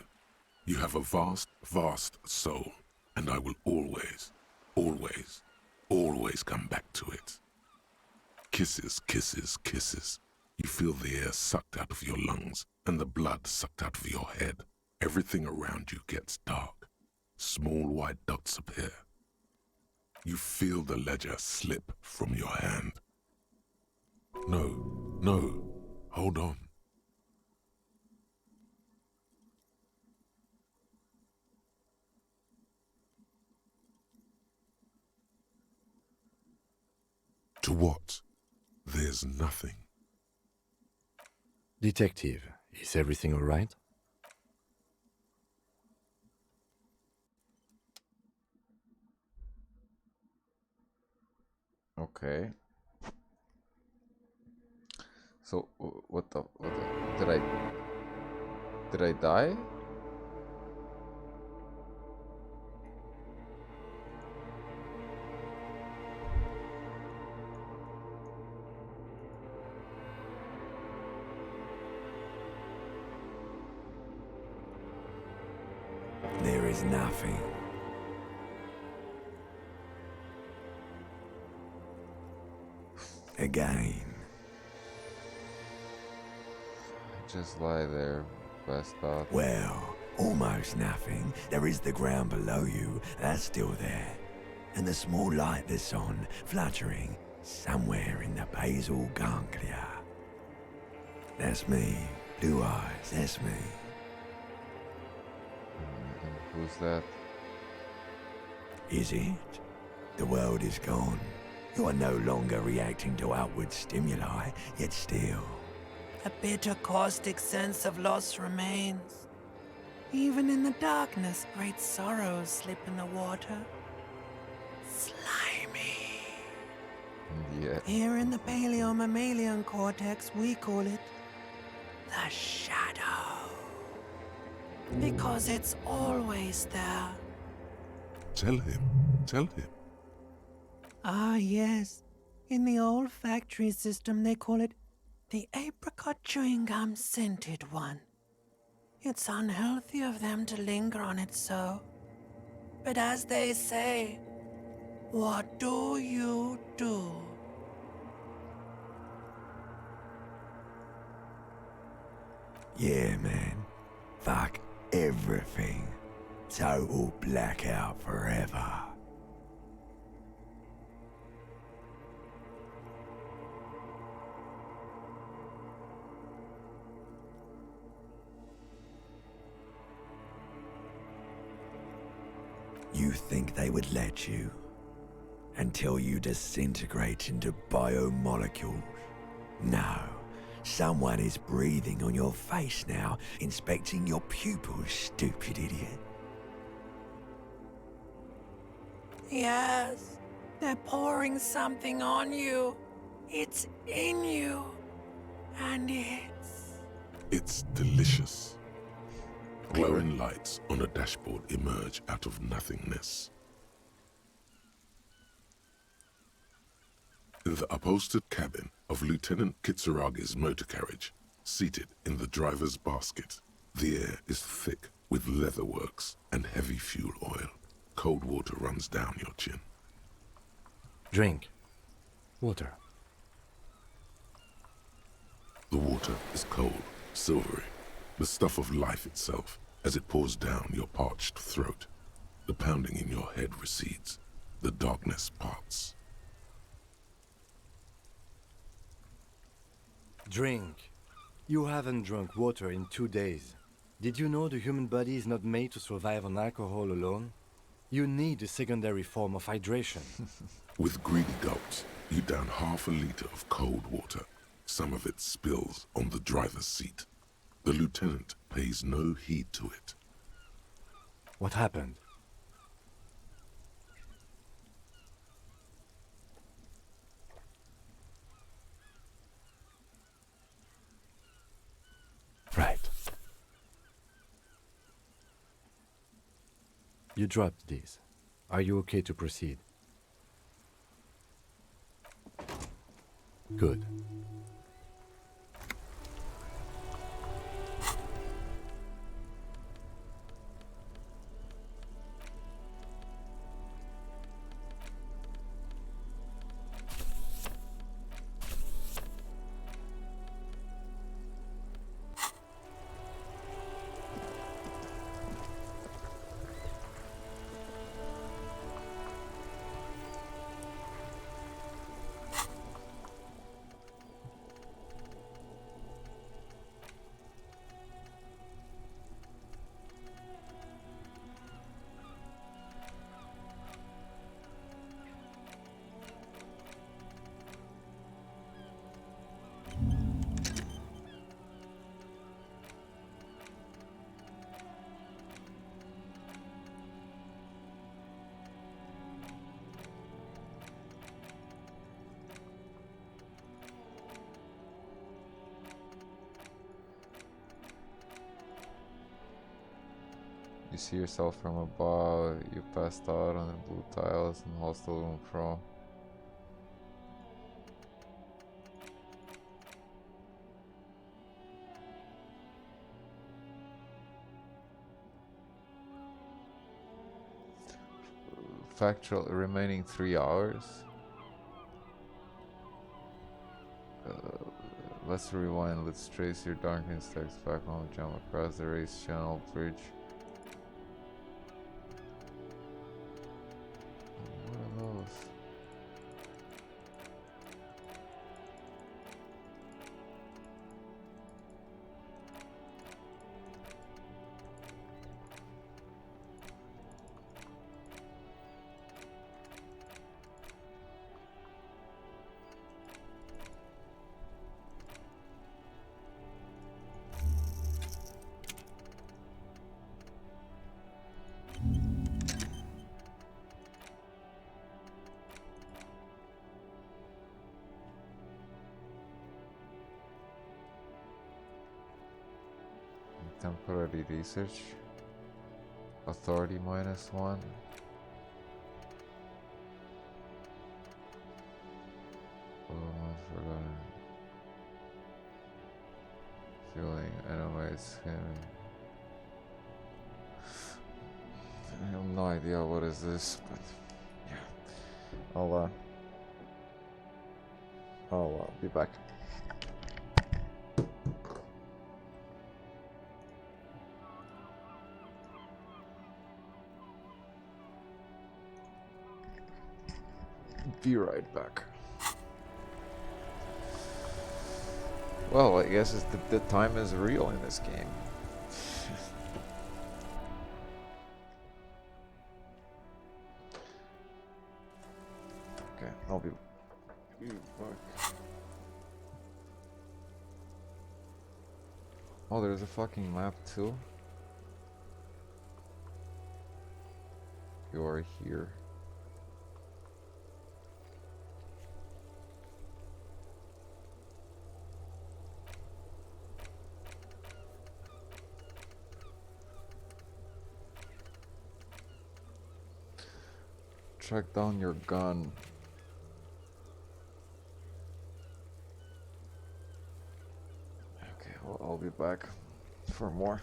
You have a vast, vast soul, and I will always, always, always come back to it. Kisses, kisses, kisses. You feel the air sucked out of your lungs and the blood sucked out of your head. Everything around you gets dark. Small white dots appear. You feel the ledger slip from your hand. No, hold on. To what? There's nothing. Detective, is everything all right? Okay. So what the did I die? There is nothing. Again. Just lie there, best out. Well, almost nothing. There is the ground below you, that's still there. And the small light that's on, fluttering, somewhere in the basal ganglia. That's me. Blue eyes, that's me. And who's that? Is it? The world is gone. You are no longer reacting to outward stimuli, yet still. A bitter, caustic sense of loss remains. Even in the darkness, great sorrows slip in the water. Slimy. Yeah. Here in the paleo-mammalian cortex, we call it the shadow. Because it's always there. Tell him. tell him. Ah, yes. In the old factory system, they call it the apricot chewing gum scented one. It's unhealthy of them to linger on it so. But as they say, what do you do? Yeah, man. Fuck everything. Total blackout forever. You think they would let you? Until you disintegrate into biomolecules? No. Someone is breathing on your face now, inspecting your pupils, stupid idiot. Yes, they're pouring something on you. It's in you. And It's delicious. Glowing lights on a dashboard emerge out of nothingness. In the upholstered cabin of Lieutenant Kitsuragi's motor carriage, seated in the driver's basket, the air is thick with leatherworks and heavy fuel oil. Cold water runs down your chin. Drink. Water. The water is cold, silvery, the stuff of life itself as it pours down your parched throat. The pounding in your head recedes. The darkness parts. Drink. You haven't drunk water in 2 days. Did you know the human body is not made to survive on alcohol alone? You need a secondary form of hydration. With greedy gulps, you down half a liter of cold water. Some of it spills on the driver's seat. The lieutenant pays no heed to it. What happened? Right. You dropped these. Are you okay to proceed? Good. You see yourself from above, you passed out on the blue tiles and hostel room from. Factual remaining 3 hours. Let's rewind, let's trace your dark instincts back home, jump across the race channel bridge. What are those? Temporary research. Authority -1. it's I have no idea what is this, but yeah, I'll be back. Be right back. Well, I guess it's the time is real in this game. Okay, I'll be back. Oh, there's a fucking map too. You are here. Track down your gun. Okay, well, I'll be back for more.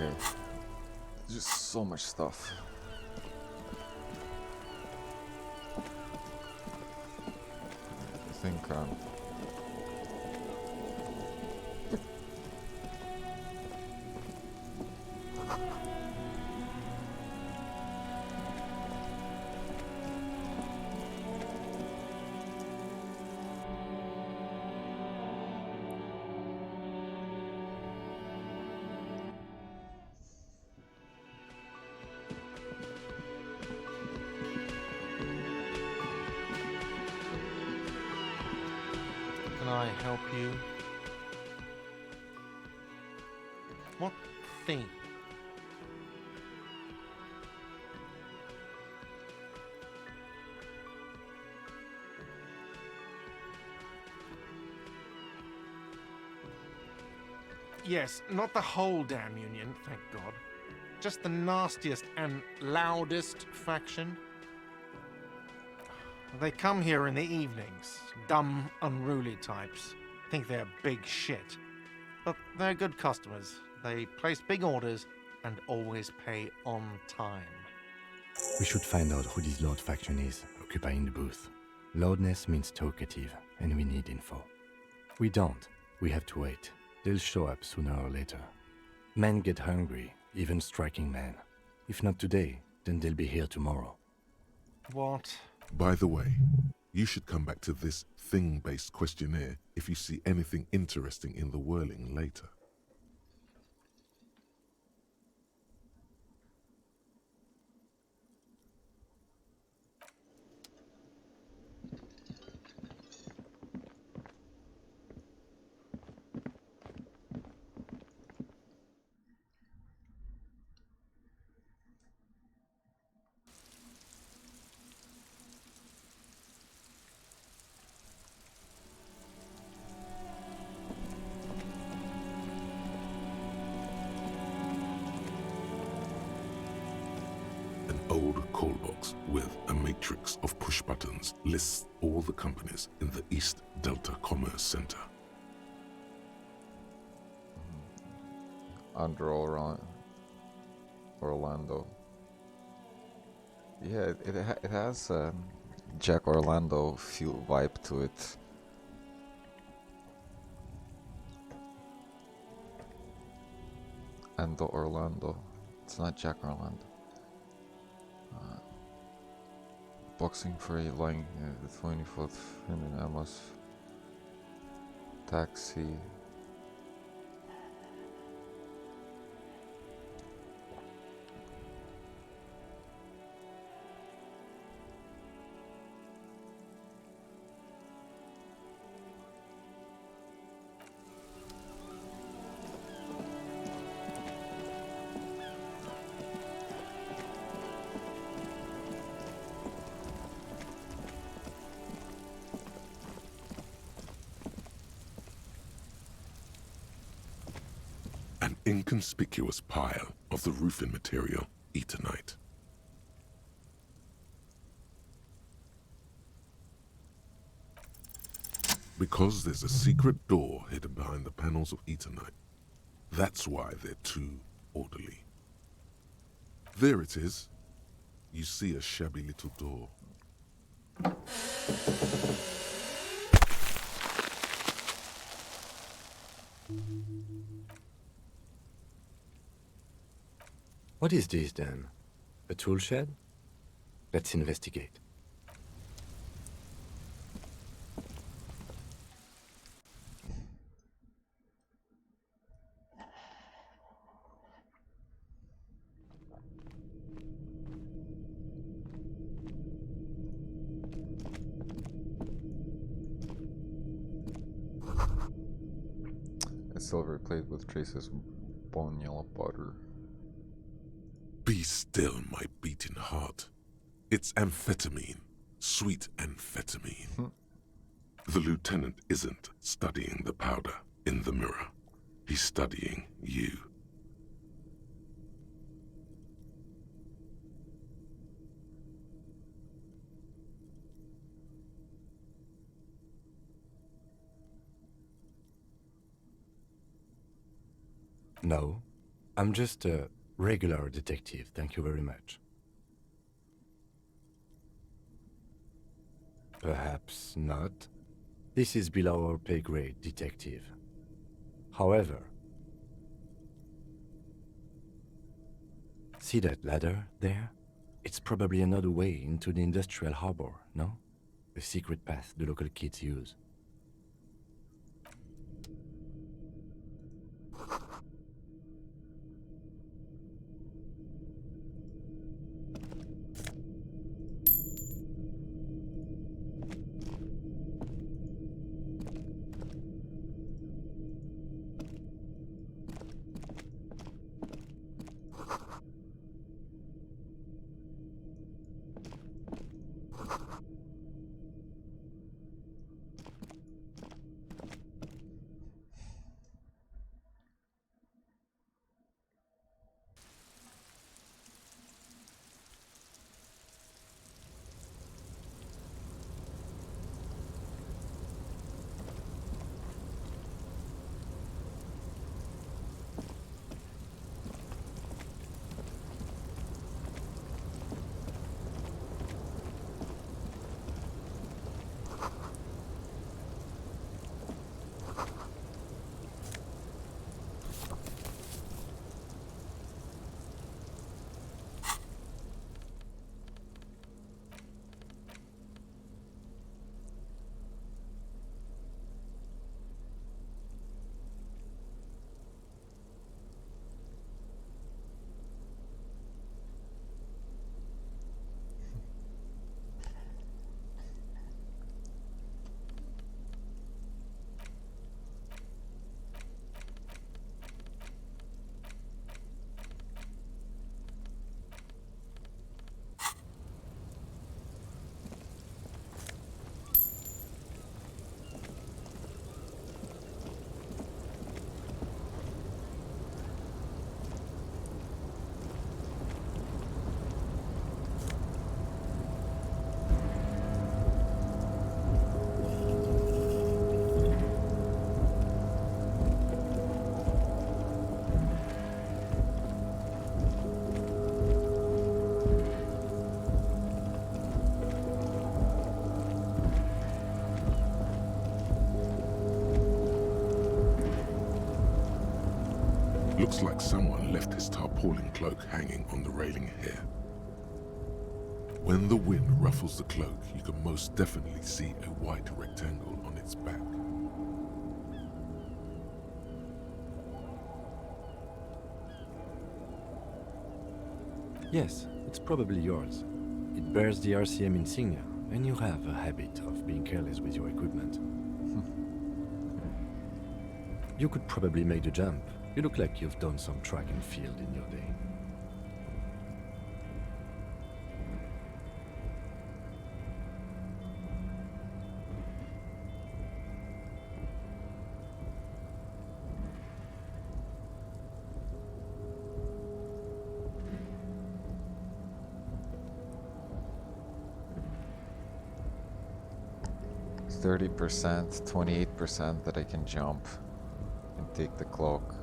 Okay. Just so much stuff. I think Can I help you? What thing? Yes, not the whole damn union, thank God. Just the nastiest and loudest faction. They come here in the evenings. Dumb, unruly types. Think they're big shit. But they're good customers. They place big orders and always pay on time. We should find out who this Lord faction is, occupying the booth. Loudness means talkative, and we need info. We don't. We have to wait. They'll show up sooner or later. Men get hungry, even striking men. If not today, then they'll be here tomorrow. What? By the way, you should come back to this thing-based questionnaire if you see anything interesting in the whirling later. An old call box with a matrix of push buttons lists all the companies in the East Delta Commerce Center. under Orlando. Yeah, it has Jack Orlando feel vibe to it. And the Orlando. It's not Jack Orlando. Boxing for a line, the 24th in Amos. Taxi. An inconspicuous pile of the roofing material, Eternite. Because there's a secret door hidden behind the panels of Eternite. That's why they're too orderly. There it is. You see a shabby little door. What is this then? A tool shed? Let's investigate. A silver plate with traces of bone yellow butter. Be still, my beating heart. It's amphetamine. Sweet amphetamine. The lieutenant isn't studying the powder in the mirror. He's studying you. No, I'm just a regular detective, thank you very much. Perhaps not. This is below our pay grade, detective. However, see that ladder there? It's probably another way into the industrial harbor, no? A secret path the local kids use. Looks like someone left his tarpaulin cloak hanging on the railing here. When the wind ruffles the cloak, you can most definitely see a white rectangle on its back. Yes, it's probably yours. It bears the RCM insignia, and you have a habit of being careless with your equipment. You could probably make the jump. You look like you've done some track and field in your day. It's 30%, 28% that I can jump and take the cloak.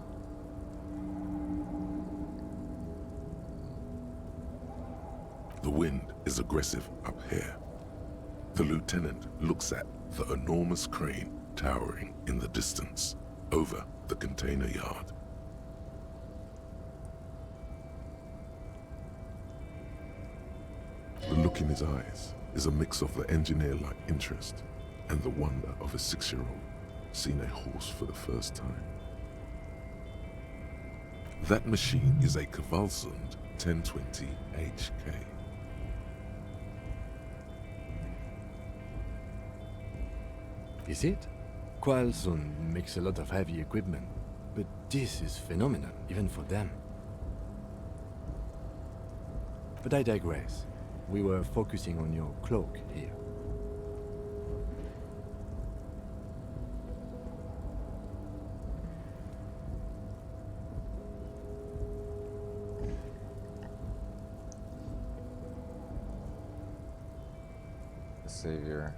The wind is aggressive up here. The lieutenant looks at the enormous crane towering in the distance over the container yard. The look in his eyes is a mix of the engineer-like interest and the wonder of a 6-year-old seeing a horse for the first time. That machine is a Kvalsund 1020 HK. Is it? Kvalsund makes a lot of heavy equipment, but this is phenomenal, even for them. But I digress. We were focusing on your cloak here. Savior.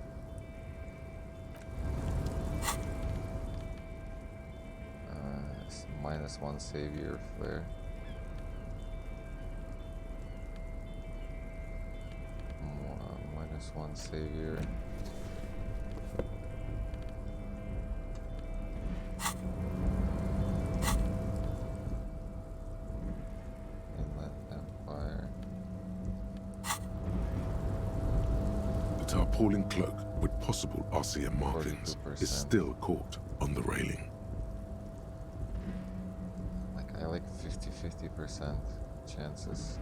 -1 savior flare. one savior. Inlet Empire. The tarpaulin cloak with possible RCM markings is 42%. still caught on the railing. Like, I like 50% chances.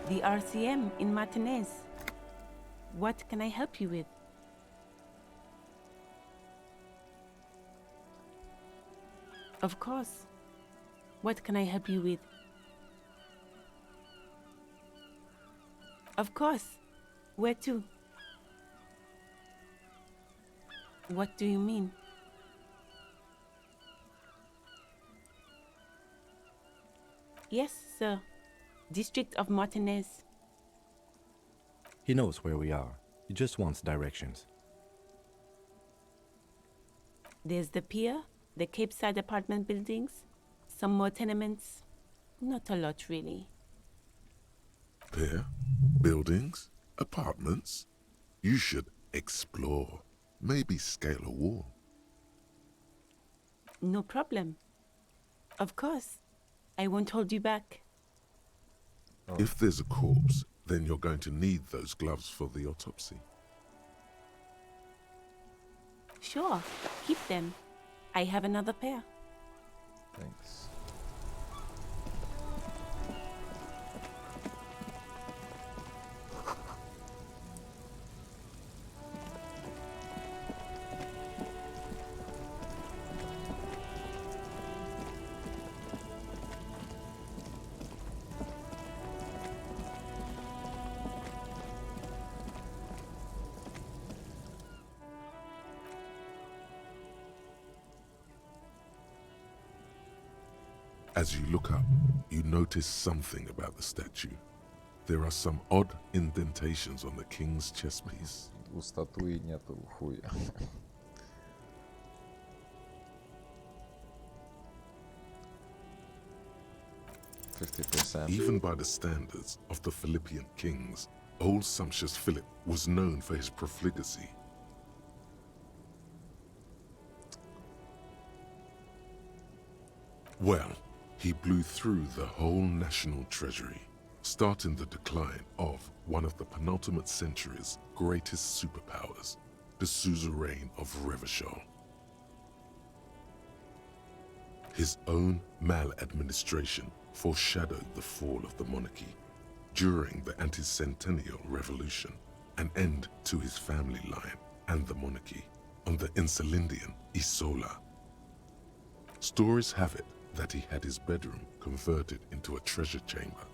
The RCM in Martinez. What can I help you with? Of course. What can I help you with? Of course. Where to? What do you mean? Yes, sir. District of Martinez. He knows where we are. He just wants directions. There's the pier, the Cape Side apartment buildings, some more tenements. Not a lot, really. Pier? Buildings? Apartments? You should explore. Maybe scale a wall. No problem. Of course. I won't hold you back. If there's a corpse, then you're going to need those gloves for the autopsy. Sure, keep them. I have another pair. Thanks. As you look up, you notice something about the statue. There are some odd indentations on the king's chest piece. У статуи нету хуя. Even by the standards of the Philippian kings, old sumptuous Philip was known for his profligacy. Well, he blew through the whole national treasury, starting the decline of one of the penultimate century's greatest superpowers, the suzerain of Revachol. His own maladministration foreshadowed the fall of the monarchy during the anti-centennial revolution, an end to his family line and the monarchy on the Insulindian Isola. Stories have it that he had his bedroom converted into a treasure chamber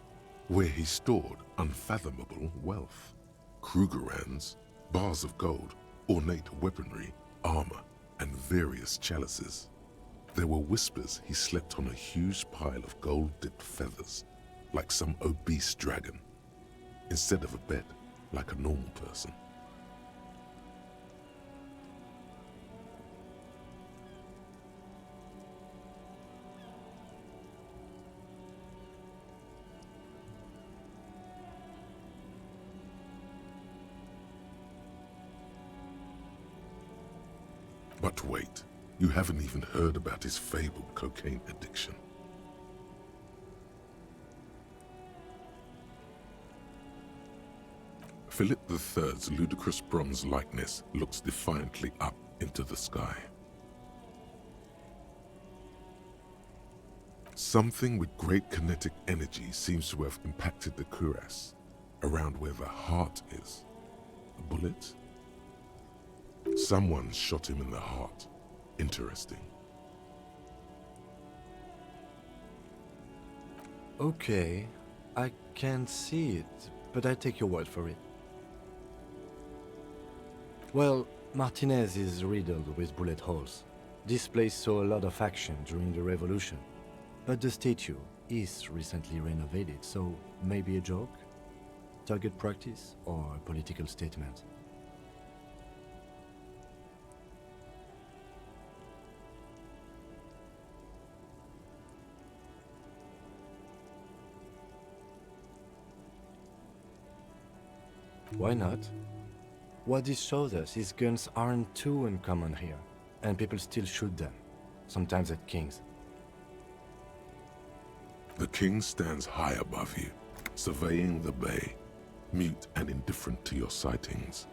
where he stored unfathomable wealth. Krugerrands, bars of gold, ornate weaponry, armor, and various chalices. There were whispers he slept on a huge pile of gold-dipped feathers, like some obese dragon, instead of a bed, like a normal person. But wait, you haven't even heard about his fabled cocaine addiction. Philip III's ludicrous bronze likeness looks defiantly up into the sky. Something with great kinetic energy seems to have impacted the cuirass, around where the heart is. A bullet? Someone shot him in the heart. Interesting. Okay, I can't see it, but I take your word for it. Well, Martinez is riddled with bullet holes. This place saw a lot of action during the revolution, but the statue is recently renovated, so maybe a joke? Target practice or a political statement? Why not? What this shows us is guns aren't too uncommon here, and people still shoot them, sometimes at kings. The king stands high above you, surveying the bay, mute and indifferent to your sightings.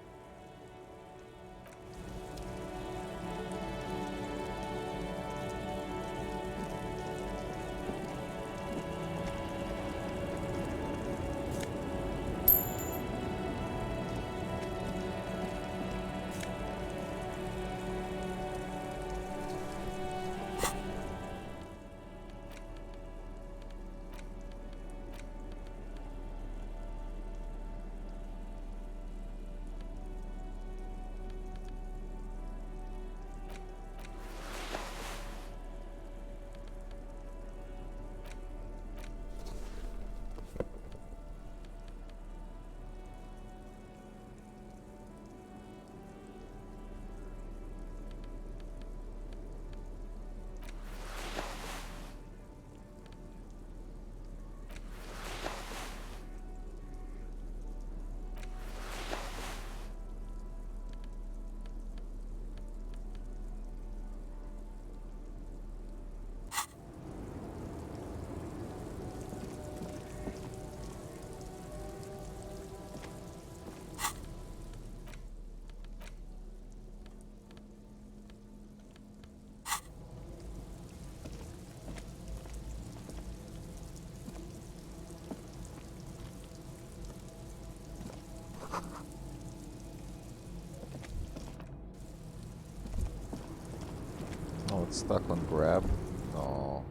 Oh, it's stuck on grab? No.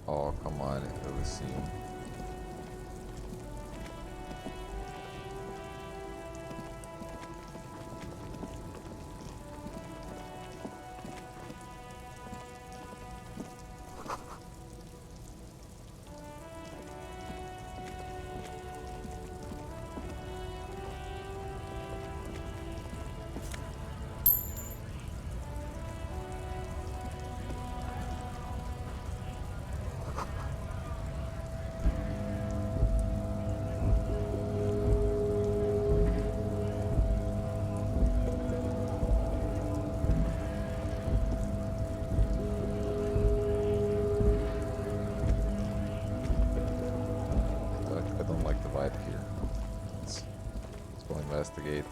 Oh, come on, ELYSIUM. vibe here. Let's go investigate.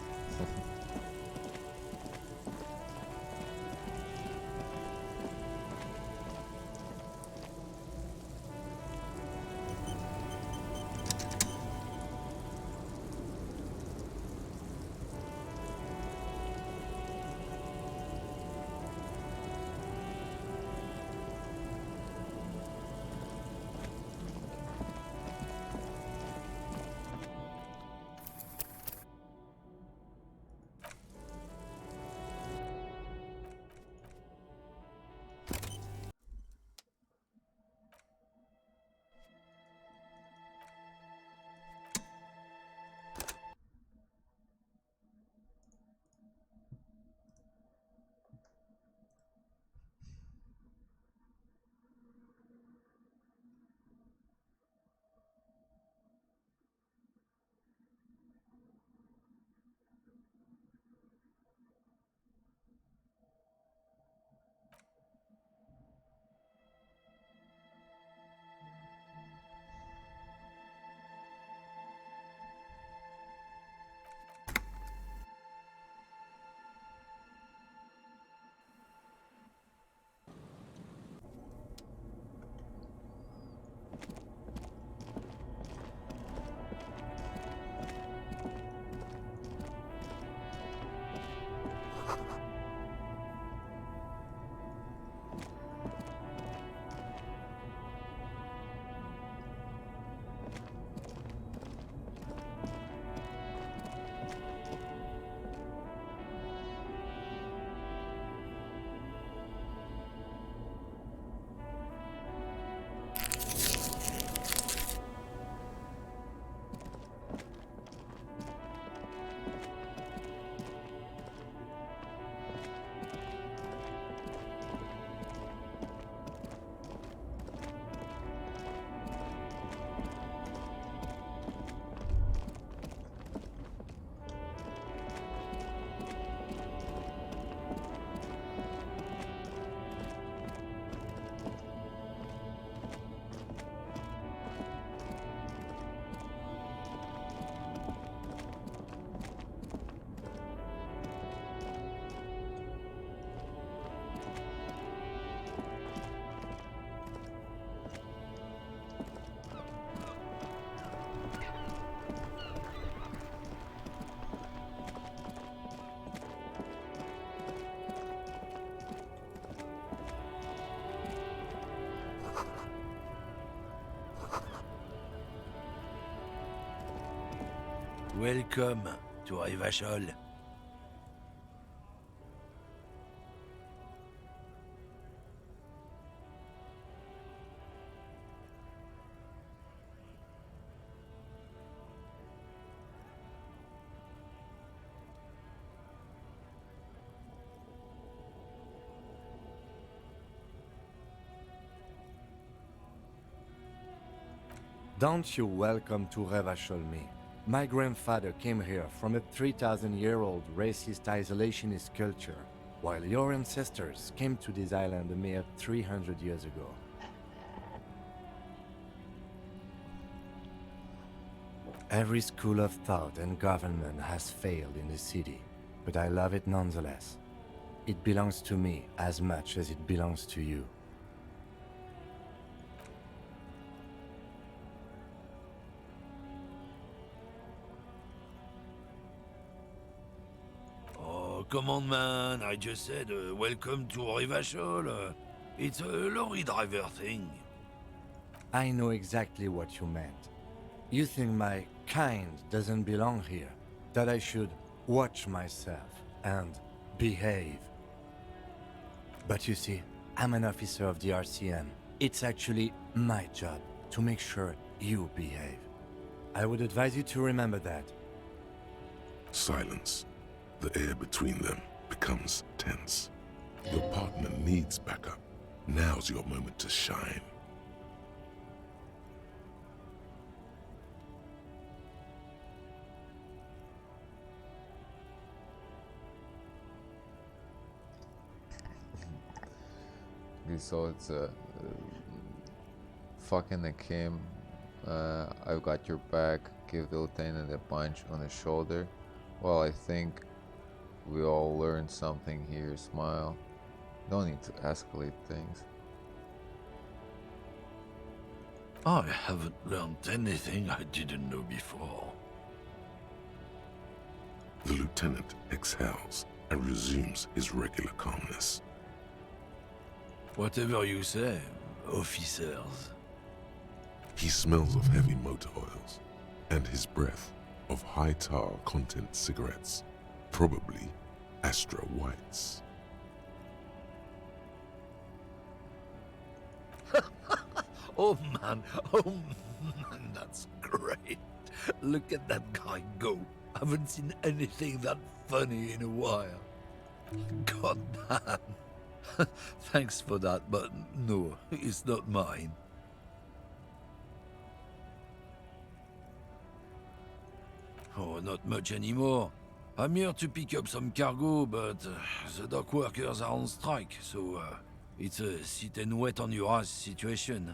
Welcome to Revachol. Don't you welcome to Revachol me. My grandfather came here from a 3,000-year-old racist isolationist culture, while your ancestors came to this island a mere 300 years ago. Every school of thought and government has failed in the city, but I love it nonetheless. It belongs to me as much as it belongs to you. Oh, come on, man. I just said welcome to Revachol. It's a lorry driver thing. I know exactly what you meant. You think my kind doesn't belong here, that I should watch myself and behave. But you see, I'm an officer of the RCM. It's actually my job to make sure you behave. I would advise you to remember that. Silence. The air between them becomes tense. Your partner needs backup. Now's your moment to shine. Okay, so it's fucking Akim. I've got your back. give the lieutenant a punch on the shoulder. Well, I think we all learned something here. Smile. Don't need to escalate things. I haven't learned anything I didn't know before. The lieutenant exhales and resumes his regular calmness. Whatever you say, officers. He smells of heavy motor oils, and his breath of high tar content cigarettes, probably Astra Whites. Oh man, that's great. Look at that guy go. Haven't seen anything that funny in a while. God damn. Thanks for that, but no, it's not mine. Oh, not much anymore. I'm here to pick up some cargo, but the dock workers are on strike, so it's a sit and wait on your ass situation.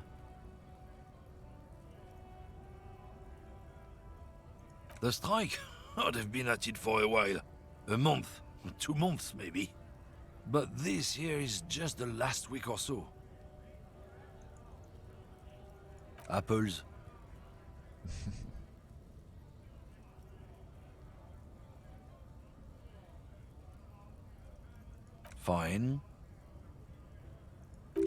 The strike? Oh, they've been at it for a while. A month, 2 months maybe. But this here is just the last week or so. Apples. Fine.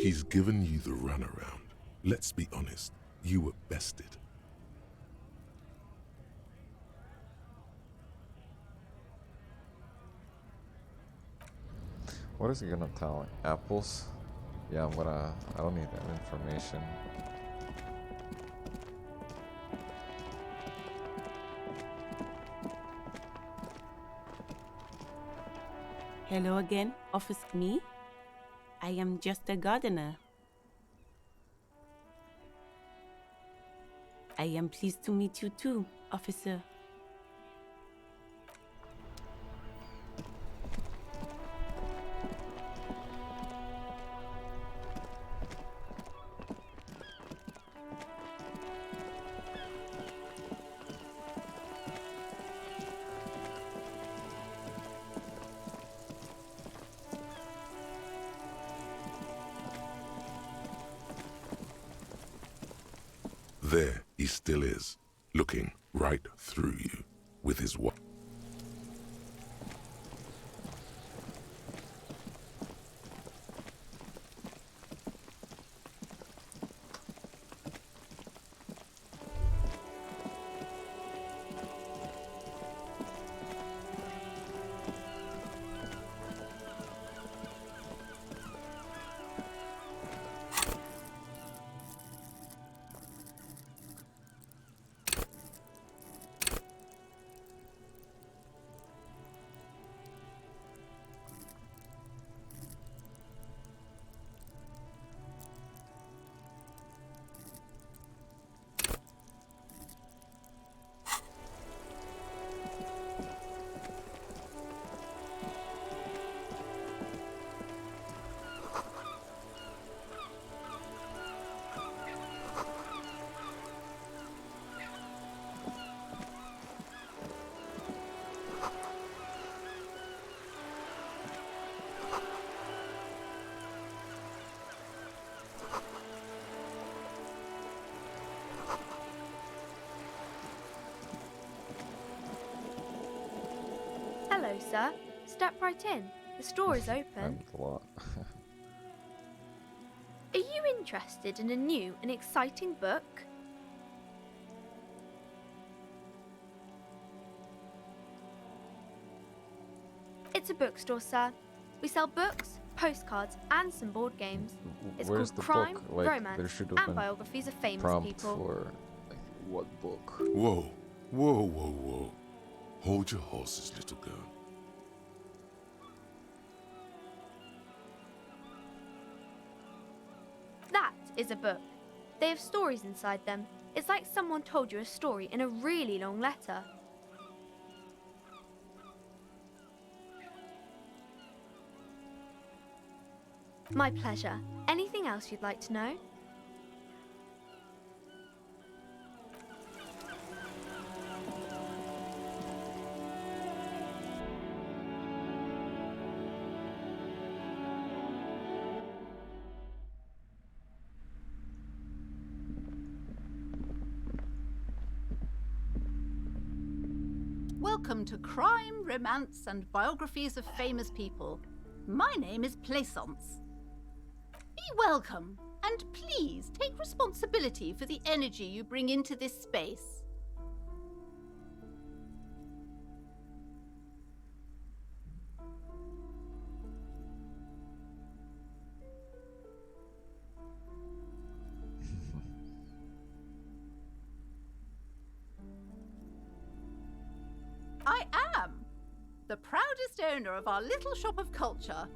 He's given you the runaround. Let's be honest, you were bested. What is he gonna tell? Apples? Yeah, I don't need that information. Hello again, Officer Me. I am just a gardener. I am pleased to meet you too, Officer. There he still is, looking right through you with his Hello, sir. Step right in. The store is open. A lot. Are you interested in a new and exciting book? It's a bookstore, sir. We sell books, postcards, and some board games. It's Where's called the Crime, book? Like, Romance, there should have and been biographies of famous prompt people. for like what book? Whoa, whoa, whoa, whoa. Hold your horses, little girl. That is a book. They have stories inside them. It's like someone told you a story in a really long letter. My pleasure. Anything else you'd like to know? Welcome to Crime, Romance, and Biographies of Famous People. My name is Plaisance. Be welcome, and please take responsibility for the energy you bring into this space. I am the proudest owner of our little shop of culture.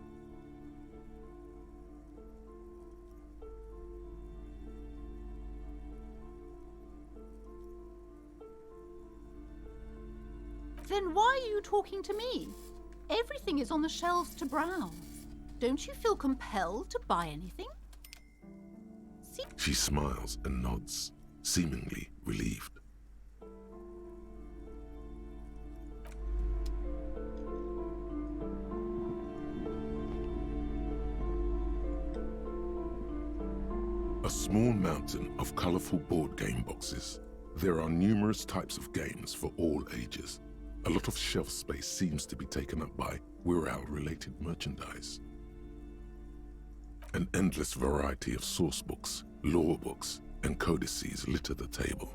Then why are you talking to me? Everything is on the shelves to browse. Don't you feel compelled to buy anything? She smiles and nods, seemingly relieved. A small mountain of colorful board game boxes. There are numerous types of games for all ages. A lot of shelf space seems to be taken up by Wirral-related merchandise. An endless variety of source books, lore books, and codices litter the table.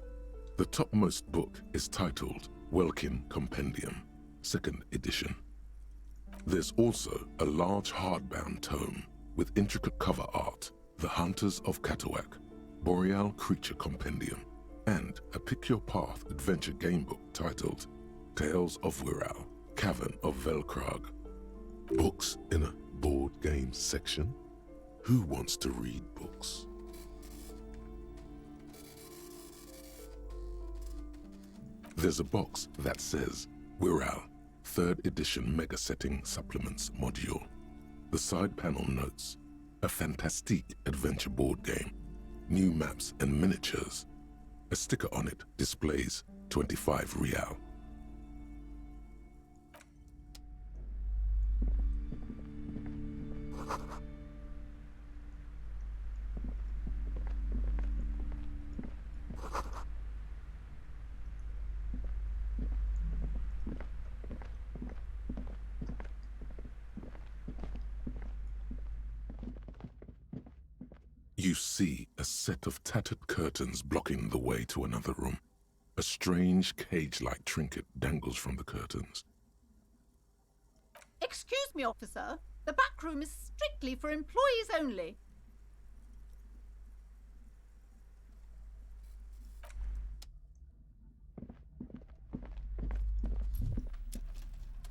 The topmost book is titled Welkin Compendium, 2nd edition. There's also a large hardbound tome with intricate cover art, The Hunters of Catawak, Boreal Creature Compendium, and a Pick Your Path adventure game book titled Tales of Wirral, Cavern of Velkrag. Books in a board game section? Who wants to read books? There's a box that says Wirral, 3rd edition Mega Setting Supplements Module. The side panel notes, a fantastique adventure board game, new maps and miniatures. A sticker on it displays 25 real. You see a set of tattered curtains blocking the way to another room. A strange cage-like trinket dangles from the curtains. Excuse me, officer. The back room is strictly for employees only.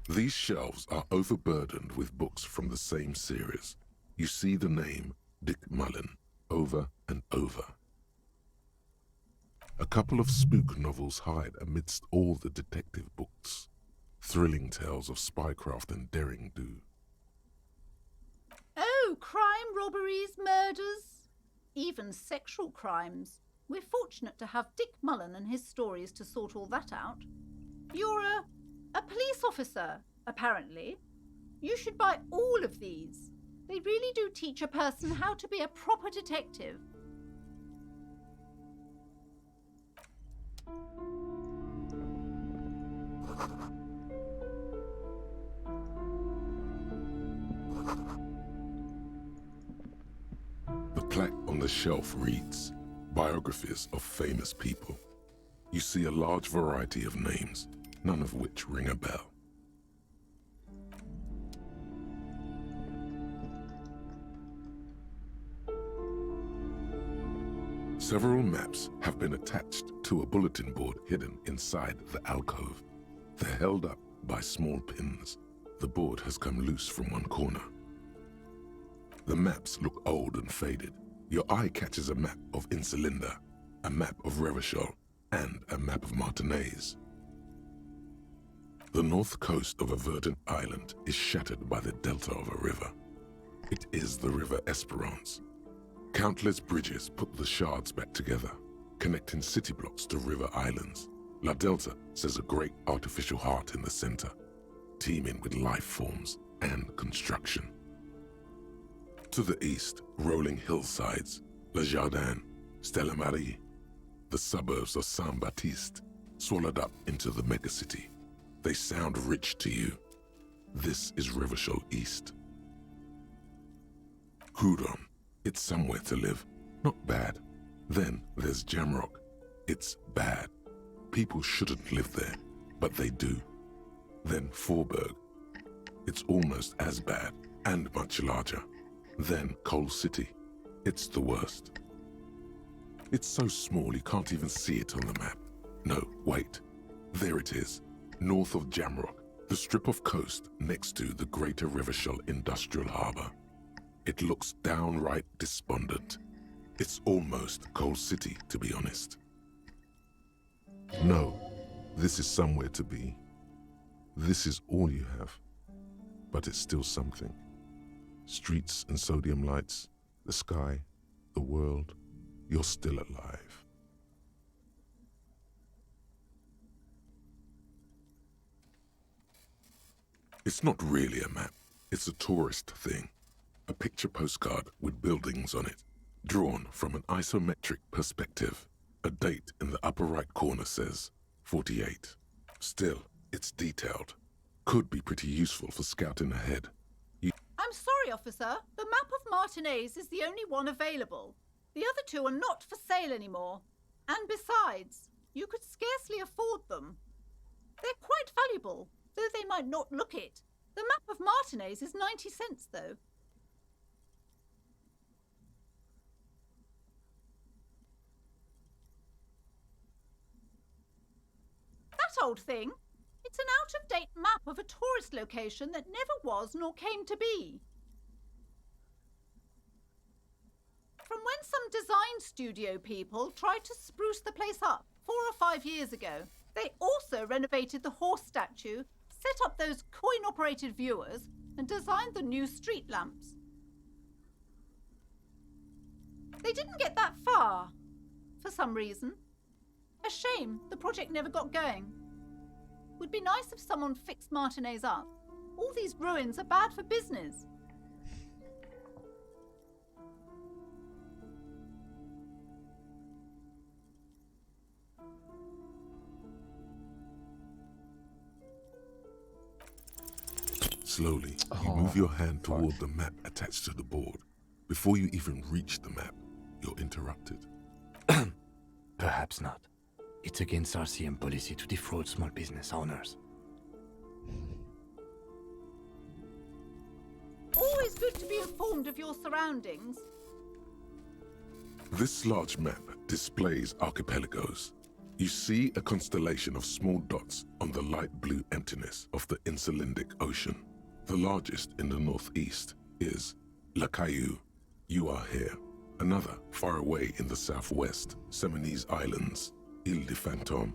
These shelves are overburdened with books from the same series. You see the name Dick Mullen over and over. A couple of spook novels hide amidst all the detective books. Thrilling tales of spycraft and daring do. Oh, crime, robberies, murders, even sexual crimes. We're fortunate to have Dick Mullen and his stories to sort all that out. You're a police officer, apparently. You should buy all of these. They really do teach a person how to be a proper detective. The plaque on the shelf reads, Biographies of Famous People. You see a large variety of names, none of which ring a bell. Several maps have been attached to a bulletin board hidden inside the alcove. They're held up by small pins. The board has come loose from one corner. The maps look old and faded. Your eye catches a map of Insulinda, a map of Revachol, and a map of Martinaise. The north coast of a verdant island is shattered by the delta of a river. It is the River Esperance. Countless bridges put the shards back together, connecting city blocks to river islands. La Delta says a great artificial heart in the center, teeming with life forms and construction. To the east, rolling hillsides, Le Jardin, Stella Marie, the suburbs of Saint-Baptiste, swallowed up into the megacity. They sound rich to you. This is Revachol East. Huron, it's somewhere to live. Not bad. Then there's Jamrock. It's bad. People shouldn't live there, but they do. Then Forberg. It's almost as bad, and much larger. Then Coal City. It's the worst. It's so small you can't even see it on the map. No, wait. There it is, north of Jamrock, the strip of coast next to the Greater Revachol Industrial Harbour. It looks downright despondent. It's almost Coal City, to be honest. No, this is somewhere to be. This is all you have, but it's still something. Streets and sodium lights, the sky, the world, you're still alive. It's not really a map, it's a tourist thing. A picture postcard with buildings on it, drawn from an isometric perspective. A date in the upper right corner says 48. Still, it's detailed. Could be pretty useful for scouting ahead. I'm sorry, officer. The map of Martinez is the only one available. The other two are not for sale anymore. And besides, you could scarcely afford them. They're quite valuable, though they might not look it. The map of Martinez is 90 cents, though. That old thing? It's an out-of-date map of a tourist location that never was nor came to be. From when some design studio people tried to spruce the place up 4 or 5 years ago. They also renovated the horse statue, set up those coin-operated viewers, and designed the new street lamps. They didn't get that far, for some reason. A shame the project never got going. Would be nice if someone fixed Martinez up. All these ruins are bad for business. Slowly, you move your hand toward the map attached to the board. Before you even reach the map, you're interrupted. Perhaps not. It's against RCM policy to defraud small business owners. Always good to be informed of your surroundings. This large map displays archipelagos. You see a constellation of small dots on the light blue emptiness of the Insulindic Ocean. The largest in the northeast is La Caillou. You are here. Another far away in the southwest, Seminese Islands, Ile de Fantôme.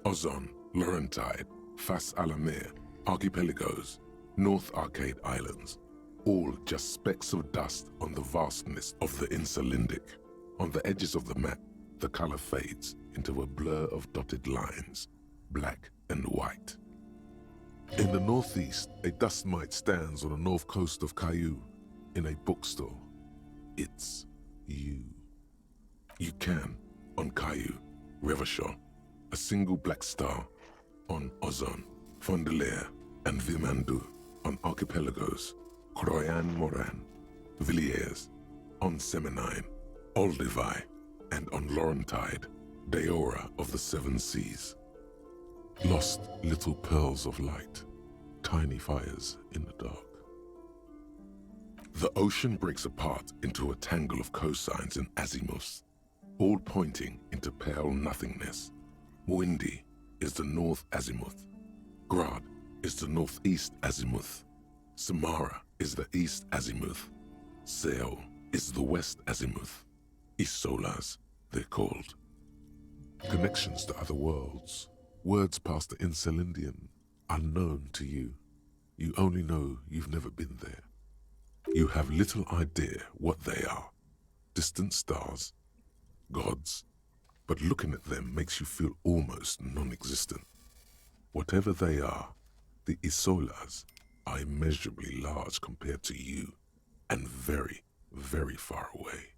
Ozon, Laurentide, Fas à la Mer, Archipelagos, North Arcade Islands, all just specks of dust on the vastness of the Insulindic. On the edges of the map, the color fades into a blur of dotted lines, black and white. In the northeast, a dust mite stands on the north coast of Caillou, in a bookstore. It's you. You can, on Caillou, Revachol, a single black star, on Ozon, Fondelier, and Vilmandu, on Archipelagos, Croyan Moran, Villiers, on Seminine, Olduvai, and on Laurentide, Deora of the Seven Seas. Lost little pearls of light, tiny fires in the dark. The ocean breaks apart into a tangle of cosines and azimuths, all pointing into pale nothingness. Windy is the north azimuth. Grad is the northeast azimuth. Samara is the east azimuth. Seo is the west azimuth. Isolas, they're called. Connections to other worlds. Words past the Insulindian, unknown to you. You only know you've never been there. You have little idea what they are. Distant stars, gods, but looking at them makes you feel almost non-existent. Whatever they are, the Isolas are immeasurably large compared to you, and very, very far away.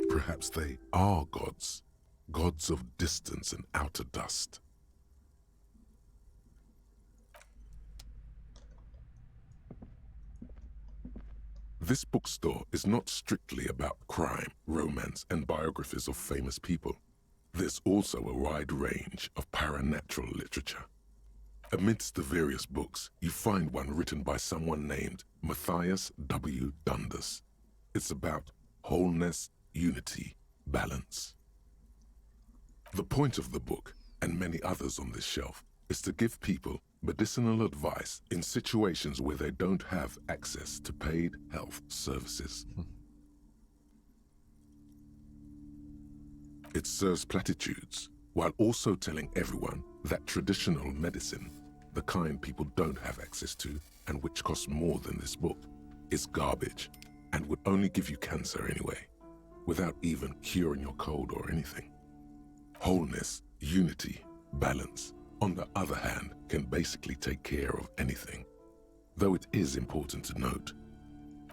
Perhaps they are gods, gods of distance and outer dust. This bookstore is not strictly about crime, romance, and biographies of famous people. There's also a wide range of paranatural literature. Amidst the various books, you find one written by someone named Matthias W. Dundas. It's about wholeness, unity, balance. The point of the book, and many others on this shelf, is to give people medicinal advice in situations where they don't have access to paid health services. It serves platitudes, while also telling everyone that traditional medicine, the kind people don't have access to and which costs more than this book, is garbage and would only give you cancer anyway, without even curing your cold or anything. Wholeness, unity, balance, on the other hand, can basically take care of anything. Though it is important to note,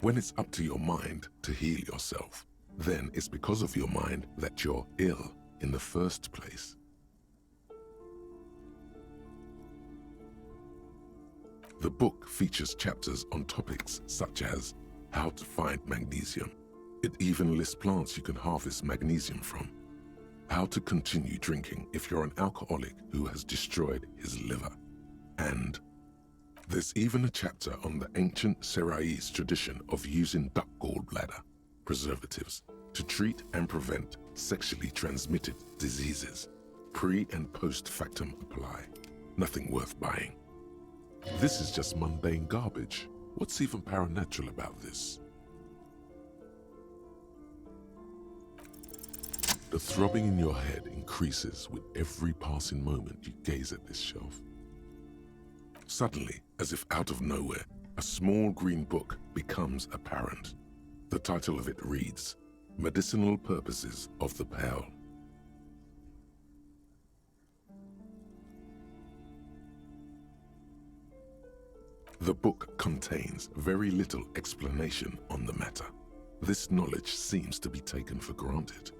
when it's up to your mind to heal yourself, then it's because of your mind that you're ill in the first place. The book features chapters on topics such as how to find magnesium. It even lists plants you can harvest magnesium from. How to continue drinking if you're an alcoholic who has destroyed his liver. And there's even a chapter on the ancient Seraïs tradition of using duck gallbladder preservatives to treat and prevent sexually transmitted diseases. Pre and post factum apply. Nothing worth buying. This is just mundane garbage. What's even paranatural about this? The throbbing in your head increases with every passing moment you gaze at this shelf. Suddenly, as if out of nowhere, a small green book becomes apparent. The title of it reads, Medicinal Purposes of the Pearl. The book contains very little explanation on the matter. This knowledge seems to be taken for granted.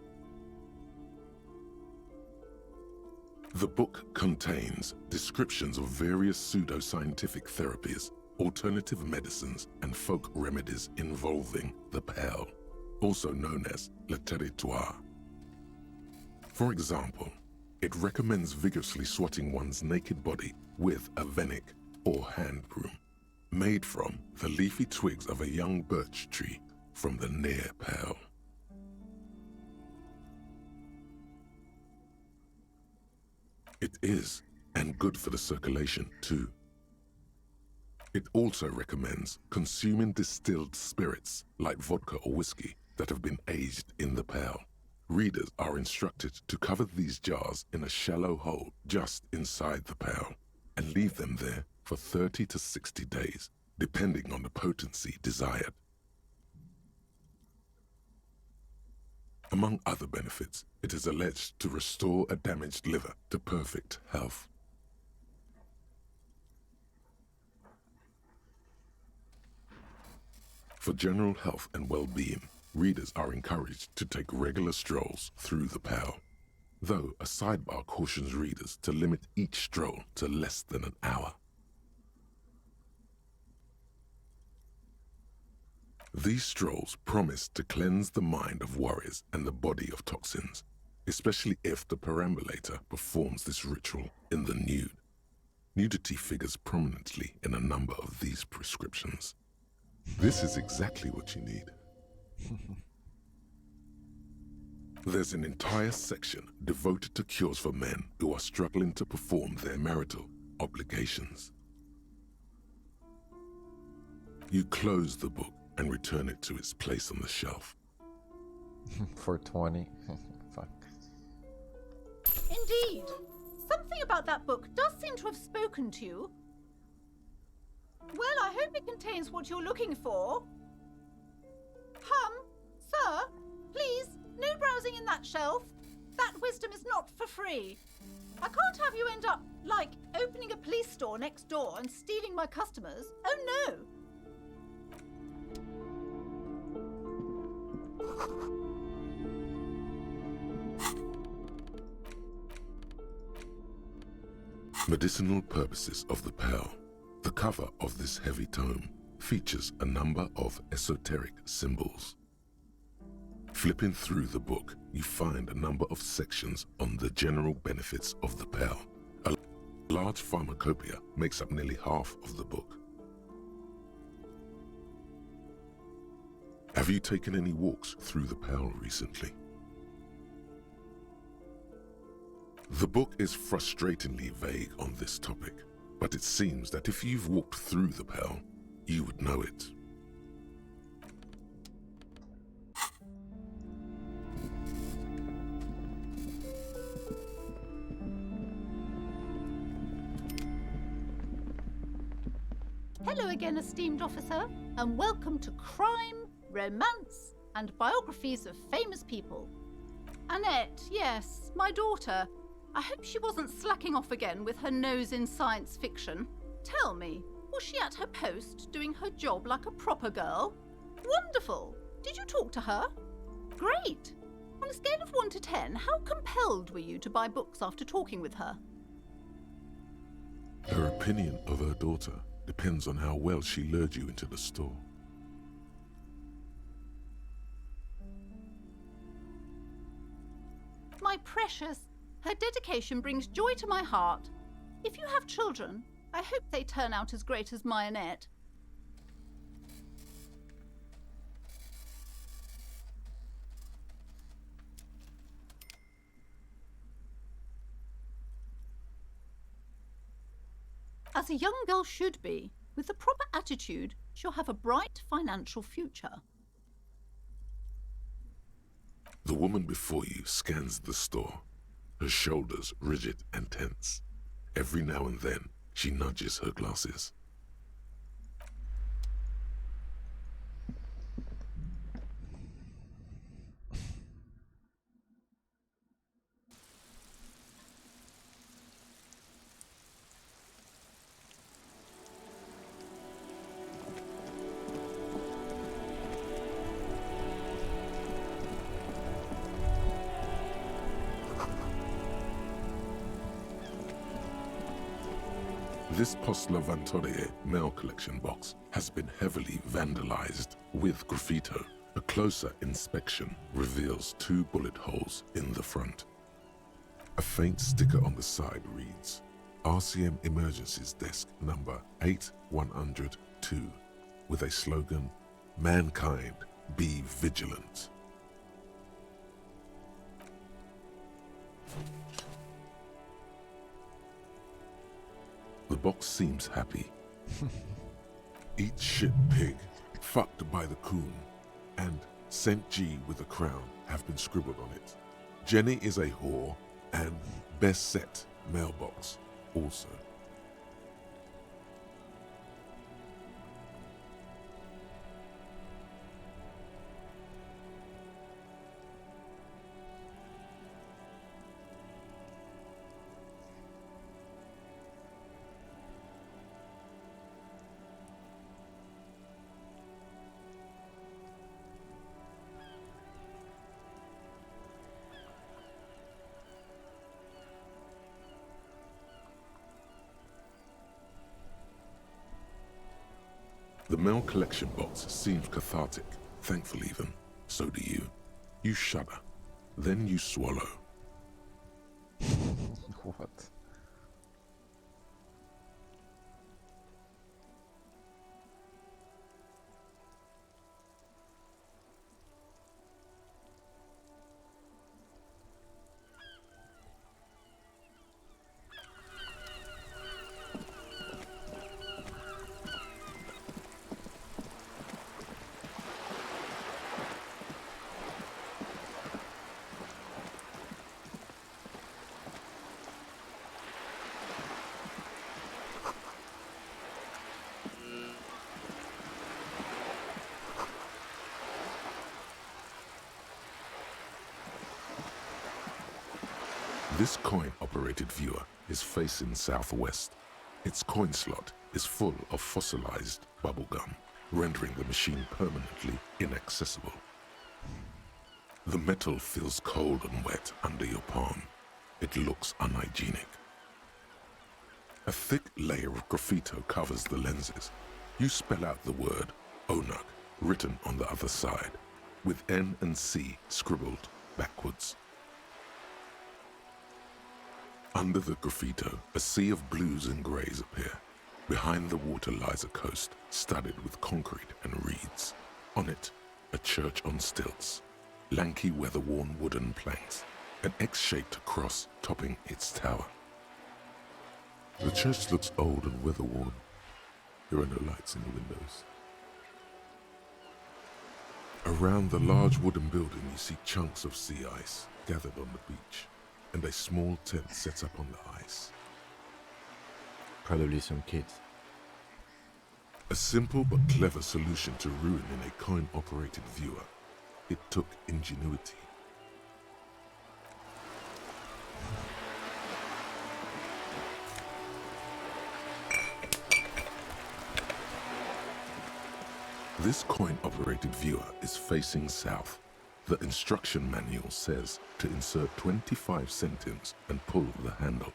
The book contains descriptions of various pseudoscientific therapies, alternative medicines, and folk remedies involving the pearl, also known as le territoire. For example, it recommends vigorously swatting one's naked body with a venik or hand broom, made from the leafy twigs of a young birch tree from the near pearl. It is, and good for the circulation too. It also recommends consuming distilled spirits like vodka or whiskey that have been aged in the pearl. Readers are instructed to cover these jars in a shallow hole just inside the pearl and leave them there for 30 to 60 days, depending on the potency desired. Among other benefits, it is alleged to restore a damaged liver to perfect health. For general health and well-being, readers are encouraged to take regular strolls through the pearl, though a sidebar cautions readers to limit each stroll to less than an hour. These strolls promise to cleanse the mind of worries and the body of toxins, especially if the perambulator performs this ritual in the nude. Nudity figures prominently in a number of these prescriptions. This is exactly what you need. There's an entire section devoted to cures for men who are struggling to perform their marital obligations. You close the book and return it to its place on the shelf. For 20. Fuck. Indeed. Something about that book does seem to have spoken to you. Well, I hope it contains what you're looking for. Sir, please, no browsing in that shelf. That wisdom is not for free. I can't have you end up, like, opening a police store next door and stealing my customers. Oh no! Medicinal purposes of the pearl. The cover of this heavy tome features a number of esoteric symbols. Flipping through the book, you find a number of sections on the general benefits of the pearl. A large pharmacopoeia makes up nearly half of the book. Have you taken any walks through the pearl recently? The book is frustratingly vague on this topic, but it seems that if you've walked through the pearl, you would know it. Hello again, esteemed officer, and welcome to Crime, Romance, and Biographies of Famous People. Annette, yes, my daughter. I hope she wasn't slacking off again with her nose in science fiction. Tell me, was she at her post doing her job like a proper girl? Wonderful! Did you talk to her? Great! On a scale of 1 to 10, how compelled were you to buy books after talking with her? Her opinion of her daughter depends on how well she lured you into the store. My precious, her dedication brings joy to my heart. If you have children, I hope they turn out as great as my Annette. As a young girl should be, with the proper attitude, she'll have a bright financial future. The woman before you scans the store, her shoulders rigid and tense. Every now and then, she nudges her glasses. This Postler Vantorie mail collection box has been heavily vandalized with graffito. A closer inspection reveals 2 bullet holes in the front. A faint sticker on the side reads, RCM Emergencies Desk number 8102, with a slogan, Mankind, be vigilant. The box seems happy. Eat shit pig, fucked by the coon, and St. G with a crown have been scribbled on it. Jenny is a whore, and best set mailbox also. The mail collection box seems cathartic, thankful even. So do you. You shudder, then you swallow. What? This coin-operated viewer is facing southwest. Its coin slot is full of fossilized bubblegum, rendering the machine permanently inaccessible. The metal feels cold and wet under your palm. It looks unhygienic. A thick layer of graffito covers the lenses. You spell out the word Onuk written on the other side, with N and C scribbled backwards. Under the graffito, a sea of blues and greys appear. Behind the water lies a coast studded with concrete and reeds. On it, a church on stilts, lanky weather-worn wooden planks, an X-shaped cross topping its tower. The church looks old and weather-worn. There are no lights in the windows. Around the large wooden building you see chunks of sea ice gathered on the beach, and a small tent set up on the ice. Probably some kids. A simple but clever solution to ruin in a coin-operated viewer. It took ingenuity. This coin-operated viewer is facing south. The instruction manual says to insert 25 centimes and pull the handle.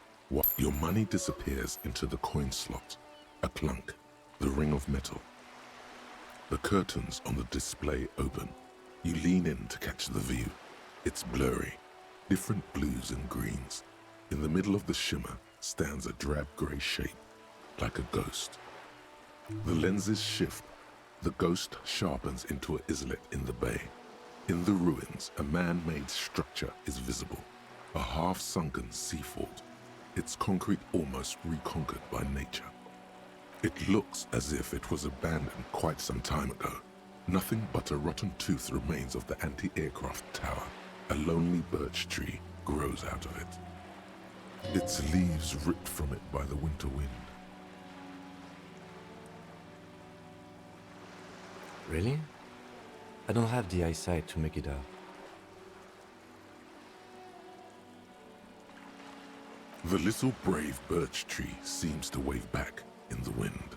Your money disappears into the coin slot. A clunk, the ring of metal. The curtains on the display open. You lean in to catch the view. It's blurry, different blues and greens. In the middle of the shimmer stands a drab grey shape, like a ghost. The lenses shift. The ghost sharpens into an islet in the bay. In the ruins, a man-made structure is visible, a half-sunken sea fort, its concrete almost reconquered by nature. It looks as if it was abandoned quite some time ago. Nothing but a rotten tooth remains of the anti-aircraft tower. A lonely birch tree grows out of it, its leaves ripped from it by the winter wind. Really? I don't have the eyesight to make it out. The little brave birch tree seems to wave back in the wind.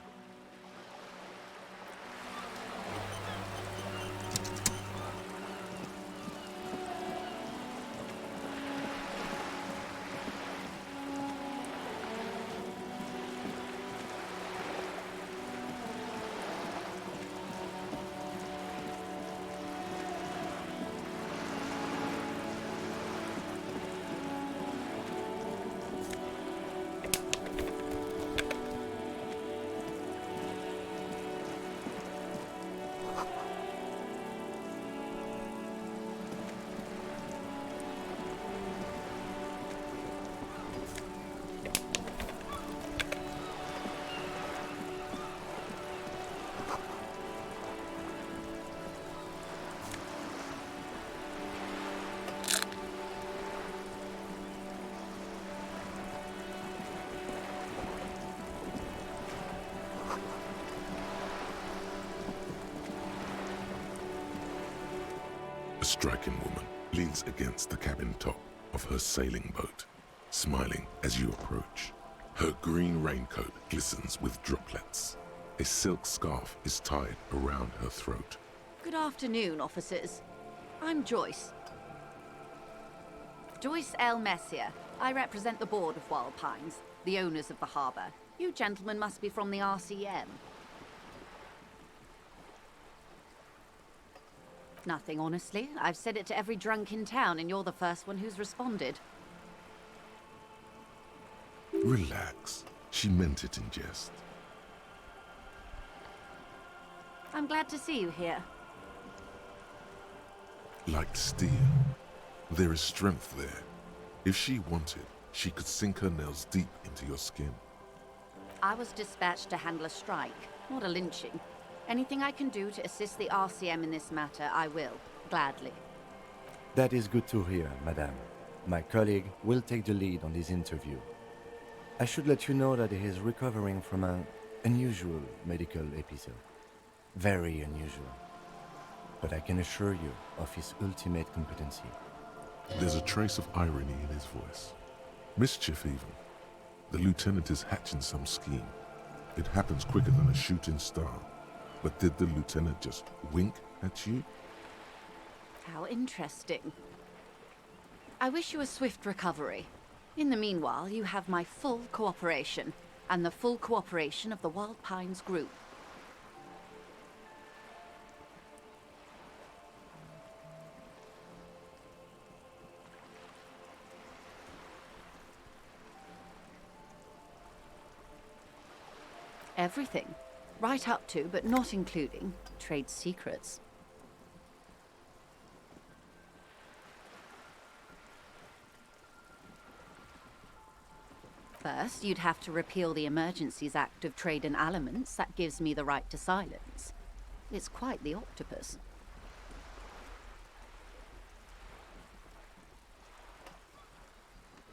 A striking woman leans against the cabin top of her sailing boat, smiling as you approach. Her green raincoat glistens with droplets. A silk scarf is tied around her throat. Good afternoon, officers. I'm Joyce. Joyce L. Messier. I represent the board of Wild Pines, the owners of the harbour. You gentlemen must be from the RCM. Nothing, honestly. I've said it to every drunk in town, and you're the first one who's responded. Relax. She meant it in jest. I'm glad to see you here. Like steel. There is strength there. If she wanted, she could sink her nails deep into your skin. I was dispatched to handle a strike, not a lynching. Anything I can do to assist the RCM in this matter, I will, gladly. That is good to hear, madame. My colleague will take the lead on this interview. I should let you know that he is recovering from an unusual medical episode. Very unusual. But I can assure you of his ultimate competency. There's a trace of irony in his voice. Mischief, even. The lieutenant is hatching some scheme. It happens quicker than a shooting star. But did the lieutenant just wink at you? How interesting. I wish you a swift recovery. In the meanwhile, you have my full cooperation. and the full cooperation of the Wild Pines Group. Everything. Right up to, but not including, trade secrets. First, you'd have to repeal the Emergencies Act of Trade in Aliments that gives me the right to silence. It's quite the octopus.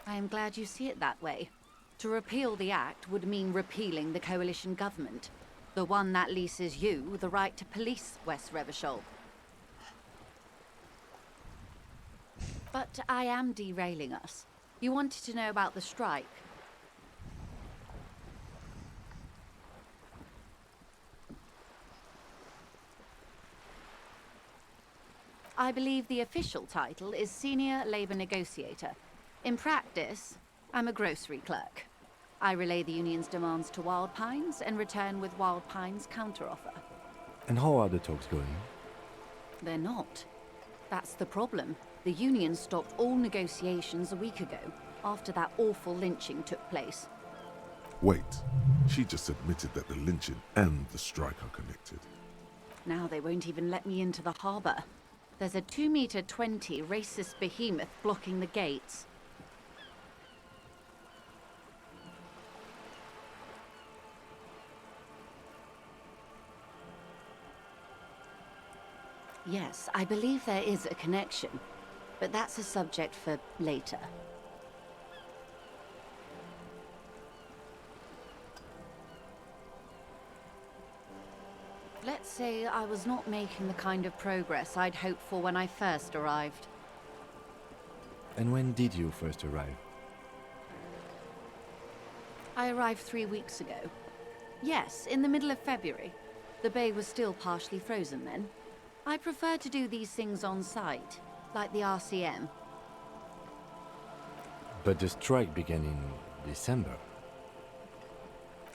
I am glad you see it that way. To repeal the act would mean repealing the coalition government, the one that leases you the right to police West Revachol. But I am derailing us. You wanted to know about the strike. I believe the official title is Senior Labor Negotiator. In practice, I'm a grocery clerk. I relay the union's demands to Wild Pines and return with Wild Pines' counteroffer. And how are the talks going? They're not. That's the problem. The union stopped all negotiations a week ago, after that awful lynching took place. Wait, she just admitted that the lynching and the strike are connected. Now they won't even let me into the harbour. There's a 2-meter-20 racist behemoth blocking the gates. Yes, I believe there is a connection, but that's a subject for later. Let's say I was not making the kind of progress I'd hoped for when I first arrived. And when did you first arrive? I arrived 3 weeks ago. Yes, in the middle of February. The bay was still partially frozen then. I prefer to do these things on site, like the RCM. But the strike began in December.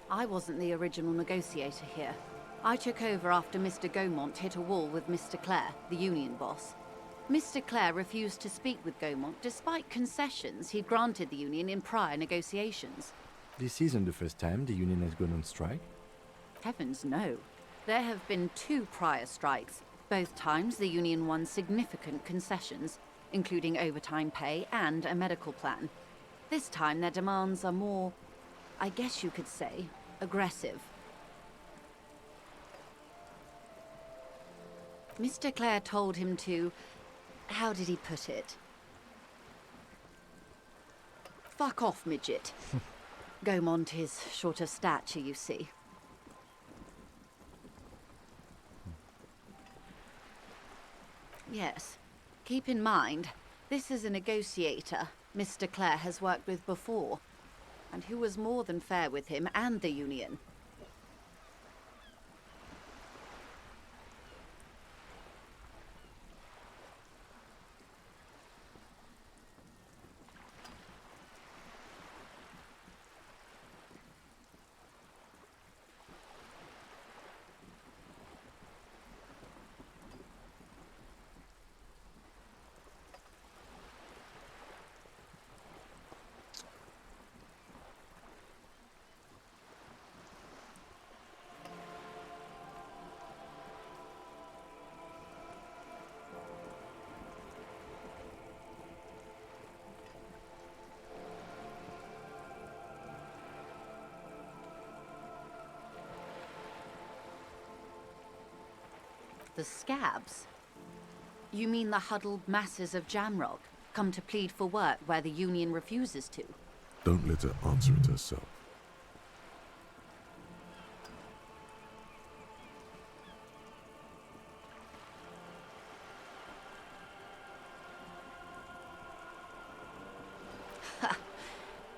I wasn't the original negotiator here. I took over after Mr. Gaumont hit a wall with Mr. Clare, the union boss. Mr. Clare refused to speak with Gaumont despite concessions he'd granted the union in prior negotiations. This isn't the first time the union has gone on strike? Heavens no. There have been 2 prior strikes. Both times the union won significant concessions, including overtime pay and a medical plan. This time their demands are more, I guess you could say, aggressive. Mr. Clare told him to... how did he put it? Fuck off, midget. Gaumont is short of stature, you see. Yes. Keep in mind, this is a negotiator Mr. Clare has worked with before, and who was more than fair with him and the union. The scabs? You mean the huddled masses of Jamrock, come to plead for work where the union refuses to? Don't let her answer it herself.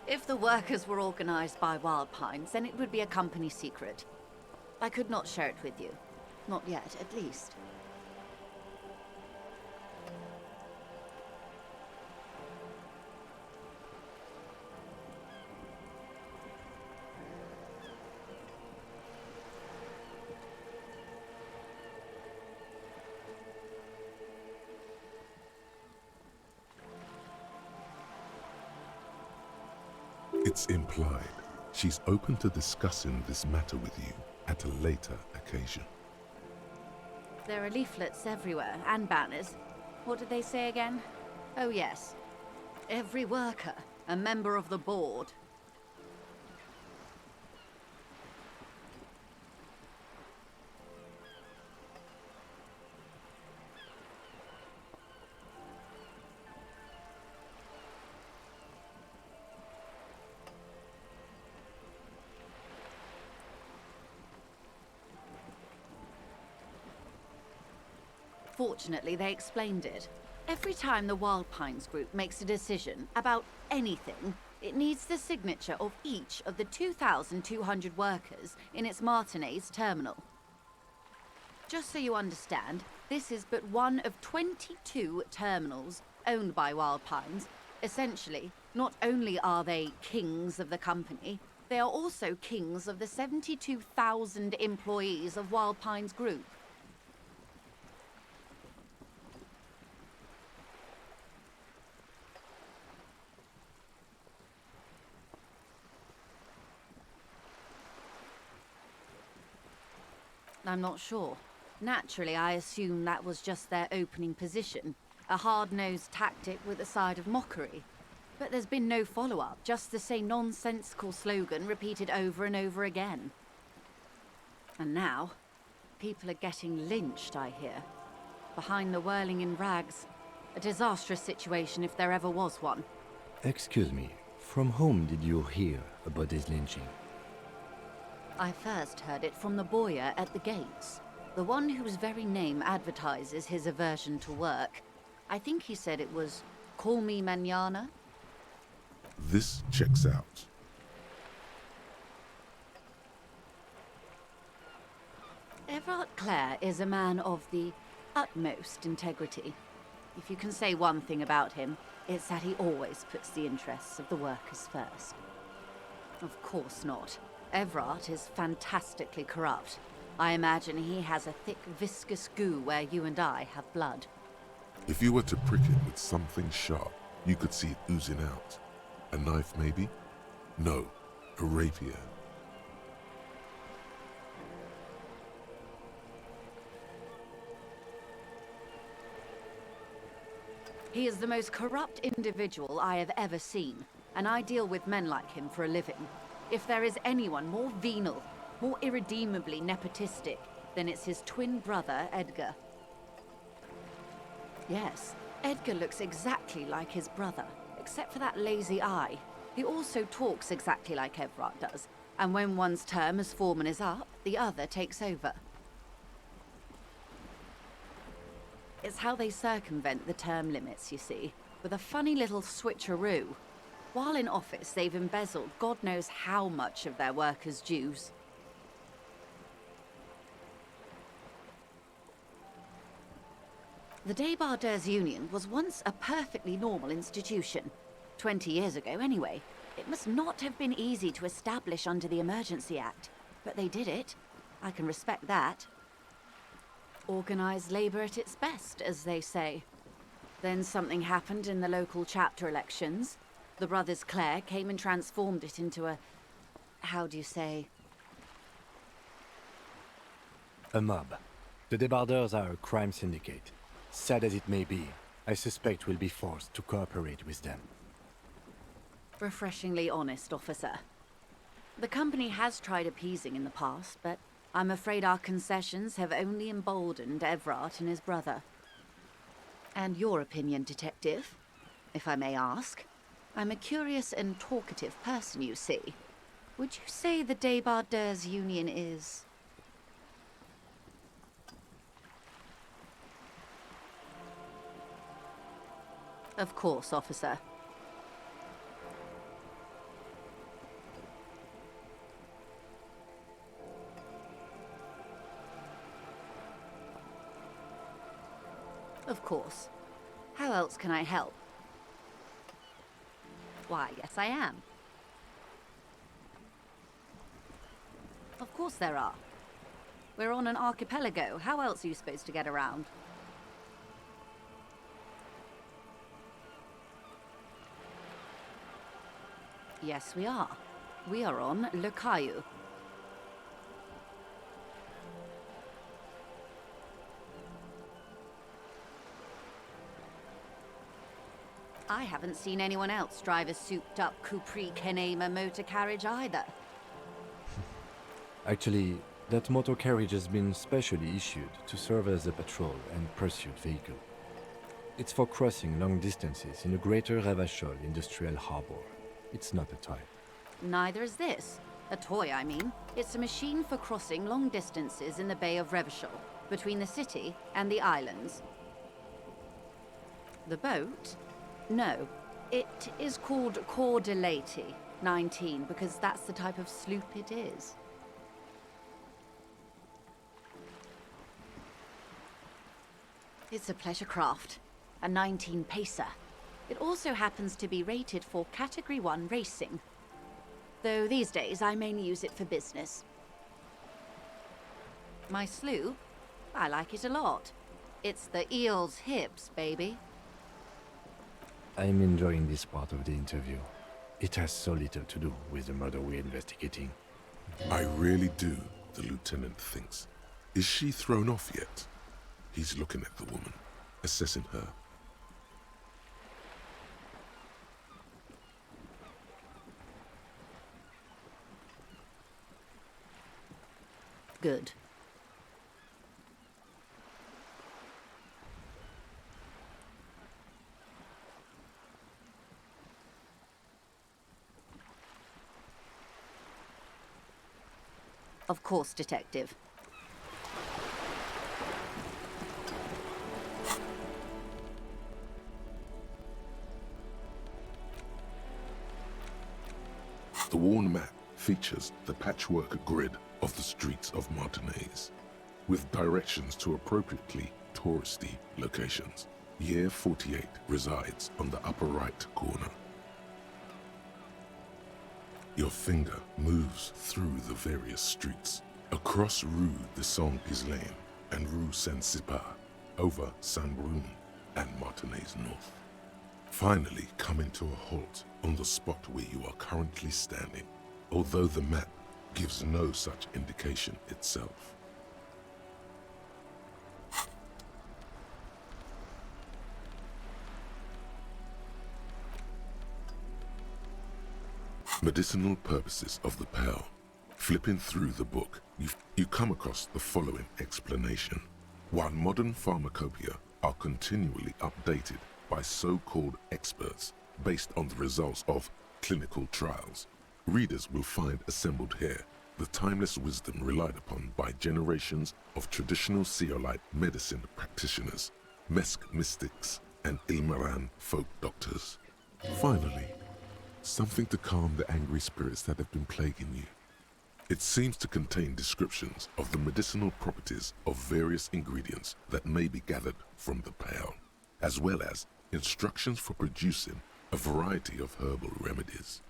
If the workers were organized by Wild Pines, then it would be a company secret. I could not share it with you. Not yet, at least. It's implied. She's open to discussing this matter with you at a later occasion. There are leaflets everywhere, and banners. What did they say again? Oh yes. Every worker, a member of the board. Fortunately, they explained it. Every time the Wild Pines group makes a decision about anything, it needs the signature of each of the 2,200 workers in its Martinez terminal. Just so you understand, this is but one of 22 terminals owned by Wild Pines. Essentially, not only are they kings of the company, they are also kings of the 72,000 employees of Wild Pines Group. I'm not sure. Naturally, I assume that was just their opening position, a hard-nosed tactic with a side of mockery. But there's been no follow-up, just the same nonsensical slogan repeated over and over again. And now, people are getting lynched, I hear. Behind the whirling in rags. A disastrous situation if there ever was one. Excuse me, from whom did you hear about this lynching? I first heard it from the boyer at the gates. The one whose very name advertises his aversion to work. I think he said it was, "Call me mañana." This checks out. Everard Clare is a man of the utmost integrity. If you can say one thing about him, it's that he always puts the interests of the workers first. Of course not. Everard is fantastically corrupt. I imagine he has a thick, viscous goo where you and I have blood. If you were to prick him with something sharp, you could see it oozing out. A knife, maybe? No, a rapier. He is the most corrupt individual I have ever seen, and I deal with men like him for a living. If there is anyone more venal, more irredeemably nepotistic, then it's his twin brother, Edgar. Yes, Edgar looks exactly like his brother, except for that lazy eye. He also talks exactly like Everard does, and when one's term as foreman is up, the other takes over. It's how they circumvent the term limits, you see, with a funny little switcheroo. While in office, they've embezzled God knows how much of their workers' dues. The Débardeurs Union was once a perfectly normal institution. 20 years ago, anyway. It must not have been easy to establish under the Emergency Act, but they did it. I can respect that. Organised labour at its best, as they say. Then something happened in the local chapter elections. The brothers Clare came and transformed it into a... how do you say? A mob. The Débardeurs are a crime syndicate. Sad as it may be, I suspect we'll be forced to cooperate with them. Refreshingly honest, officer. The company has tried appeasing in the past, but I'm afraid our concessions have only emboldened Everard and his brother. And your opinion, detective, if I may ask? I'm a curious and talkative person, you see. Would you say the Débardeurs Union is... Of course, officer. Of course. How else can I help? Why, yes I am. Of course there are. We're on an archipelago. How else are you supposed to get around? Yes, we are. We are on Le Caillou. I haven't seen anyone else drive a souped-up Capri Kenema motor carriage either. Actually, that motor carriage has been specially issued to serve as a patrol and pursuit vehicle. It's for crossing long distances in the greater Revachol industrial harbor. It's not a toy. Neither is this. A toy, I mean. It's a machine for crossing long distances in the Bay of Revachol, between the city and the islands. The boat? No. It is called Cor de Leyte 19 because that's the type of sloop it is. It's a pleasure craft, a 19 pacer. It also happens to be rated for Category 1 racing, though these days I mainly use it for business. My sloop? I like it a lot. It's the eel's hips, baby. I'm enjoying this part of the interview. It has so little to do with the murder we're investigating. I really do, the lieutenant thinks. Is she thrown off yet? He's looking at the woman, assessing her. Good. Of course, Detective. The worn map features the patchwork grid of the streets of Martinaise, with directions to appropriately touristy locations. Year 48 resides on the upper right corner. Your finger moves through the various streets, across Rue de Saint-Ghislain and Rue Saint-Cypar, over Saint-Brun and Martinaise North. Finally coming to a halt on the spot where you are currently standing, although the map gives no such indication itself. Medicinal purposes of the pearl. Flipping through the book, you come across the following explanation. While modern pharmacopoeia are continually updated by so-called experts based on the results of clinical trials, readers will find assembled here the timeless wisdom relied upon by generations of traditional Seolite medicine practitioners, Mesk mystics, and Ilmaran folk doctors. Finally, something to calm the angry spirits that have been plaguing you. It seems to contain descriptions of the medicinal properties of various ingredients that may be gathered from the pearl, as well as instructions for producing a variety of herbal remedies.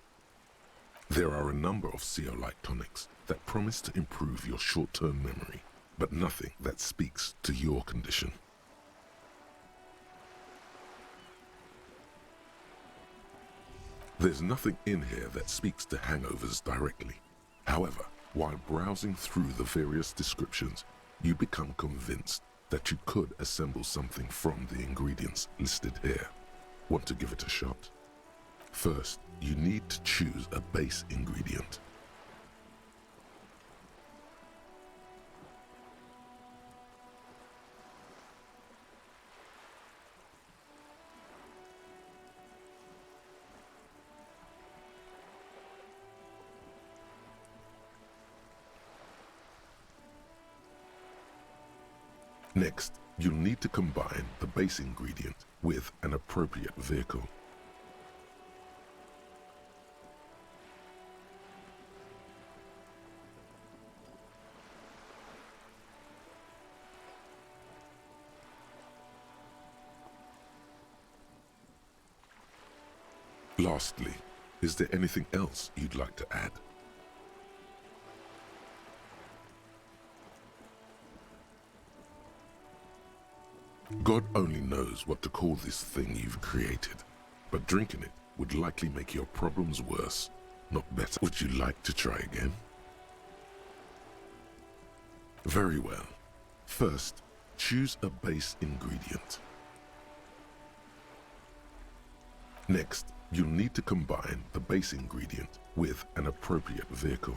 There are a number of Seolite tonics that promise to improve your short-term memory, but nothing that speaks to your condition. There's nothing in here that speaks to hangovers directly. However, while browsing through the various descriptions, you become convinced that you could assemble something from the ingredients listed here. Want to give it a shot? First, you need to choose a base ingredient. Next, you'll need to combine the base ingredient with an appropriate vehicle. Lastly, is there anything else you'd like to add? God only knows what to call this thing you've created, but drinking it would likely make your problems worse. not better. Would you like to try again? Very well. First, choose a base ingredient. Next, you'll need to combine the base ingredient with an appropriate vehicle.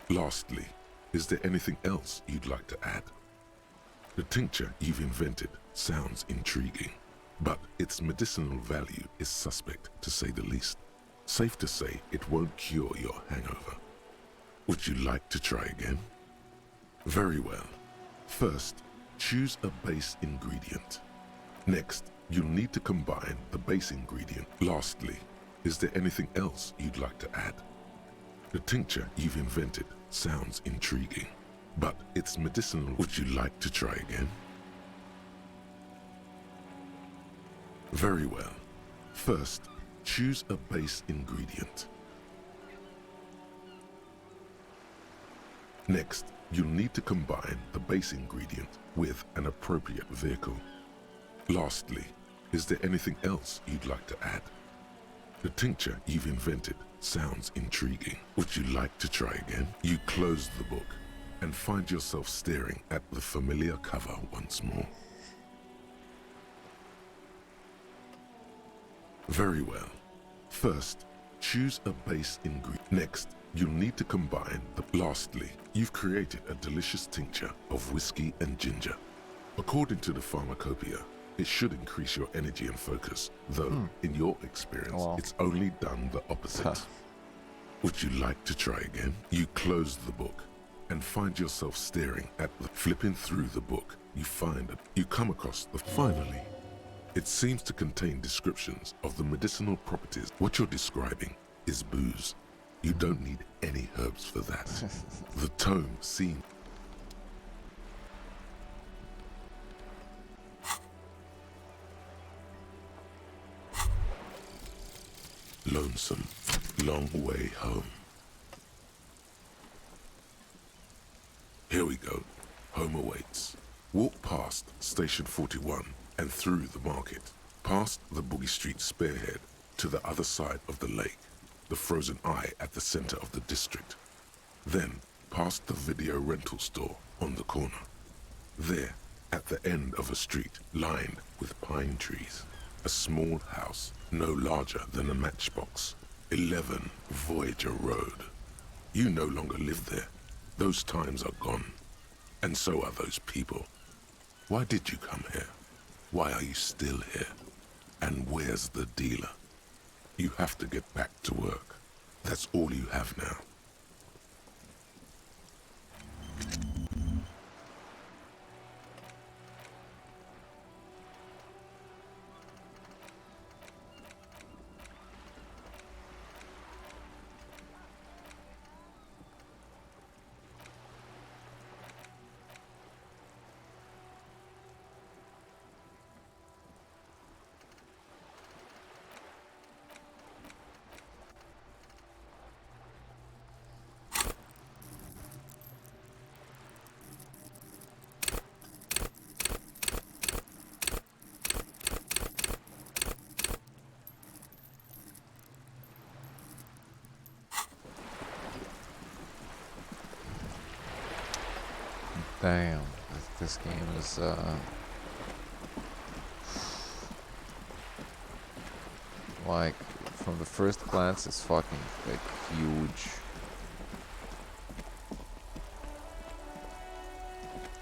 Lastly, is there anything else you'd like to add? The tincture you've invented sounds intriguing, but its medicinal value is suspect, to say the least. Safe to say it won't cure your hangover. Would you like to try again? Very well. First, choose a base ingredient. Next, you'll need to combine the base ingredient. Lastly, is there anything else you'd like to add? The tincture you've invented sounds intriguing, but it's medicinal. Would you like to try again? Very well. First, choose a base ingredient. Next, you'll need to combine the base ingredient with an appropriate vehicle. Lastly, is there anything else you'd like to add? The tincture you've invented sounds intriguing. Would you like to try again? You close the book and find yourself staring at the familiar cover once more. Very well. First, choose a base ingredient. Next, you'll need to combine the... Lastly, you've created a delicious tincture of whiskey and ginger. According to the pharmacopoeia, it should increase your energy and focus, though, in your experience, it's only done the opposite. Would you like to try again? You close the book and find yourself staring at the... Flipping through the book, you come across the... Finally, it seems to contain descriptions of the medicinal properties. What you're describing is booze. You don't need any herbs for that. The tome seems... Lonesome, long way home. Here we go. Home awaits. Walk past Station 41 and through the market, past the Boogie Street spearhead to the other side of the lake, the frozen eye at the center of the district. Then, past the video rental store on the corner. There, at the end of a street lined with pine trees, a small house no larger than a matchbox. 11 Voyager Road. You no longer live there. Those times are gone. And so are those people. Why did you come here? Why are you still here? And where's the dealer? You have to get back to work. That's all you have now. Damn, this game is like, from the first glance, it's fucking like huge.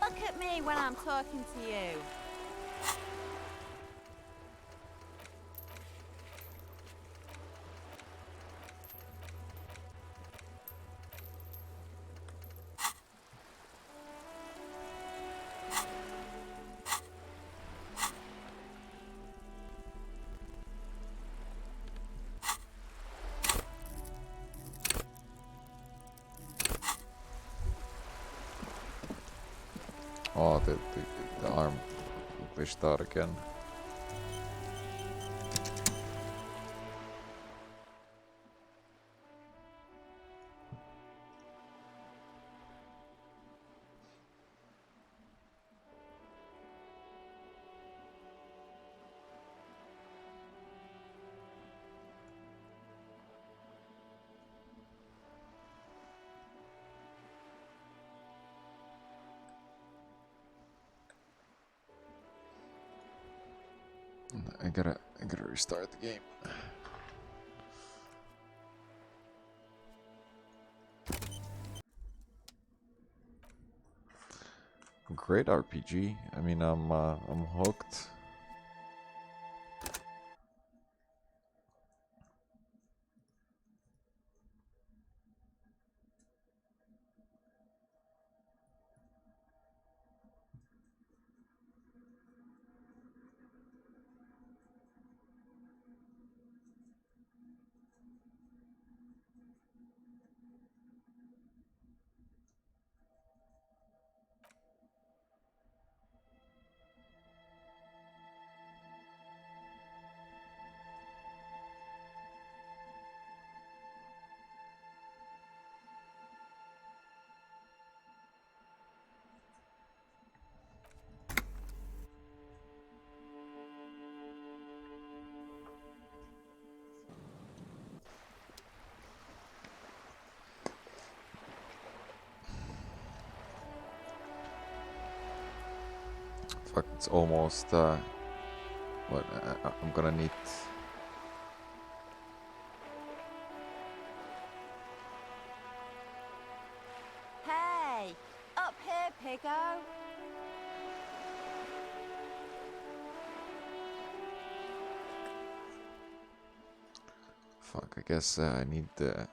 Look at me when I'm talking to you. Oh, the arm glitched out again. I gotta restart the game. Great RPG. I mean, I'm hooked. Fuck, it's almost, what, I'm gonna need... Hey! Up here, Piggo! Fuck, I guess I need the...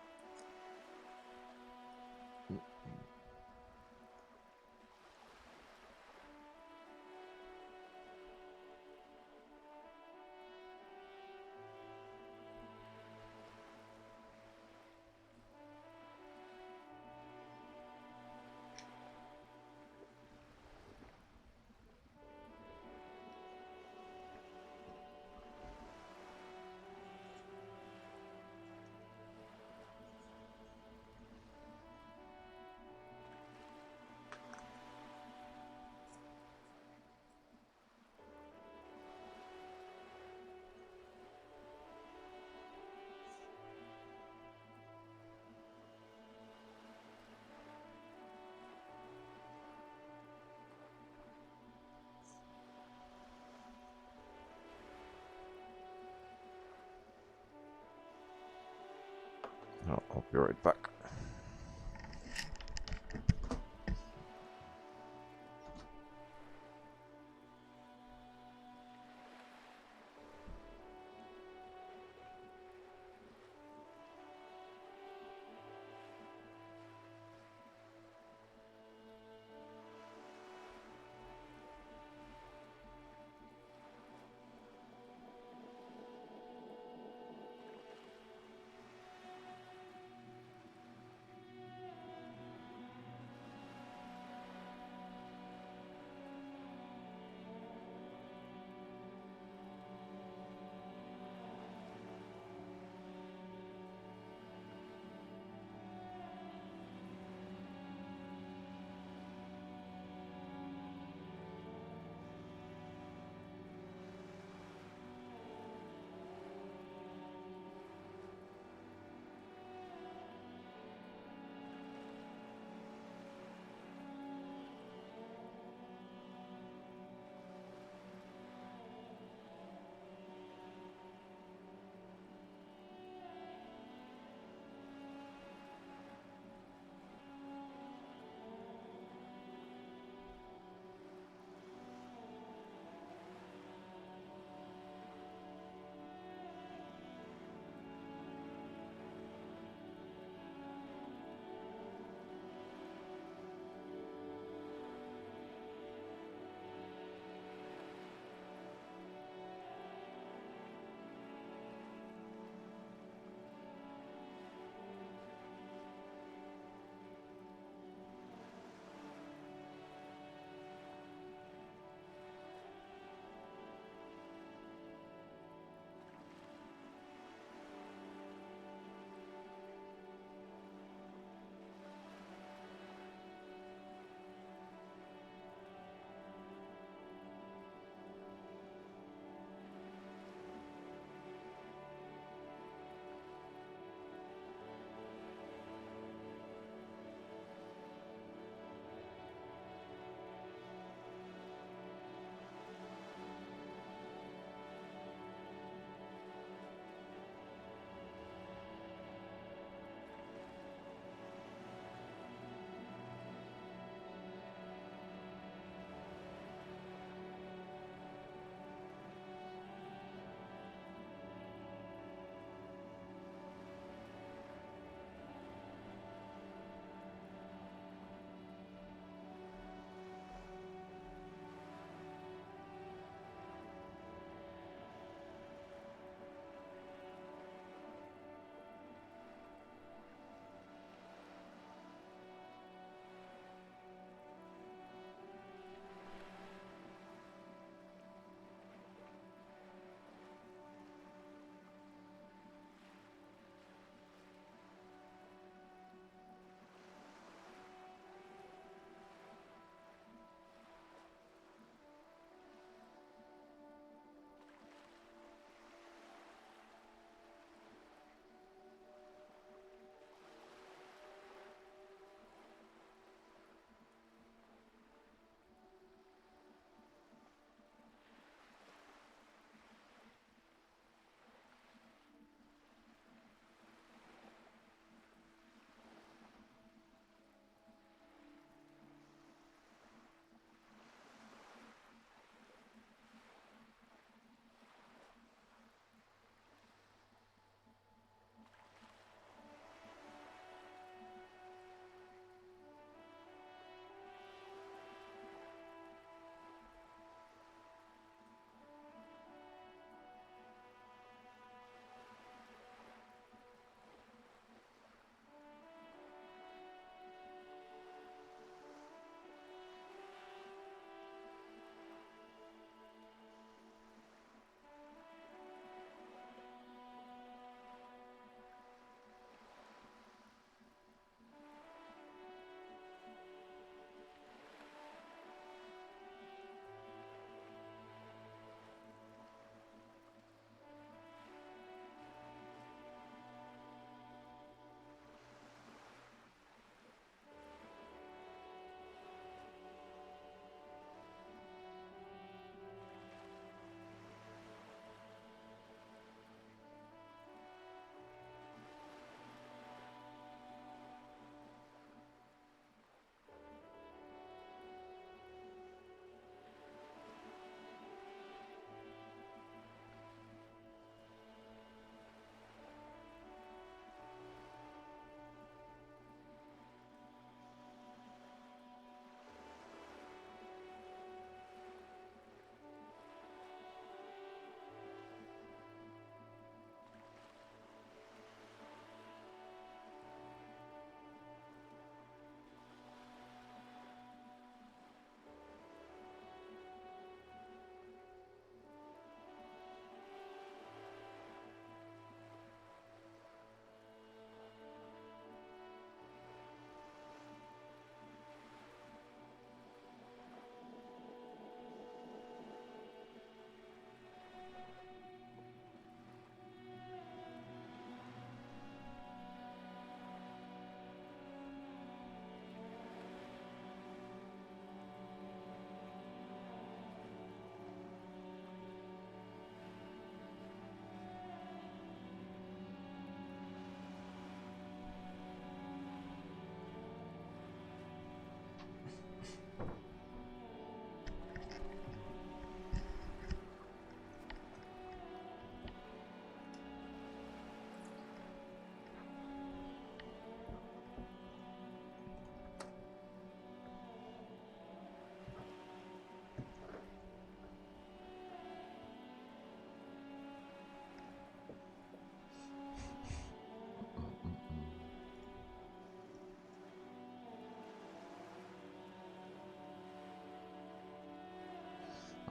I'll be right back.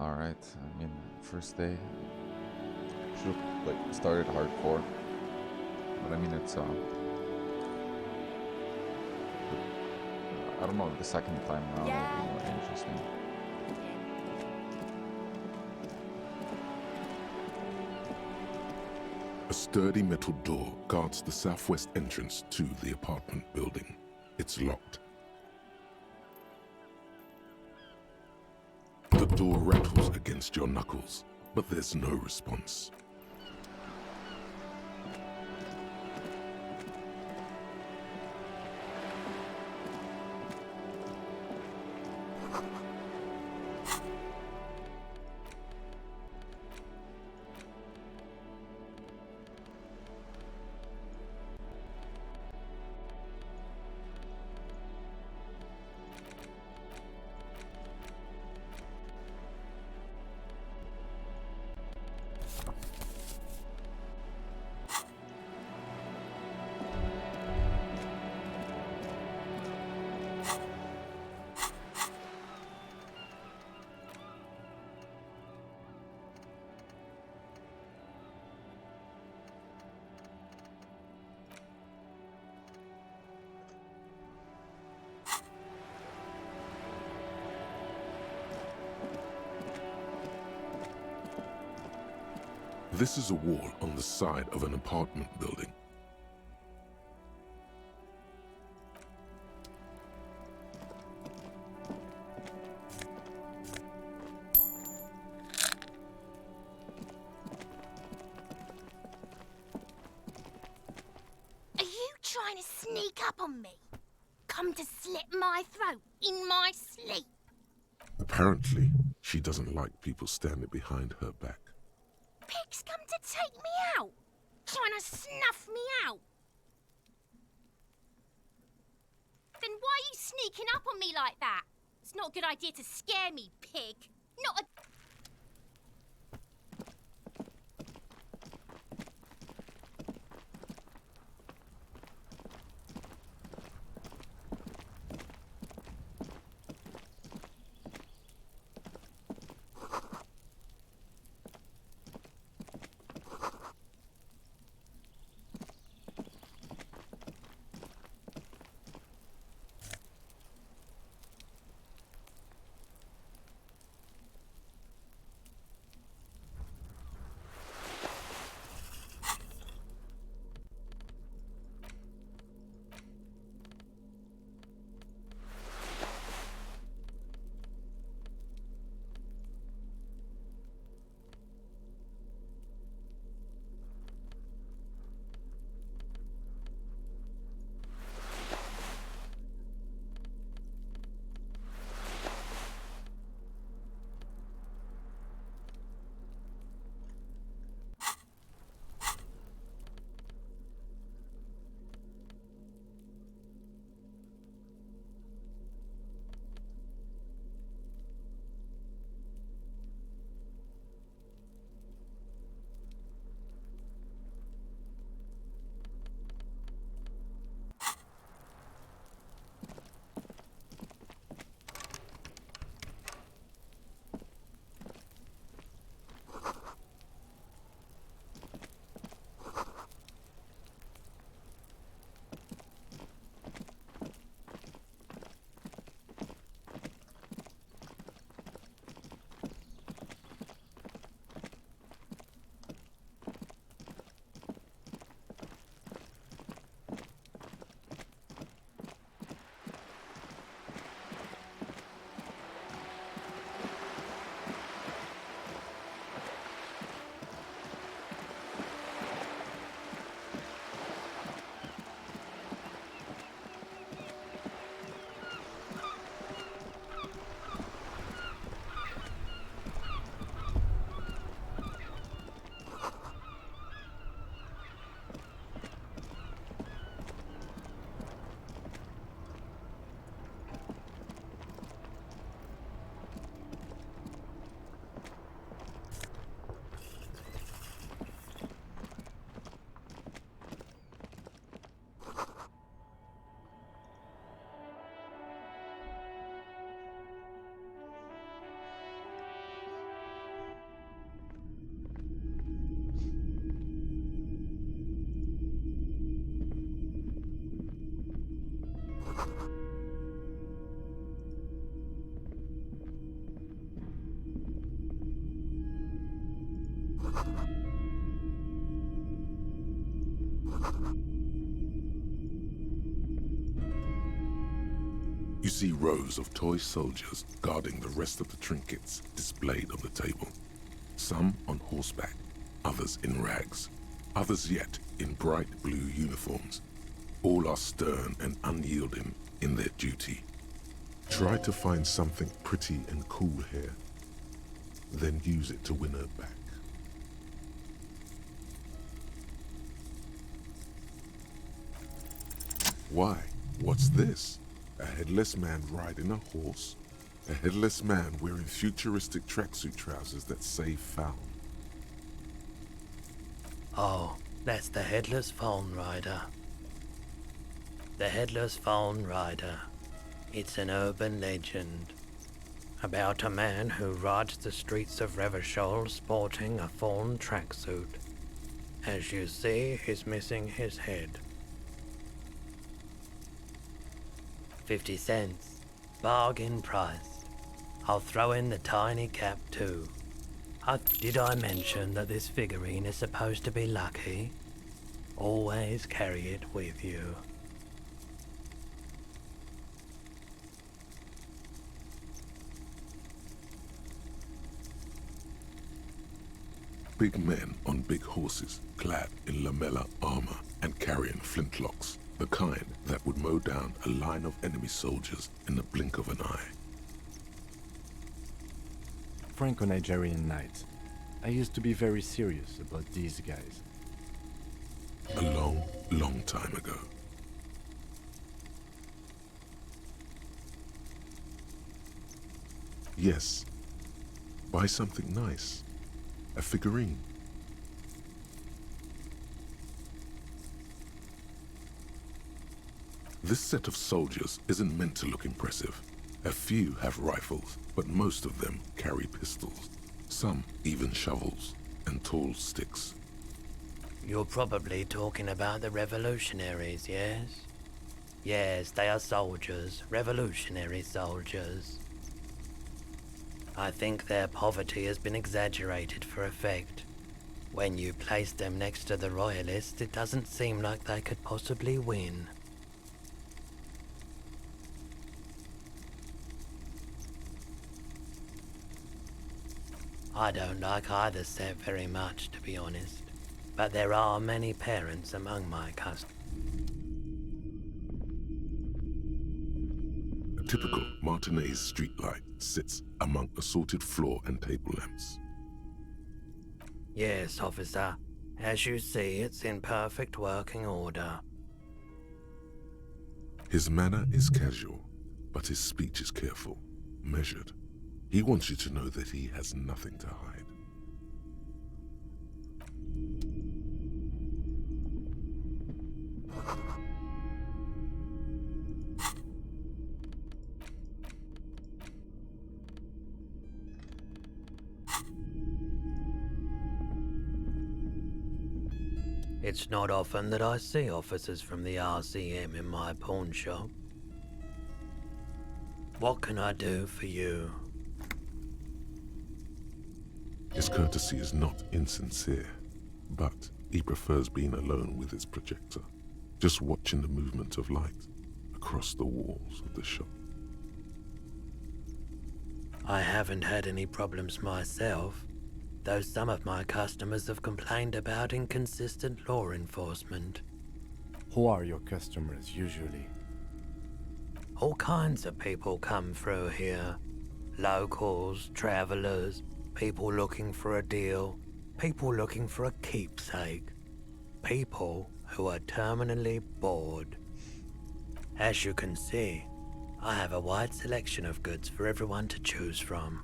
Alright, I mean, first day. Should've, like, started hardcore. But I mean, it's, I don't know, the second time now it'll be more interesting. A sturdy metal door guards the southwest entrance to the apartment building. It's locked. The door rattles against your knuckles, but there's no response. This is a wall on the side of an apartment building. Are you trying to sneak up on me? Come to slit my throat in my sleep? Apparently, she doesn't like people standing behind her back. Pigs come to take me out, trying to snuff me out. Then why are you sneaking up on me like that? It's not a good idea to scare me, pig. Not a... You see rows of toy soldiers guarding the rest of the trinkets displayed on the table. Some on horseback, others in rags, others yet in bright blue uniforms. All are stern and unyielding in their duty. Try to find something pretty and cool here, then use it to win her back. Why? What's this? A headless man riding a horse? A headless man wearing futuristic tracksuit trousers that say foul. Oh, that's the Headless Phone Rider. The Headless Phone Rider. It's an urban legend about a man who rides the streets of Revachol sporting a fawn tracksuit. As you see, he's missing his head. 50 cents. Bargain price. I'll throw in the tiny cap too. Did I mention that this figurine is supposed to be lucky? Always carry it with you. Big men on big horses, clad in lamella armor and carrying flintlocks, the kind that would mow down a line of enemy soldiers in the blink of an eye. Franco-Nigerian knight. I used to be very serious about these guys. A long, long time ago. Yes, buy something nice. A figurine. This set of soldiers isn't meant to look impressive. A few have rifles, but most of them carry pistols. Some even shovels and tall sticks. You're probably talking about the revolutionaries, yes? Yes, they are soldiers, revolutionary soldiers. I think their poverty has been exaggerated for effect. When you place them next to the royalists, it doesn't seem like they could possibly win. I don't like either set very much, to be honest. But there are many parents among my customers. A typical Martinez streetlight sits among assorted floor and table lamps. Yes, officer. As you see, it's in perfect working order. His manner is casual, but his speech is careful, measured. He wants you to know that he has nothing to hide. It's not often that I see officers from the RCM in my pawn shop. What can I do for you? His courtesy is not insincere, but he prefers being alone with his projector, just watching the movement of light across the walls of the shop. I haven't had any problems myself, though some of my customers have complained about inconsistent law enforcement. Who are your customers usually? All kinds of people come through here. Locals, travelers, people looking for a deal, people looking for a keepsake, people who are terminally bored. As you can see, I have a wide selection of goods for everyone to choose from.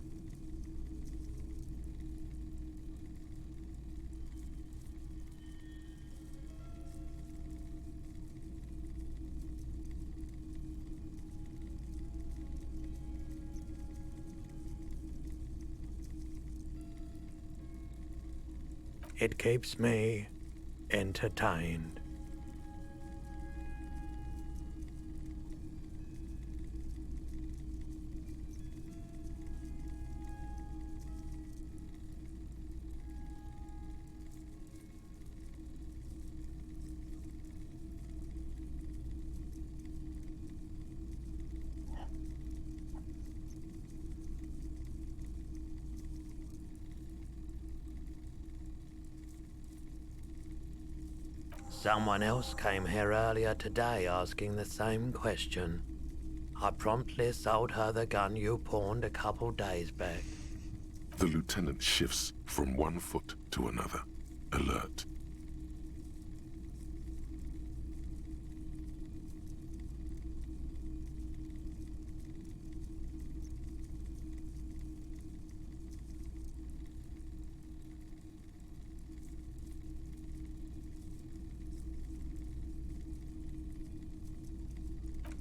It keeps me entertained. Someone else came here earlier today asking the same question. I promptly sold her the gun you pawned a couple days back. The lieutenant shifts from one foot to another, alert.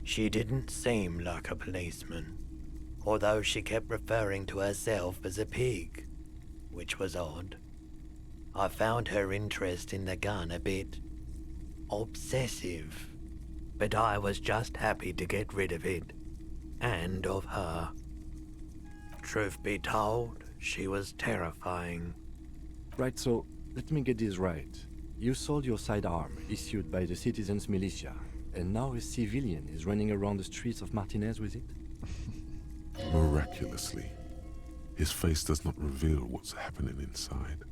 She didn't seem like a policeman, although she kept referring to herself as a pig, which was odd. I found her interest in the gun a bit obsessive, but I was just happy to get rid of it, and of her. Truth be told, she was terrifying. Right, so let me get this right. You sold your sidearm, issued by the citizens' militia, and now a civilian is running around the streets of Martinez with it? Miraculously, his face does not reveal what's happening inside.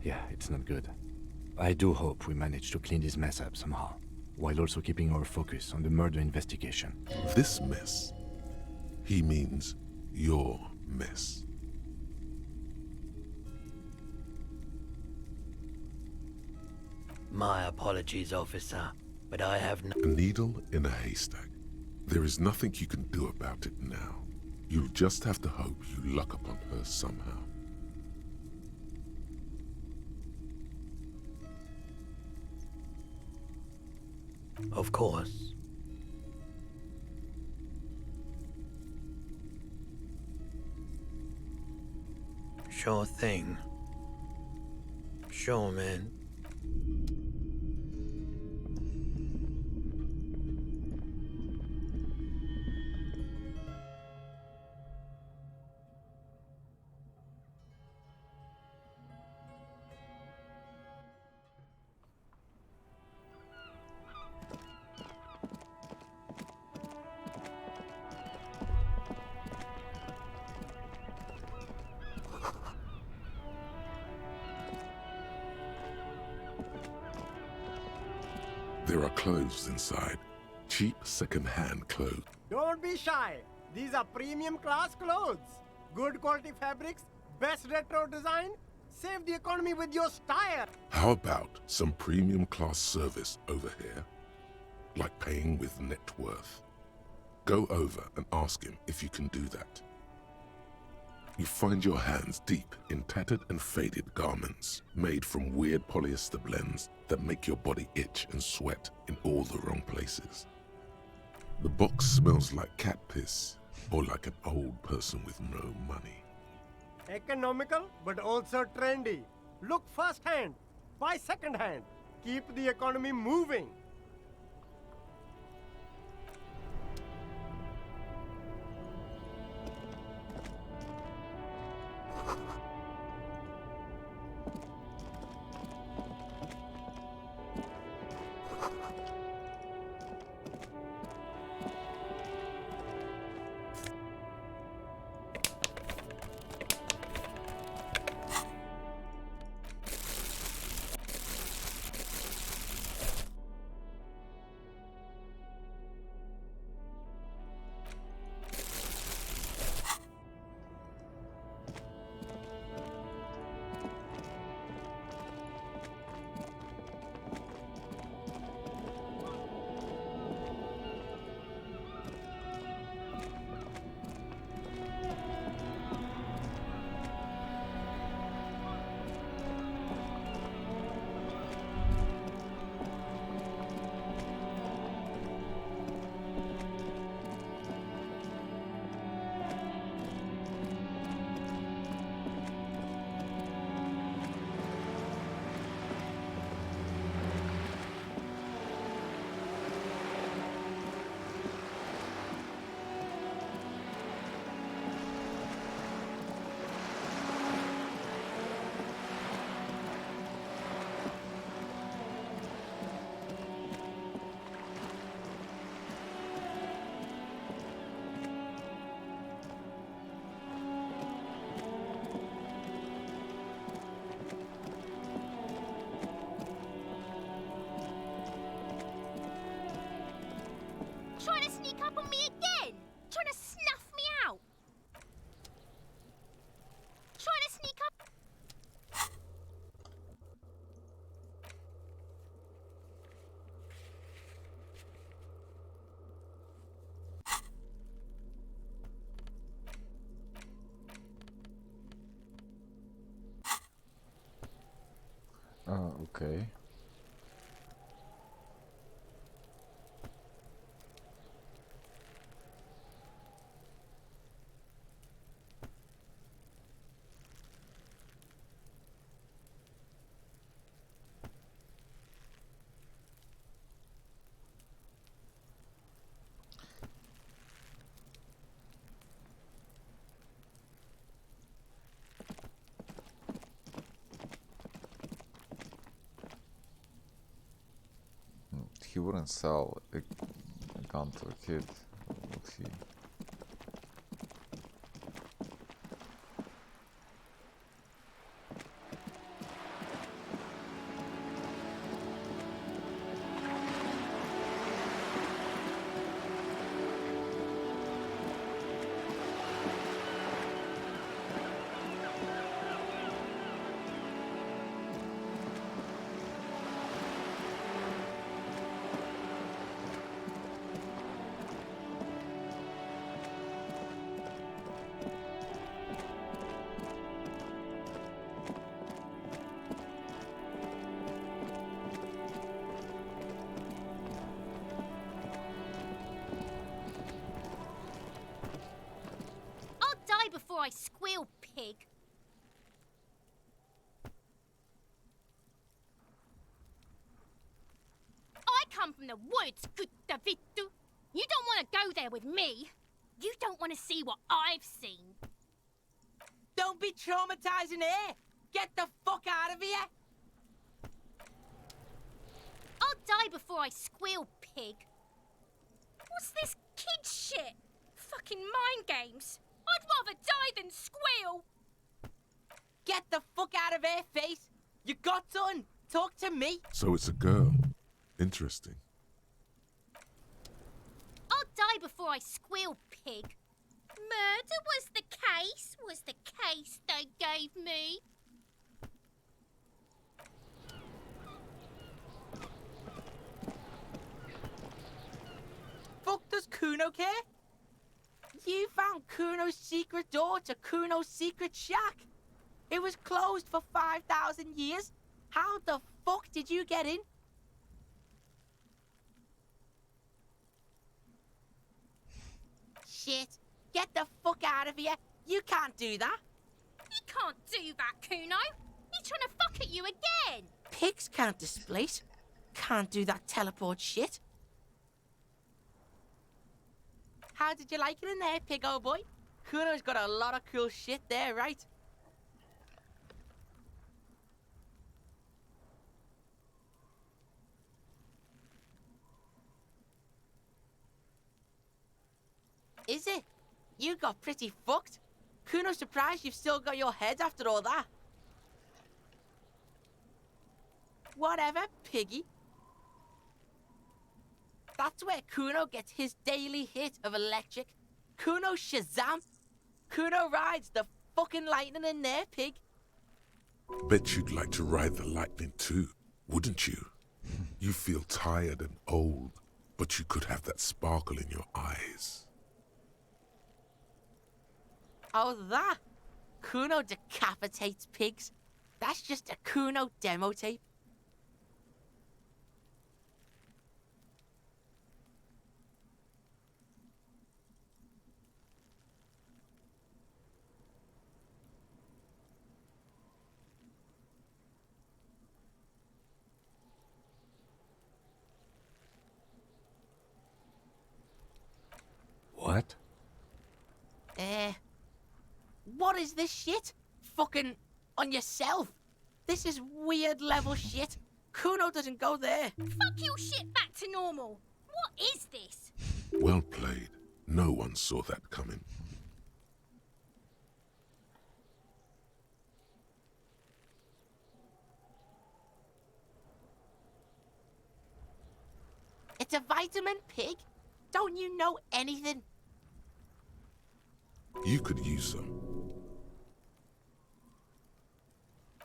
Yeah, it's not good. I do hope we manage to clean this mess up somehow, while also keeping our focus on the murder investigation. This mess, he means your mess. My apologies, officer, but I have no— A needle in a haystack. There is nothing you can do about it now. You'll just have to hope you luck upon her somehow. Of course. Sure thing. Sure, man. There are clothes inside. Cheap second-hand clothes. Don't be shy. These are premium class clothes. Good quality fabrics, best retro design. Save the economy with your style. How about some premium class service over here? Like paying with net worth. Go over and ask him if you can do that. You find your hands deep in tattered and faded garments made from weird polyester blends that make your body itch and sweat in all the wrong places. The box smells like cat piss or like an old person with no money. Economical, but also trendy. Look first hand, buy second hand. Keep the economy moving. Okay. He wouldn't sell a gun to a kid, would he? Before I squeal, pig. I come from the woods, Gutta Vittu. You don't want to go there with me. You don't want to see what I've seen. Don't be traumatizing here. Get the fuck out of here. I'll die before I squeal, pig. What's this kid shit? Fucking mind games. I'd rather die than squeal! Get the fuck out of here, face! You got done! Talk to me! So it's a girl. Interesting. I'll die before I squeal, pig. Murder was the case they gave me. Fuck does Kuno care? You found Kuno's secret door to Kuno's secret shack. It was closed for 5,000 years. How the fuck did you get in? Shit. Get the fuck out of here. You can't do that. He can't do that, Kuno. He's trying to fuck at you again. Pigs can't displace. Can't do that teleport shit. How did you like it in there, pig old boy? Kuno's got a lot of cool shit there, right? Is it? You got pretty fucked. Kuno's surprised you've still got your head after all that. Whatever, piggy. That's where Kuno gets his daily hit of electric. Kuno Shazam. Kuno rides the fucking lightning in there, pig. Bet you'd like to ride the lightning too, wouldn't you? You feel tired and old, but you could have that sparkle in your eyes. Oh, that? Kuno decapitates pigs. That's just a Kuno demo tape. What? What is this shit? Fucking on yourself. This is weird level shit. Kuno doesn't go there. Fuck your shit back to normal. What is this? Well played. No one saw that coming. It's a vitamin, pig. Don't you know anything? You could use some.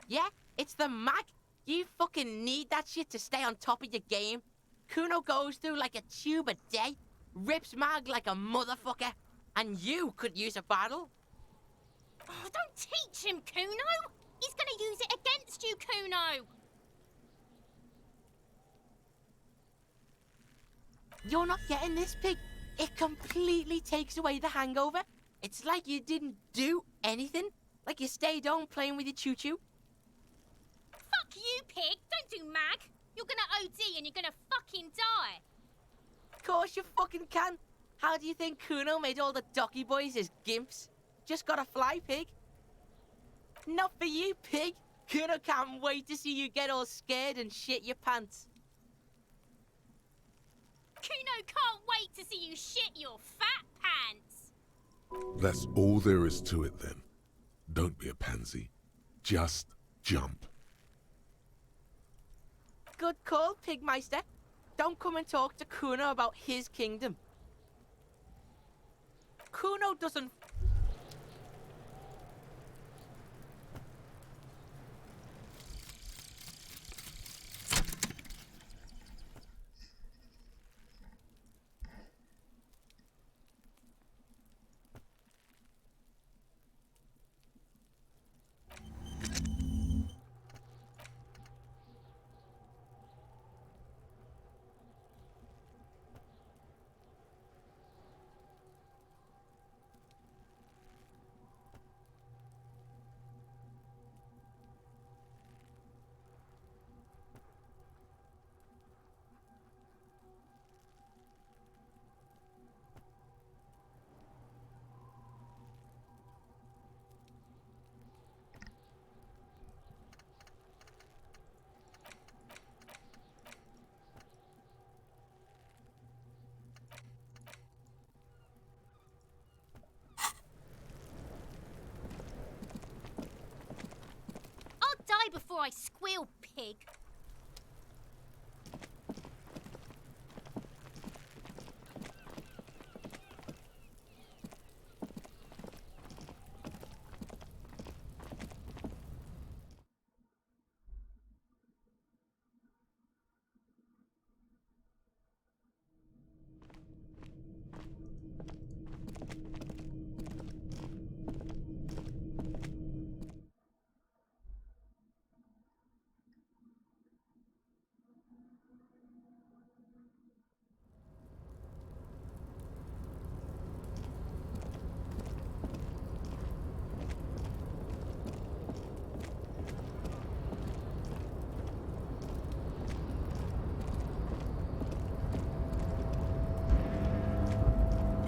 Yeah, it's the mag. You fucking need that shit to stay on top of your game. Kuno goes through like a tube a day, rips mag like a motherfucker, and you could use a bottle. Oh, don't teach him, Kuno. He's gonna use it against you, Kuno. You're not getting this, Pig. It completely takes away the hangover. It's like you didn't do anything. Like you stayed home playing with your choo-choo. Fuck you, Pig. Don't do mag. You're gonna OD and you're gonna fucking die. Of course you fucking can. How do you think Kuno made all the docky boys his gimps? Just gotta fly, Pig. Not for you, Pig. Kuno can't wait to see you get all scared and shit your pants. Kuno can't wait to see you shit your fat pants. That's all there is to it then. Don't be a pansy. Just jump. Good call, Pigmeister. Don't come and talk to Kuno about his kingdom. Kuno doesn't... I'll die before I squeal, Pig.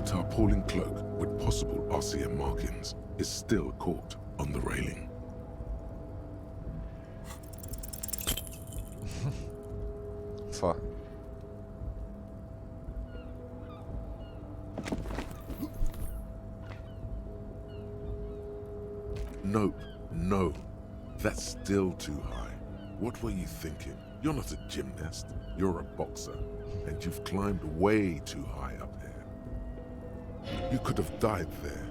The tarpaulin cloak with possible RCM markings is still caught on the railing. Fuck. Nope, no. That's still too high. What were you thinking? You're not a gymnast. You're a boxer. And you've climbed way too high up here. You could have died there.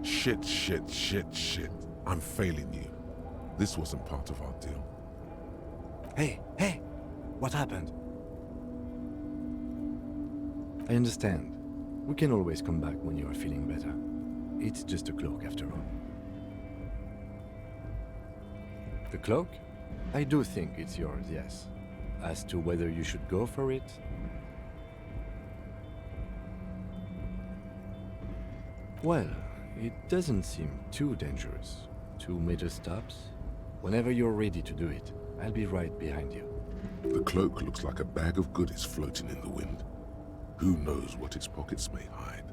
Shit, shit, shit, shit. I'm failing you. This wasn't part of our deal. Hey, hey! What happened? I understand. We can always come back when you are feeling better. It's just a cloak after all. The cloak? I do think it's yours, yes. As to whether you should go for it... Well, it doesn't seem too dangerous. 2 meter stops. Whenever you're ready to do it, I'll be right behind you. The cloak looks like a bag of goodies floating in the wind. Who knows what its pockets may hide?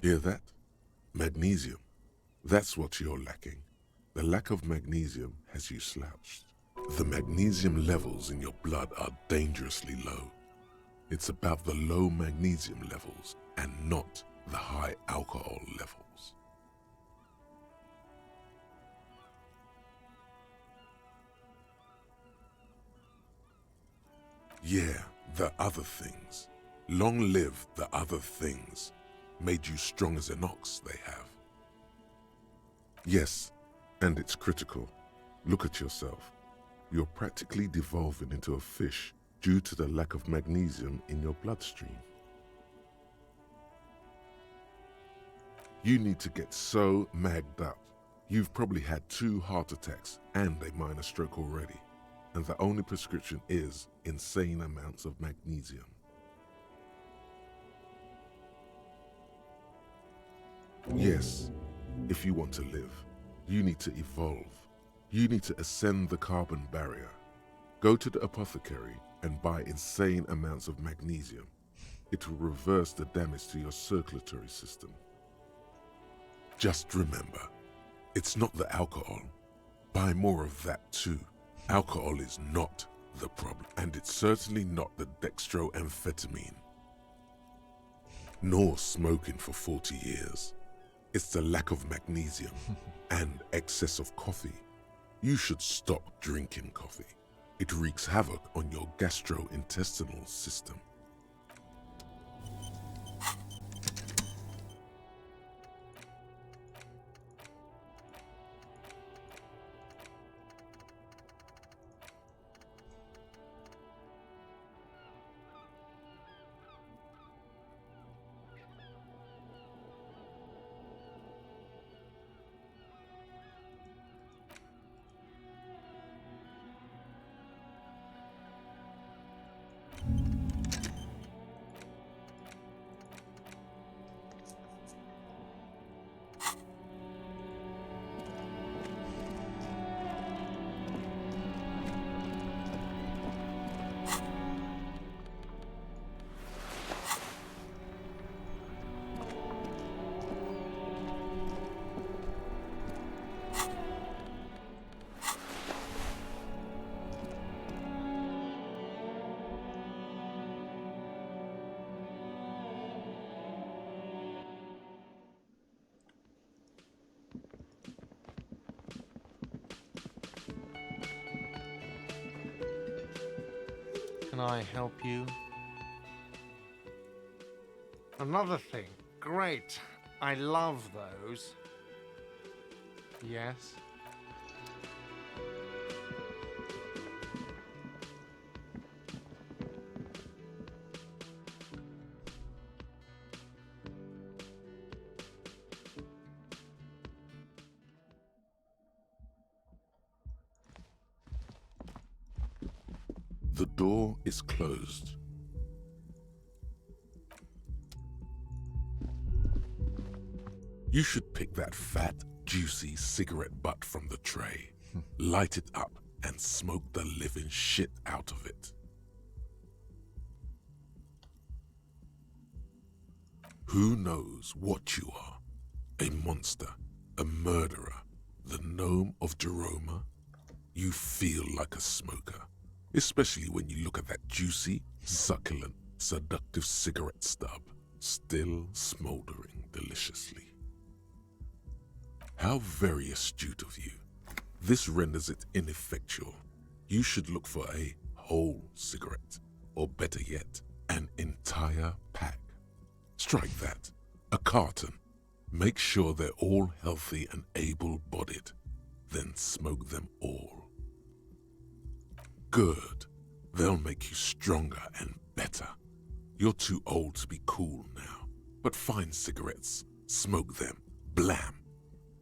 Hear that? Magnesium. That's what you're lacking. The lack of magnesium has you slouched. The magnesium levels in your blood are dangerously low. It's about the low magnesium levels and not the high alcohol levels. Yeah, the other things. Long live the other things. Made you strong as an ox, they have. Yes, and it's critical. Look at yourself. You're practically devolving into a fish due to the lack of magnesium in your bloodstream. You need to get so magged up. You've probably had 2 heart attacks and a minor stroke already, and the only prescription is insane amounts of magnesium. Yes, if you want to live, you need to evolve. You need to ascend the carbon barrier. Go to the apothecary and buy insane amounts of magnesium. It will reverse the damage to your circulatory system. Just remember, it's not the alcohol. Buy more of that too. Alcohol is not the problem, and it's certainly not the dextroamphetamine. Nor smoking for 40 years. It's the lack of magnesium and excess of coffee. You should stop drinking coffee. It wreaks havoc on your gastrointestinal system. Can I help you? Another thing. Great. I love those. Yes. The door is closed. You should pick that fat, juicy cigarette butt from the tray, light it up, and smoke the living shit out of it. Who knows what you are? A monster, a murderer, the gnome of Jeroma? You feel like a smoker. Especially when you look at that juicy, succulent, seductive cigarette stub, still smoldering deliciously. How very astute of you. This renders it ineffectual. You should look for a whole cigarette, or better yet, an entire pack. Strike that. A carton. Make sure they're all healthy and able-bodied. Then smoke them all. Good. They'll make you stronger and better. You're too old to be cool now, but find cigarettes, smoke them, blam.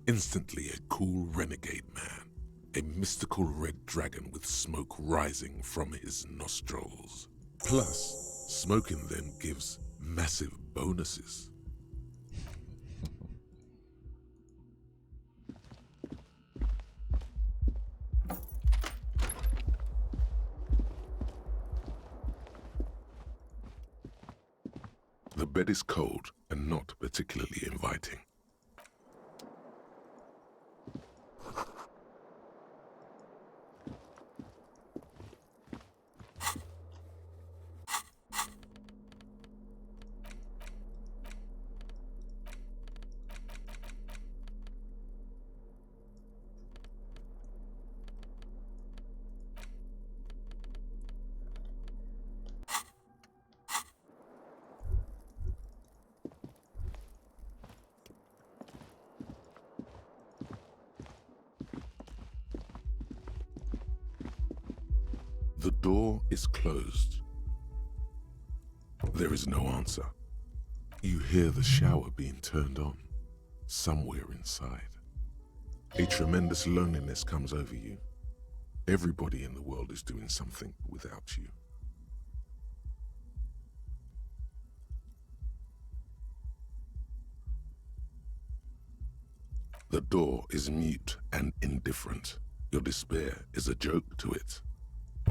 Instantly a cool renegade man, a mystical red dragon with smoke rising from his nostrils. Plus, smoking them gives massive bonuses. The bed is cold and not particularly inviting. The door is closed. There is no answer. You hear the shower being turned on, somewhere inside. A tremendous loneliness comes over you. Everybody in the world is doing something without you. The door is mute and indifferent. Your despair is a joke to it.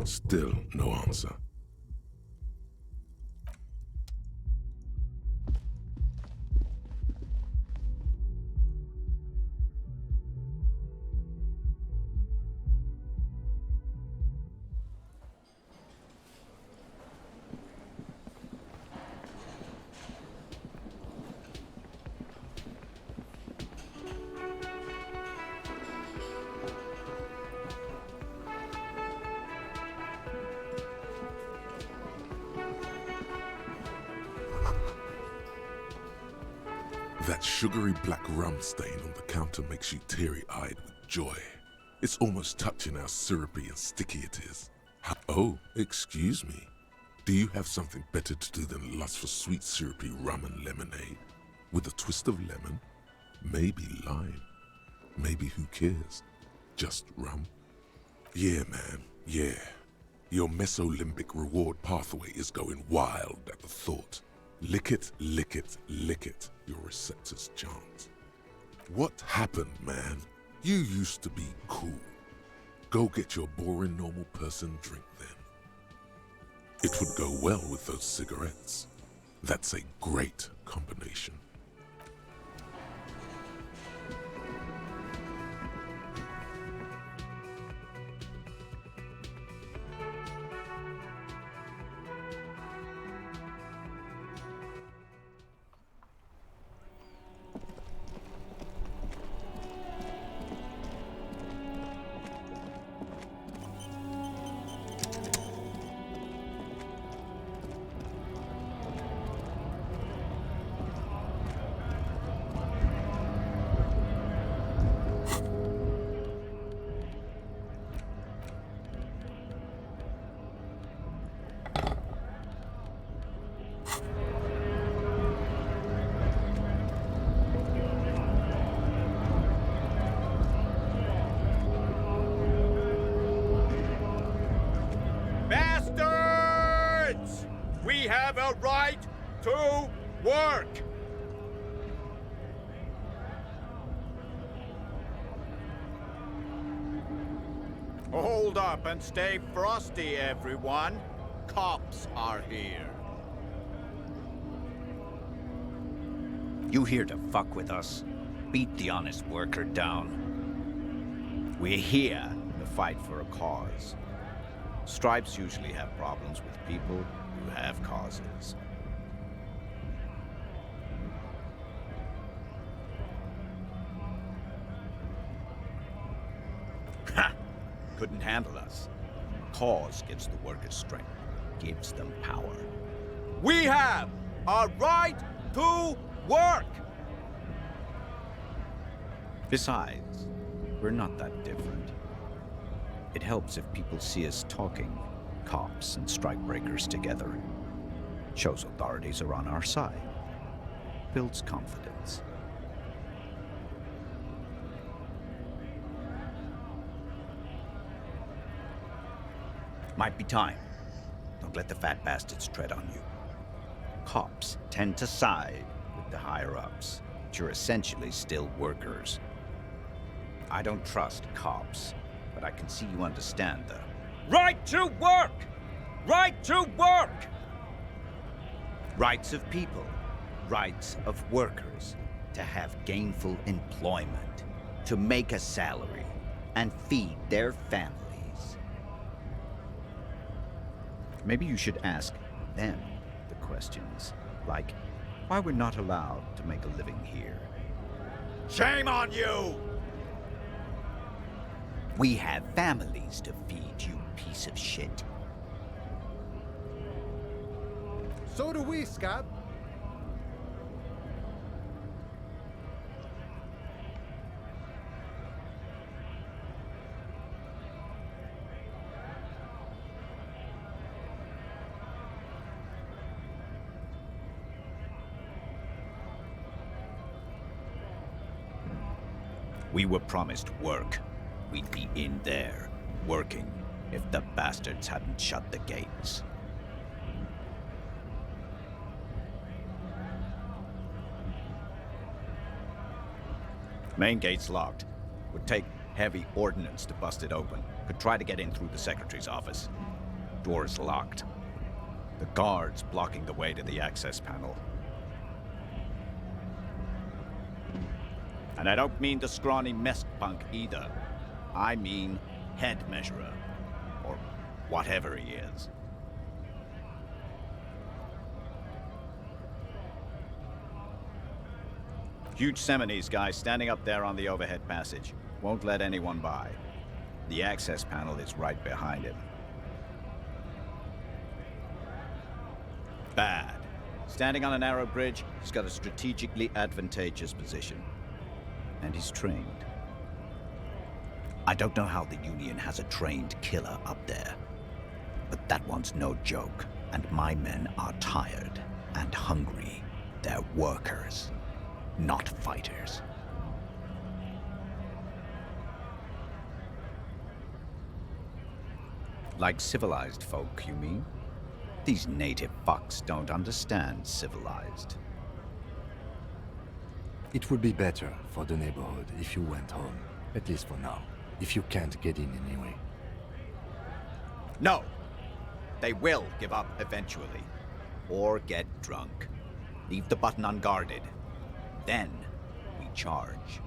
Still no answer. That sugary black rum stain on the counter makes you teary-eyed with joy. It's almost touching how syrupy and sticky it is. Oh, excuse me. Do you have something better to do than lust for sweet syrupy rum and lemonade? With a twist of lemon? Maybe lime. Maybe who cares? Just rum? Yeah, man, yeah. Your mesolimbic reward pathway is going wild at the thought. Lick it, lick it, lick it, your receptors chant. What happened, man? You used to be cool. Go get your boring normal person drink then. It would go well with those cigarettes. That's a great combination. Bastards! We have a right to work! Hold up and stay frosty, everyone. Cops are here. You here to fuck with us? Beat the honest worker down. We're here to fight for a cause. Stripes usually have problems with people who have causes. Ha! Couldn't handle us. Cause gets the workers' strength, gives them power. We have a right to work! Besides, we're not that different. It helps if people see us talking, cops and strikebreakers together. Shows authorities are on our side. Builds confidence. Might be time. Don't let the fat bastards tread on you. Cops tend to side with the higher-ups, but you're essentially still workers. I don't trust cops, but I can see you understand the Right to work! Right to work! rights of people. rights of workers to have gainful employment, to make a salary, and feed their families. Maybe you should ask them the questions, like why we're not allowed to make a living here. Shame on you! We have families to feed, you piece of shit. So do we, Scab. We were promised work. We'd be in there, working, if the bastards hadn't shut the gates. Main gate's locked. Would take heavy ordnance to bust it open. Could try to get in through the secretary's office. Door's locked. The guards blocking the way to the access panel. And I don't mean the scrawny mess punk either. I mean head measurer. Or whatever he is. Huge Seminese guy standing up there on the overhead passage. Won't let anyone by. The access panel is right behind him. Bad. Standing on a narrow bridge, he's got a strategically advantageous position. And he's trained. I don't know how the Union has a trained killer up there. But that one's no joke. And my men are tired and hungry. They're workers, not fighters. Like civilized folk, you mean? These native fucks don't understand civilized. It would be better for the neighborhood if you went home, at least for now, if you can't get in anyway. No! They will give up eventually. Or get drunk. Leave the button unguarded. Then we charge.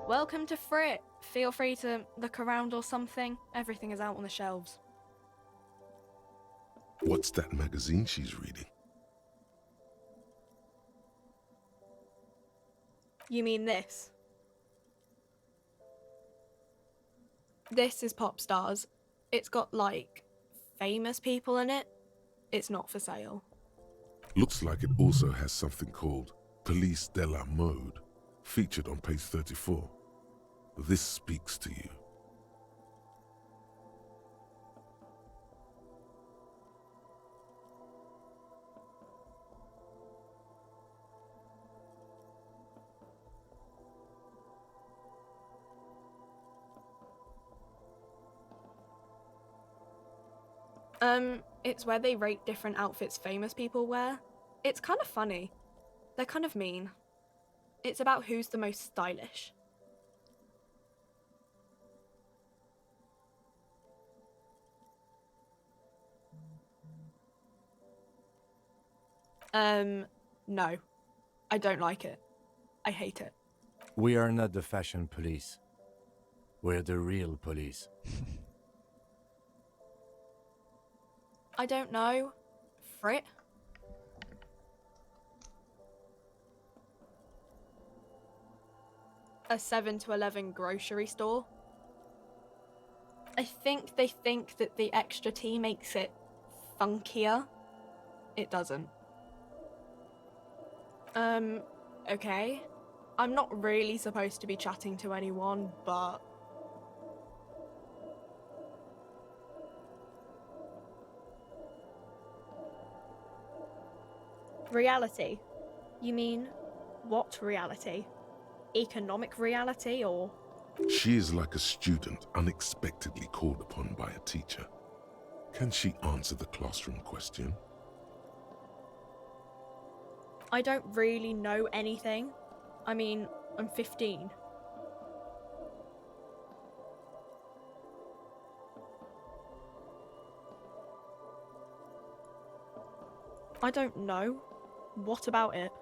Welcome to Frit. Feel free to look around or something. Everything is out on the shelves. What's that magazine she's reading? You mean this? This is Pop Stars. It's got, like, famous people in it. It's not for sale. Looks like it also has something called Police de la Mode, featured on page 34. This speaks to you. It's where they rate different outfits famous people wear. It's kind of funny. They're kind of mean. It's about who's the most stylish. No. I don't like it. I hate it. We are not the fashion police. We're the real police. I don't know. Frit? A 7 to 11 grocery store. I think they think that the extra tea makes it funkier. It doesn't. Okay. I'm not really supposed to be chatting to anyone, but... Reality? You mean what reality? Economic reality or? She is like a student unexpectedly called upon by a teacher. Can she answer the classroom question? I don't really know anything. I mean, I'm 15. I don't know. What about it?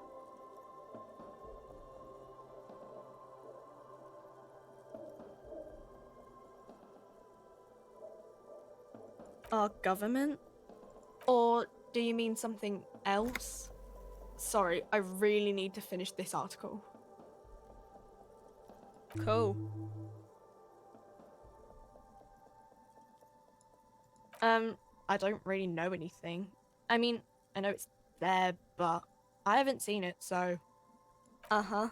Our government? Or do you mean something else? Sorry, I really need to finish this article. Cool. I don't really know anything. I mean, I know it's there, but I haven't seen it, so... Uh-huh.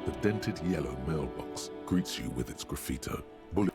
The dented yellow mailbox greets you with its graffito. Bullet.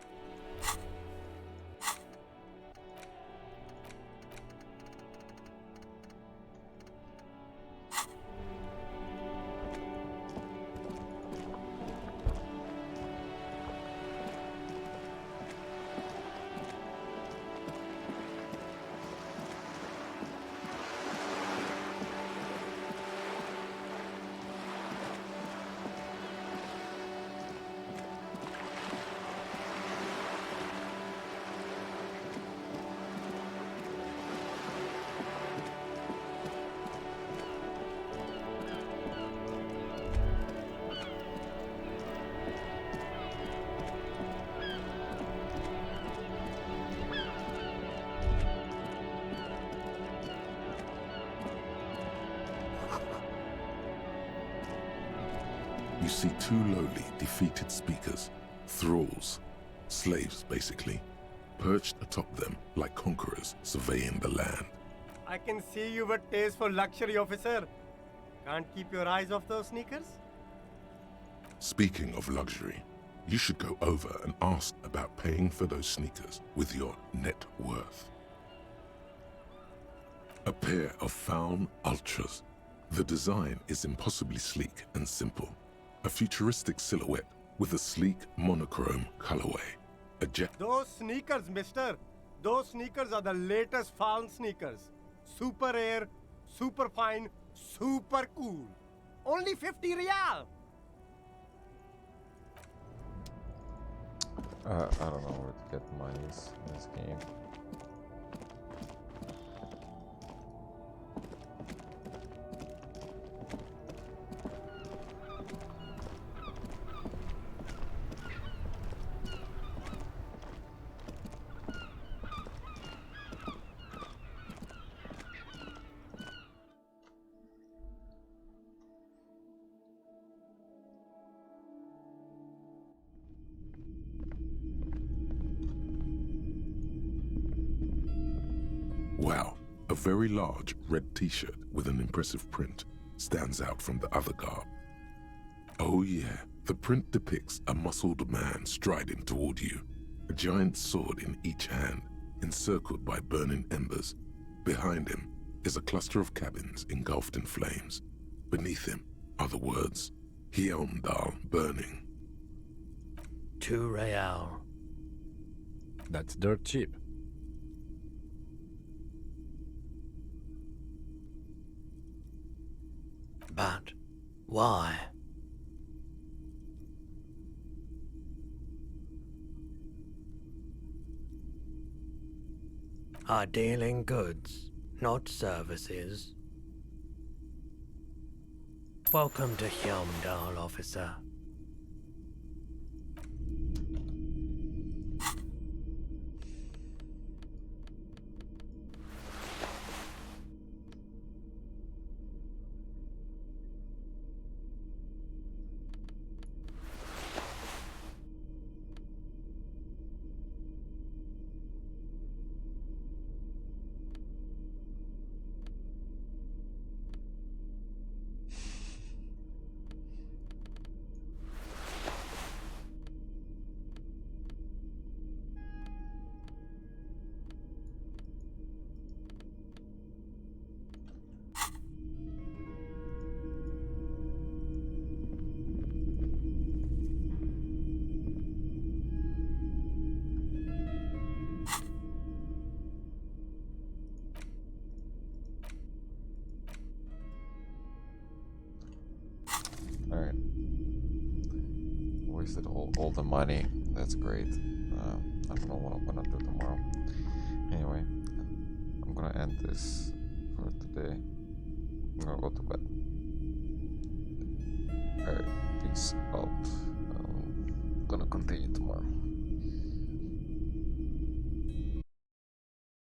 You see two lowly, defeated speakers, thralls, slaves basically, perched atop them like conquerors surveying the land. I can see you've a taste for luxury, officer. Can't keep your eyes off those sneakers? Speaking of luxury, you should go over and ask about paying for those sneakers with your net worth. A pair of Faun Ultras. The design is impossibly sleek and simple. A futuristic silhouette with a sleek monochrome colorway. A jet. Those sneakers, mister. Those sneakers are the latest Faun sneakers. Super air, super fine, super cool. Only 50 real. I don't know where to get monies in this game. Wow, a very large red t-shirt with an impressive print stands out from the other garb. Oh yeah, the print depicts a muscled man striding toward you, a giant sword in each hand, encircled by burning embers. Behind him is a cluster of cabins engulfed in flames. Beneath him are the words, Hyundal burning. 2 real. That's dirt cheap. But why? I deal in goods, not services. Welcome to Hyamdal, officer. Alright. Wasted all the money. That's great. I don't know what I'm gonna do tomorrow. Anyway, I'm gonna end this for today. I'm gonna go to bed. Alright, peace out. I'm gonna continue tomorrow.